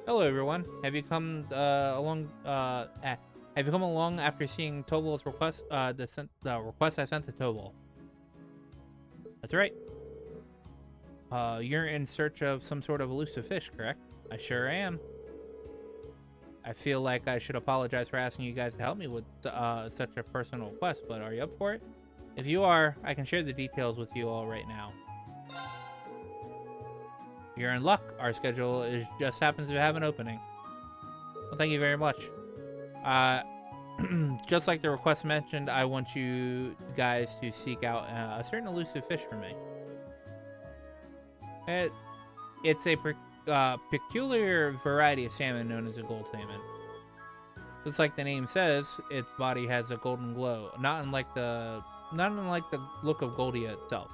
Hello, everyone. Have you come along? Have you come along after seeing Tobal's request? The request I sent to Tobal. That's right. You're in search of some sort of elusive fish, correct? I sure am. I feel like I should apologize for asking you guys to help me with such a personal request, but are you up for it? If you are, I can share the details with you all right now. You're in luck. Our schedule just happens to have an opening. Well, thank you very much. Just like the request mentioned, I want you guys to seek out a certain elusive fish for me. It's a peculiar variety of salmon known as a gold salmon. Just like the name says, its body has a golden glow, not unlike the look of Goldia itself.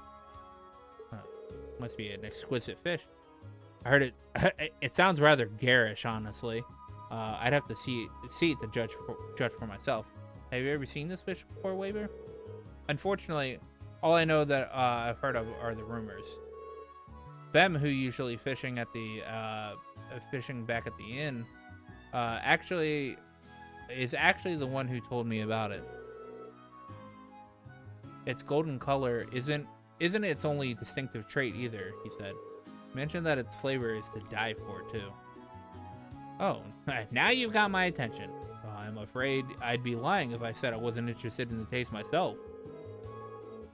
Must be an exquisite fish. I heard it. It sounds rather garish, honestly. I'd have to see it to judge for myself. Have you ever seen this fish before, Weber? Unfortunately, all I know that I've heard of are the rumors. Bem, who usually fishing back at the inn, is actually the one who told me about it. Its golden color isn't its only distinctive trait either, he said. Mentioned that its flavor is to die for, too. Oh, now you've got my attention. I'm afraid I'd be lying if I said I wasn't interested in the taste myself.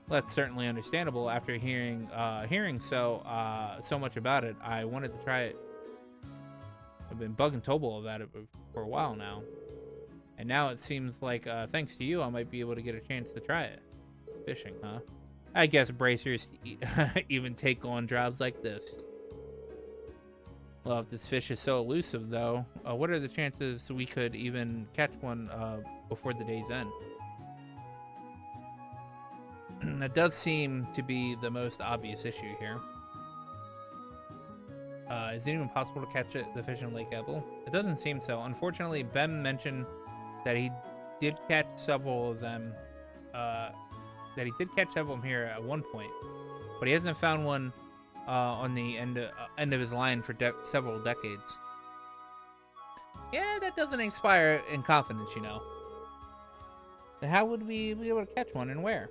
That's certainly understandable. After hearing so much about it, I wanted to try it. I've been bugging Tobal about it for a while now. And now it seems like, thanks to you, I might be able to get a chance to try it. Fishing, huh? I guess bracers even take on jobs like this. Well, if this fish is so elusive, though, what are the chances we could even catch one before the day's end? That does seem to be the most obvious issue here. Is it even possible to catch the fish in Lake Ebel? It doesn't seem so. Unfortunately, Ben mentioned that he did catch several of them. Here at one point, but he hasn't found one on the end of his line for several decades. Yeah, that doesn't inspire in confidence, you know. Then how would we be able to catch one and where?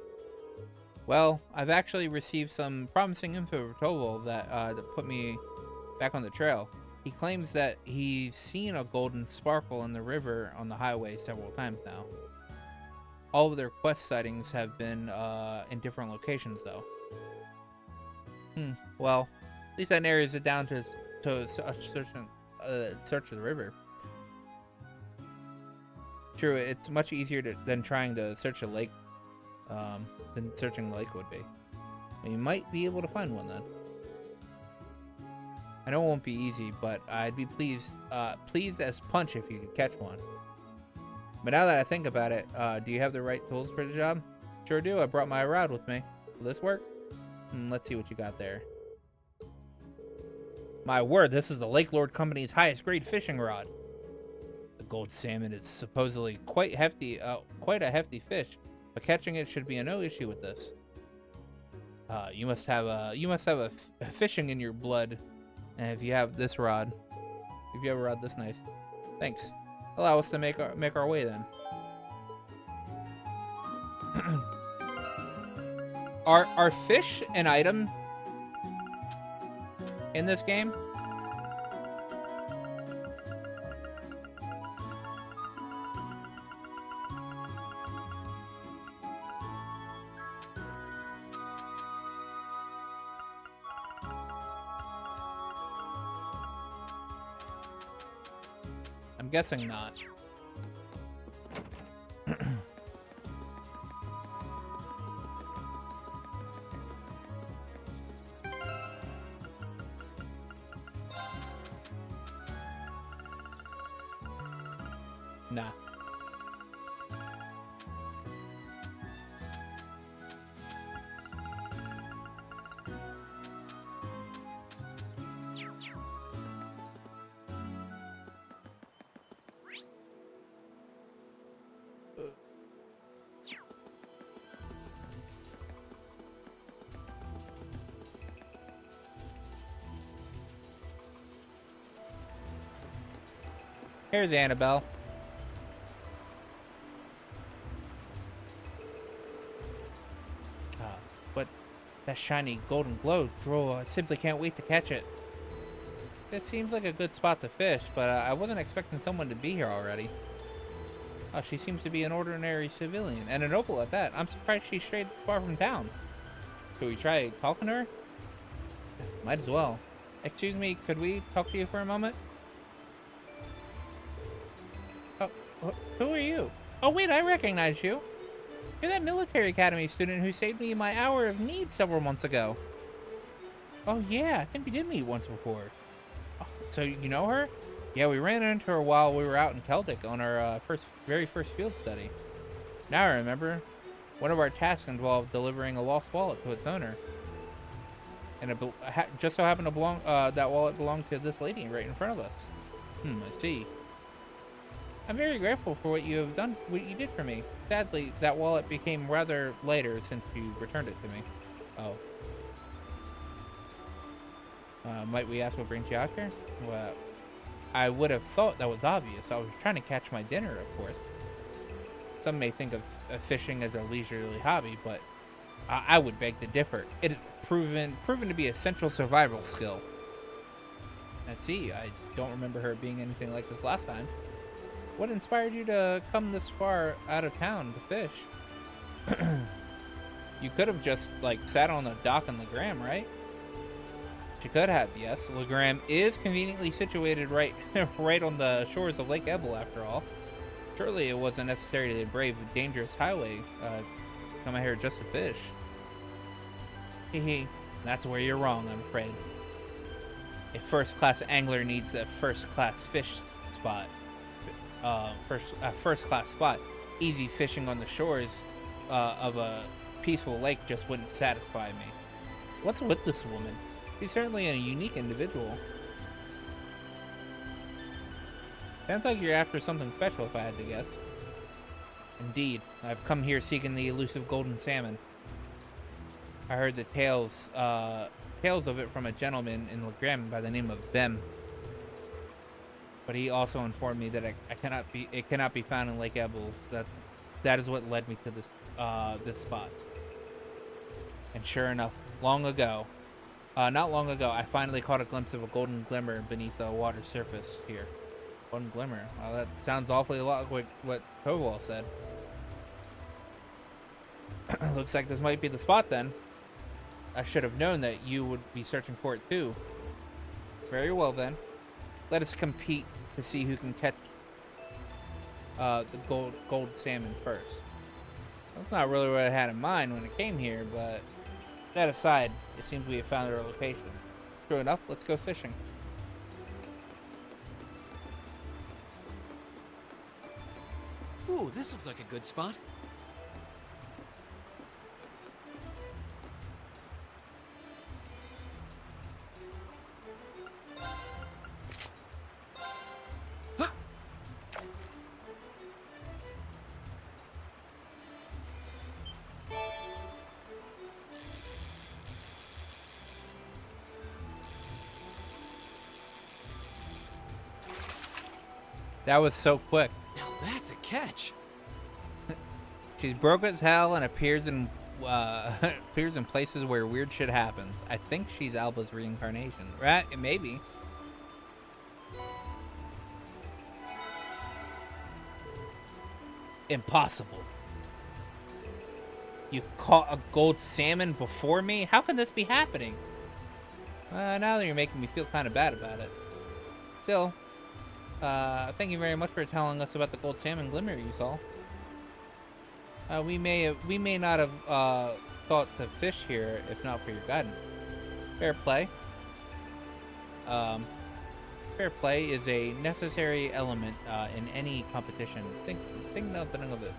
Well, I've actually received some promising info from Toval that put me back on the trail. He claims that he's seen a golden sparkle in the river on the highway several times now. All of their quest sightings have been in different locations, though. Well, at least that narrows it down to search the river. True, it's much easier than trying to search a lake, than searching a lake would be. You might be able to find one then. I know it won't be easy, but I'd be pleased as punch if you could catch one. But now that I think about it, do you have the right tools for the job? Sure do. I brought my rod with me. Will this work? Let's see what you got there. My word, this is the Lake Lord Company's highest grade fishing rod. The gold salmon is supposedly quite a hefty fish, but catching it should be no issue with this. You must have a fishing in your blood, and if you have this rod, if you have a rod this nice, thanks. Allow us to make our way then. Are fish an item in this game? I'm guessing not. Nah. Here's Annabelle. But that shiny golden glow, Droll, I simply can't wait to catch it. This seems like a good spot to fish, but I wasn't expecting someone to be here already. Oh, she seems to be an ordinary civilian, and a noble at that. I'm surprised she's straight far from town. Should we try talking to her? Might as well. Excuse me, could we talk to you for a moment? Oh, who are you? Oh wait, I recognize you. You're that military academy student who saved me my hour of need several months ago. Oh yeah, I think we did meet once before. Oh, so you know her? Yeah, we ran into her while we were out in Celtic on our very first field study. Now I remember. One of our tasks involved delivering a lost wallet to its owner. And it just so happened to that wallet belonged to this lady right in front of us. I see. I'm very grateful for what you did for me. Sadly, that wallet became rather later since you returned it to me. Oh. Might we ask what brings you out here? Well, I would have thought that was obvious. I was trying to catch my dinner, of course. Some may think of fishing as a leisurely hobby, but I would beg to differ. It is proven to be essential survival skill. I see. I don't remember her being anything like this last time. What inspired you to come this far out of town to fish? You could have just, sat on the dock in Legram, right? You could have, yes. Legram is conveniently situated right on the shores of Lake Ebel, after all. Surely it wasn't necessary to brave a dangerous highway, come out here just to fish. Hehe, that's where you're wrong, I'm afraid. A first-class angler needs a first-class fish spot. First-class spot. Easy fishing on the shores of a peaceful lake just wouldn't satisfy me. What's with this woman? She's certainly a unique individual. Sounds like you're after something special, if I had to guess. Indeed, I've come here seeking the elusive golden salmon. I heard the tales of it from a gentleman in Legram by the name of Bem. But he also informed me that it cannot be found in Lake Ebel. So that is what led me to this spot. And sure enough, not long ago, I finally caught a glimpse of a golden glimmer beneath the water surface here. Golden glimmer. Well, that sounds awfully a lot like what Koval said. Looks like this might be the spot then. I should have known that you would be searching for it too. Very well then. Let us compete to see who can catch the gold salmon first. That's not really what I had in mind when I came here, but that aside, it seems we have found our location. True enough, let's go fishing. Ooh, this looks like a good spot. That was so quick. Now that's a catch. She's broke as hell and appears in appears in places where weird shit happens. I think she's Alba's reincarnation, right? Maybe. Impossible. You caught a gold salmon before me? How can this be happening? Now that you're making me feel kind of bad about it. Still, thank you very much for telling us about the gold salmon glimmer you saw. We may not have thought to fish here if not for your guidance. Fair play. Fair play is a necessary element in any competition. Think nothing of it.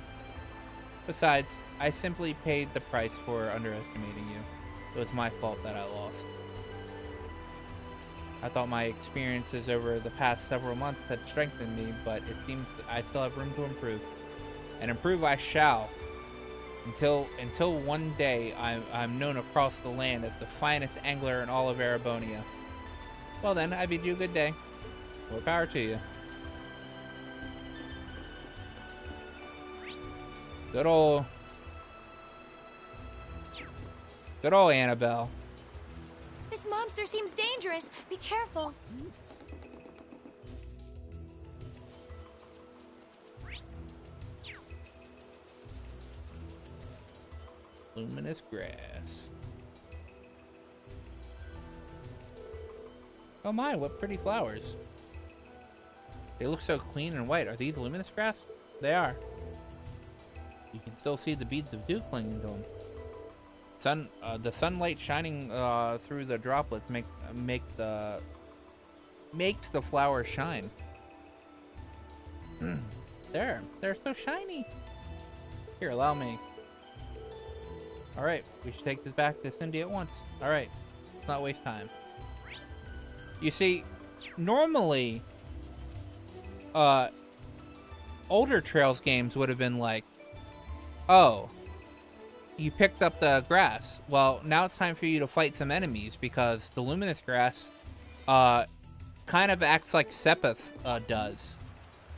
Besides, I simply paid the price for underestimating you. It was my fault that I lost. I thought my experiences over the past several months had strengthened me, but it seems I still have room to improve. And improve I shall. Until one day I'm known across the land as the finest angler in all of Erebonia. Well then, I bid you a good day. More power to you. Good old Annabelle. This monster seems dangerous. Be careful. Luminous grass. Oh my, what pretty flowers. They look so clean and white. Are these luminous grass? They are. You can still see the beads of dew clinging to them. The sunlight shining through the droplets makes the flowers shine. They're so shiny. Here, allow me. All right, we should take this back to Cindy at once. All right, let's not waste time. You see, normally, older Trails games would have been like, oh, you picked up the grass. Well, now it's time for you to fight some enemies because the luminous grass kind of acts like Sepith does.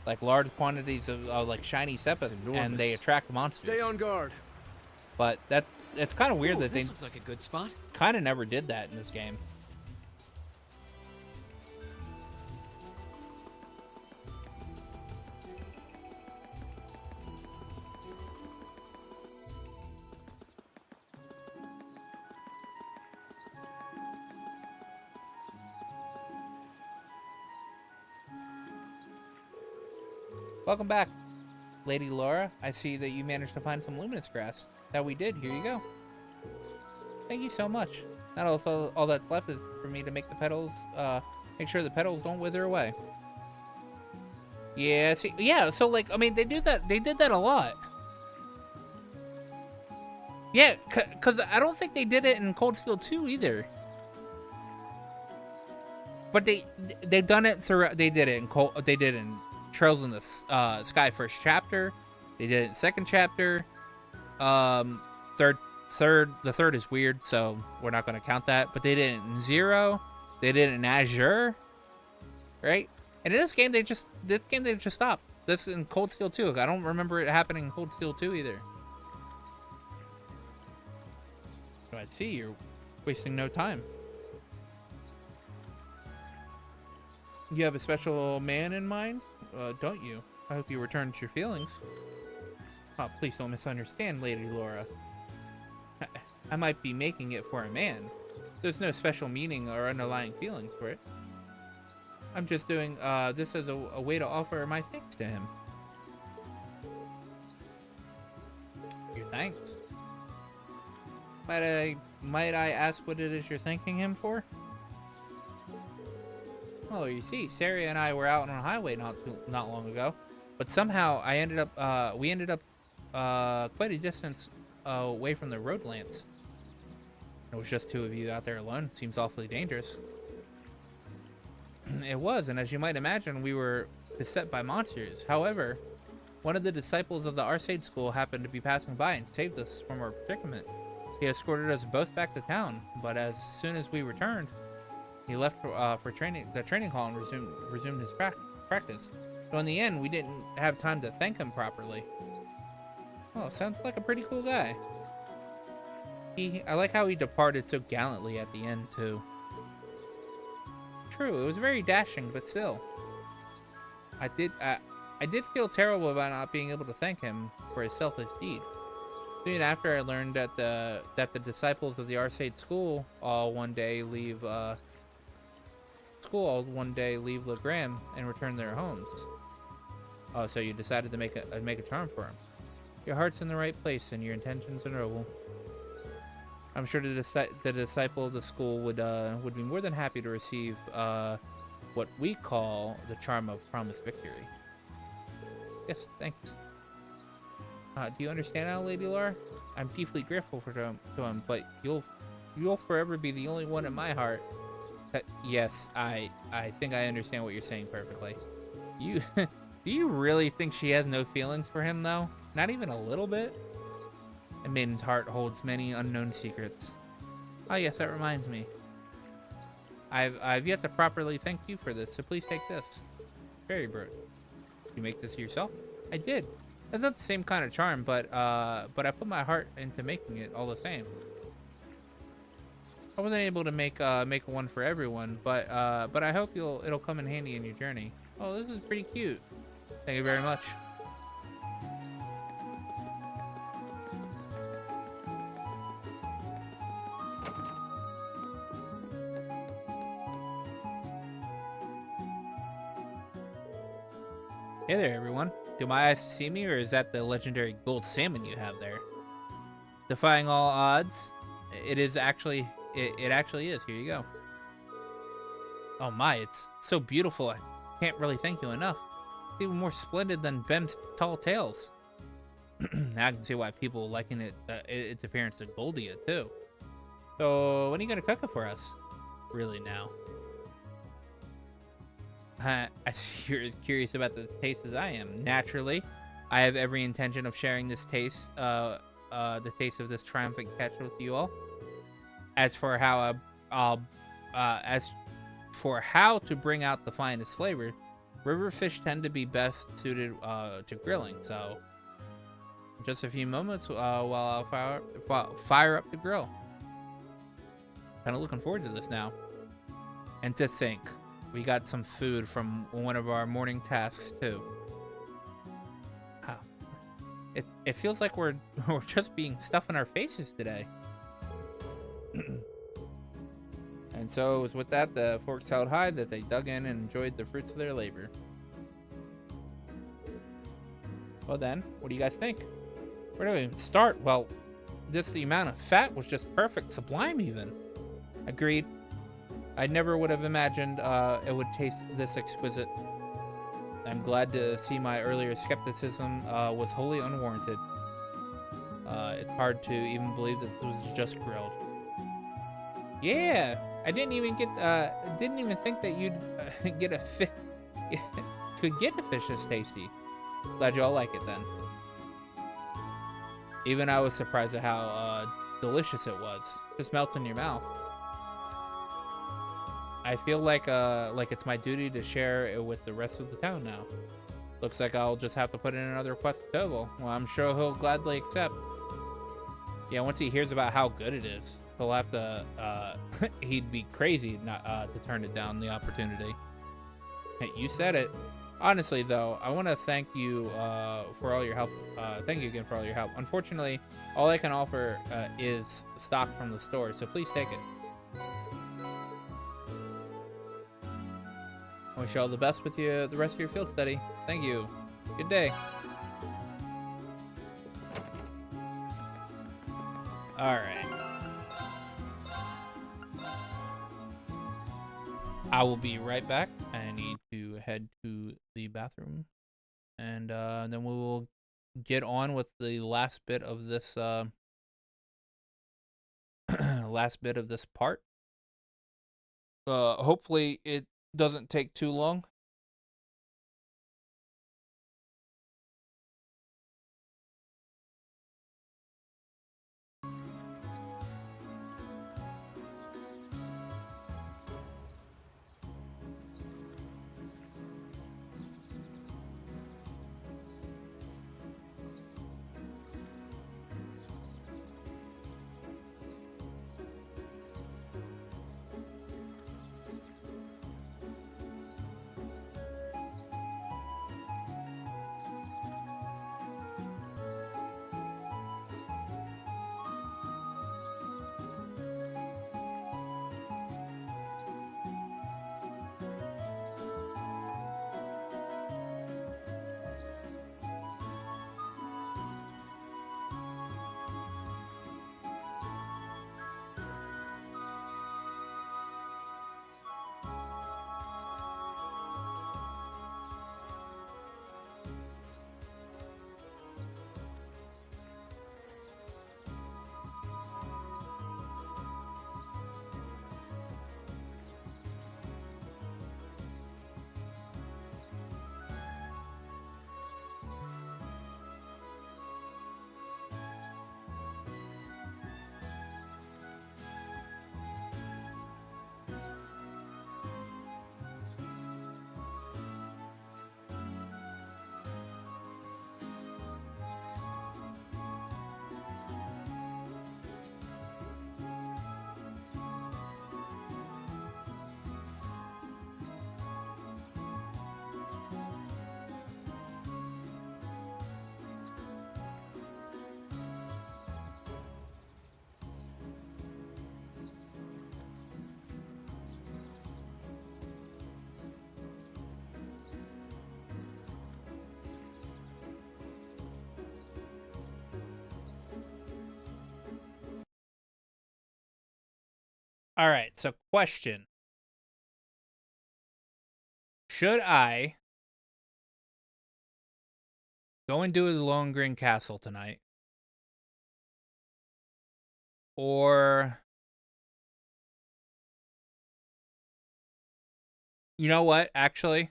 Like large quantities of like shiny Sepith, and they attract monsters. Stay on guard. But it's kind of weird that this they looks like a good spot. kind of never did that in this game. Welcome back, Lady Laura. I see that you managed to find some luminous grass. That we did. Here you go. Thank you so much. Now also all that's left is for me to make the petals, make sure the petals don't wither away. Yeah, see, yeah, so like, I mean, they did that a lot. Yeah, because I don't think they did it in Cold Steel 2 either. But they've done it through, they did it in Trails in the Sky first chapter. They did it in second chapter. The third is weird, so we're not going to count that. But they did it in Zero. They did it in Azure, right? And in this game they just stopped. This in Cold Steel 2. I don't remember it happening in Cold Steel 2 either. So I see you're wasting no time. You have a special man in mind, don't you? I hope you returned your feelings. Oh, please don't misunderstand, Lady Laura. I might be making it for a man. There's no special meaning or underlying feelings for it. I'm just doing this as a way to offer my thanks to him. Your thanks? Might I ask what it is you're thanking him for? Oh, you see, Sari and I were out on a highway not long ago, but somehow we ended up quite a distance away from the road lamps. It was just two of you out there alone. Seems awfully dangerous. It was, and as you might imagine, we were beset by monsters. However, one of the disciples of the Arcade School happened to be passing by and saved us from our predicament. He escorted us both back to town, but as soon as we returned, he left for the training hall and resumed his practice. So in the end, we didn't have time to thank him properly. Oh, sounds like a pretty cool guy. I like how he departed so gallantly at the end, too. True, it was very dashing, but still. I did feel terrible about not being able to thank him for his selfless deed. Soon after, I learned that the disciples of the Arcade School all one day leave Legram and return their homes. Oh, so you decided to make a charm for him. Your heart's in the right place and your intentions are noble. I'm sure the disciple of the school would be more than happy to receive what we call the charm of promised victory. Yes, thanks. Do you understand now, Lady Laura? I'm deeply grateful to him, but you'll forever be the only one in my heart. Yes, I think I understand what you're saying perfectly. Do you really think she has no feelings for him, though? Not even a little bit? A maiden's heart holds many unknown secrets. Oh yes, that reminds me. I've yet to properly thank you for this, so please take this. Fairy Bird. You make this yourself? I did. It's not the same kind of charm, but I put my heart into making it all the same. I wasn't able to make one for everyone, but I hope it'll come in handy in your journey. Oh, this is pretty cute. Thank you very much. Hey there, everyone. Do my eyes see me, or is that the legendary gold salmon you have there? Defying all odds, it actually is. Here you go. Oh my, it's so beautiful. I can't really thank you enough. It's even more splendid than Bem's tall tales. Now I can see why people liken its appearance to Goldia too. So when are you gonna cook it for us? Really now? I see you're as curious about the taste as I am. Naturally, I have every intention of sharing this taste, the taste of this triumphant catch with you all. As for how to bring out the finest flavor, river fish tend to be best suited to grilling. So, just a few moments while I'll fire up the grill. Kind of looking forward to this now. And to think, we got some food from one of our morning tasks too. Wow. It feels like we're just being stuffed in our faces today. And so it was with that the forks held high that they dug in and enjoyed the fruits of their labor. Well then, what do you guys think? Where do we even start? Well, just the amount of fat was just perfect, sublime even. Agreed. I never would have imagined it would taste this exquisite. I'm glad to see my earlier skepticism was wholly unwarranted. It's hard to even believe that this was just grilled. Yeah, I didn't even think that you'd could get a fish this tasty. Glad y'all like it then. Even I was surprised at how delicious it was. Just melts in your mouth. I feel like it's my duty to share it with the rest of the town now. Looks like I'll just have to put in another request to Toval. Well, I'm sure he'll gladly accept. Yeah, once he hears about how good it is, he'll have to, he'd be crazy not to turn it down, the opportunity. Hey, you said it. Honestly, though, I want to thank you for all your help. Thank you again for all your help. Unfortunately, all I can offer is stock from the store, so please take it. I wish you all the best with the rest of your field study. Thank you. Good day. All right. I will be right back. I need to head to the bathroom, and then we will get on with the last bit of this part. Hopefully it doesn't take too long. All right, so question. Should I go and do the Lohengrin Castle tonight? Or... You know what, actually?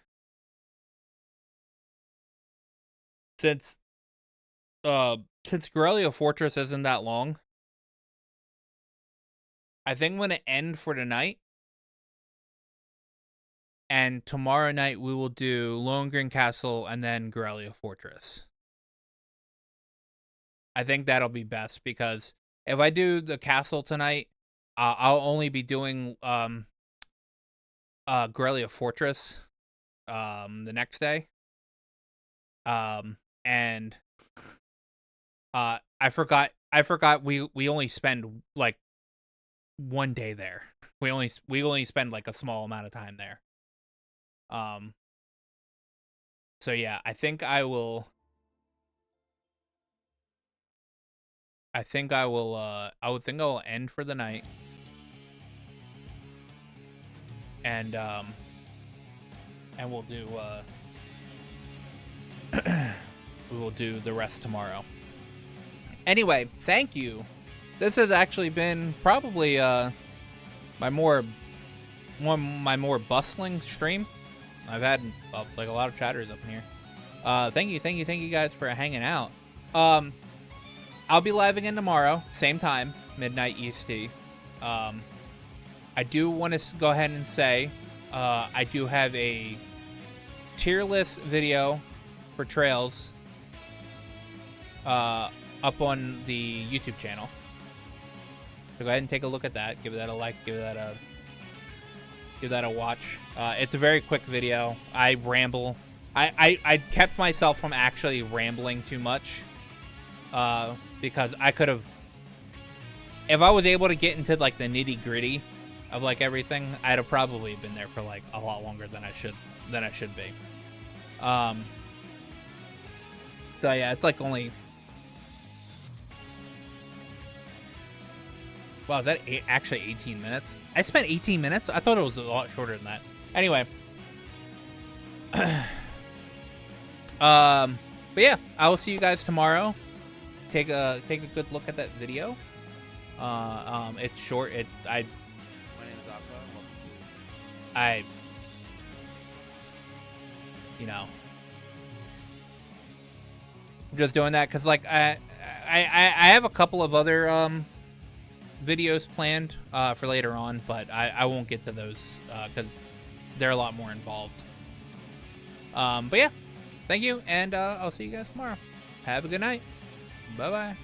Since Corellia Fortress isn't that long, I think I'm going to end for tonight. And tomorrow night we will do Lohengrin Castle and then Corellia Fortress. I think that'll be best because if I do the castle tonight, I'll only be doing Corellia Fortress the next day. And I forgot we only spend like one day there. We only spend like a small amount of time there. So yeah, I think I will end for the night. And we'll do we will do the rest tomorrow. Anyway, thank you. This has actually been probably my more bustling stream. I've had like a lot of chatters up in here. Thank you guys for hanging out. I'll be live again tomorrow, same time, midnight EST. I do want to go ahead and say I do have a tier list video for Trails up on the YouTube channel. So go ahead and take a look at that. Give that a like. Give that a watch. It's a very quick video. I ramble. I kept myself from actually rambling too much because I could have, if I was able to get into like the nitty gritty of like everything, I'd have probably been there for like a lot longer than I should be. So yeah, it's like only. Wow, is that actually 18 minutes? I spent 18 minutes? I thought it was a lot shorter than that. Anyway. But yeah, I will see you guys tomorrow. Take a good look at that video. It's short. My name is Aqua. I'm just doing that because like I have a couple of other videos planned for later on, but I won't get to those because they're a lot more involved. But yeah, thank you, and I'll see you guys tomorrow. Have a good night. Bye bye.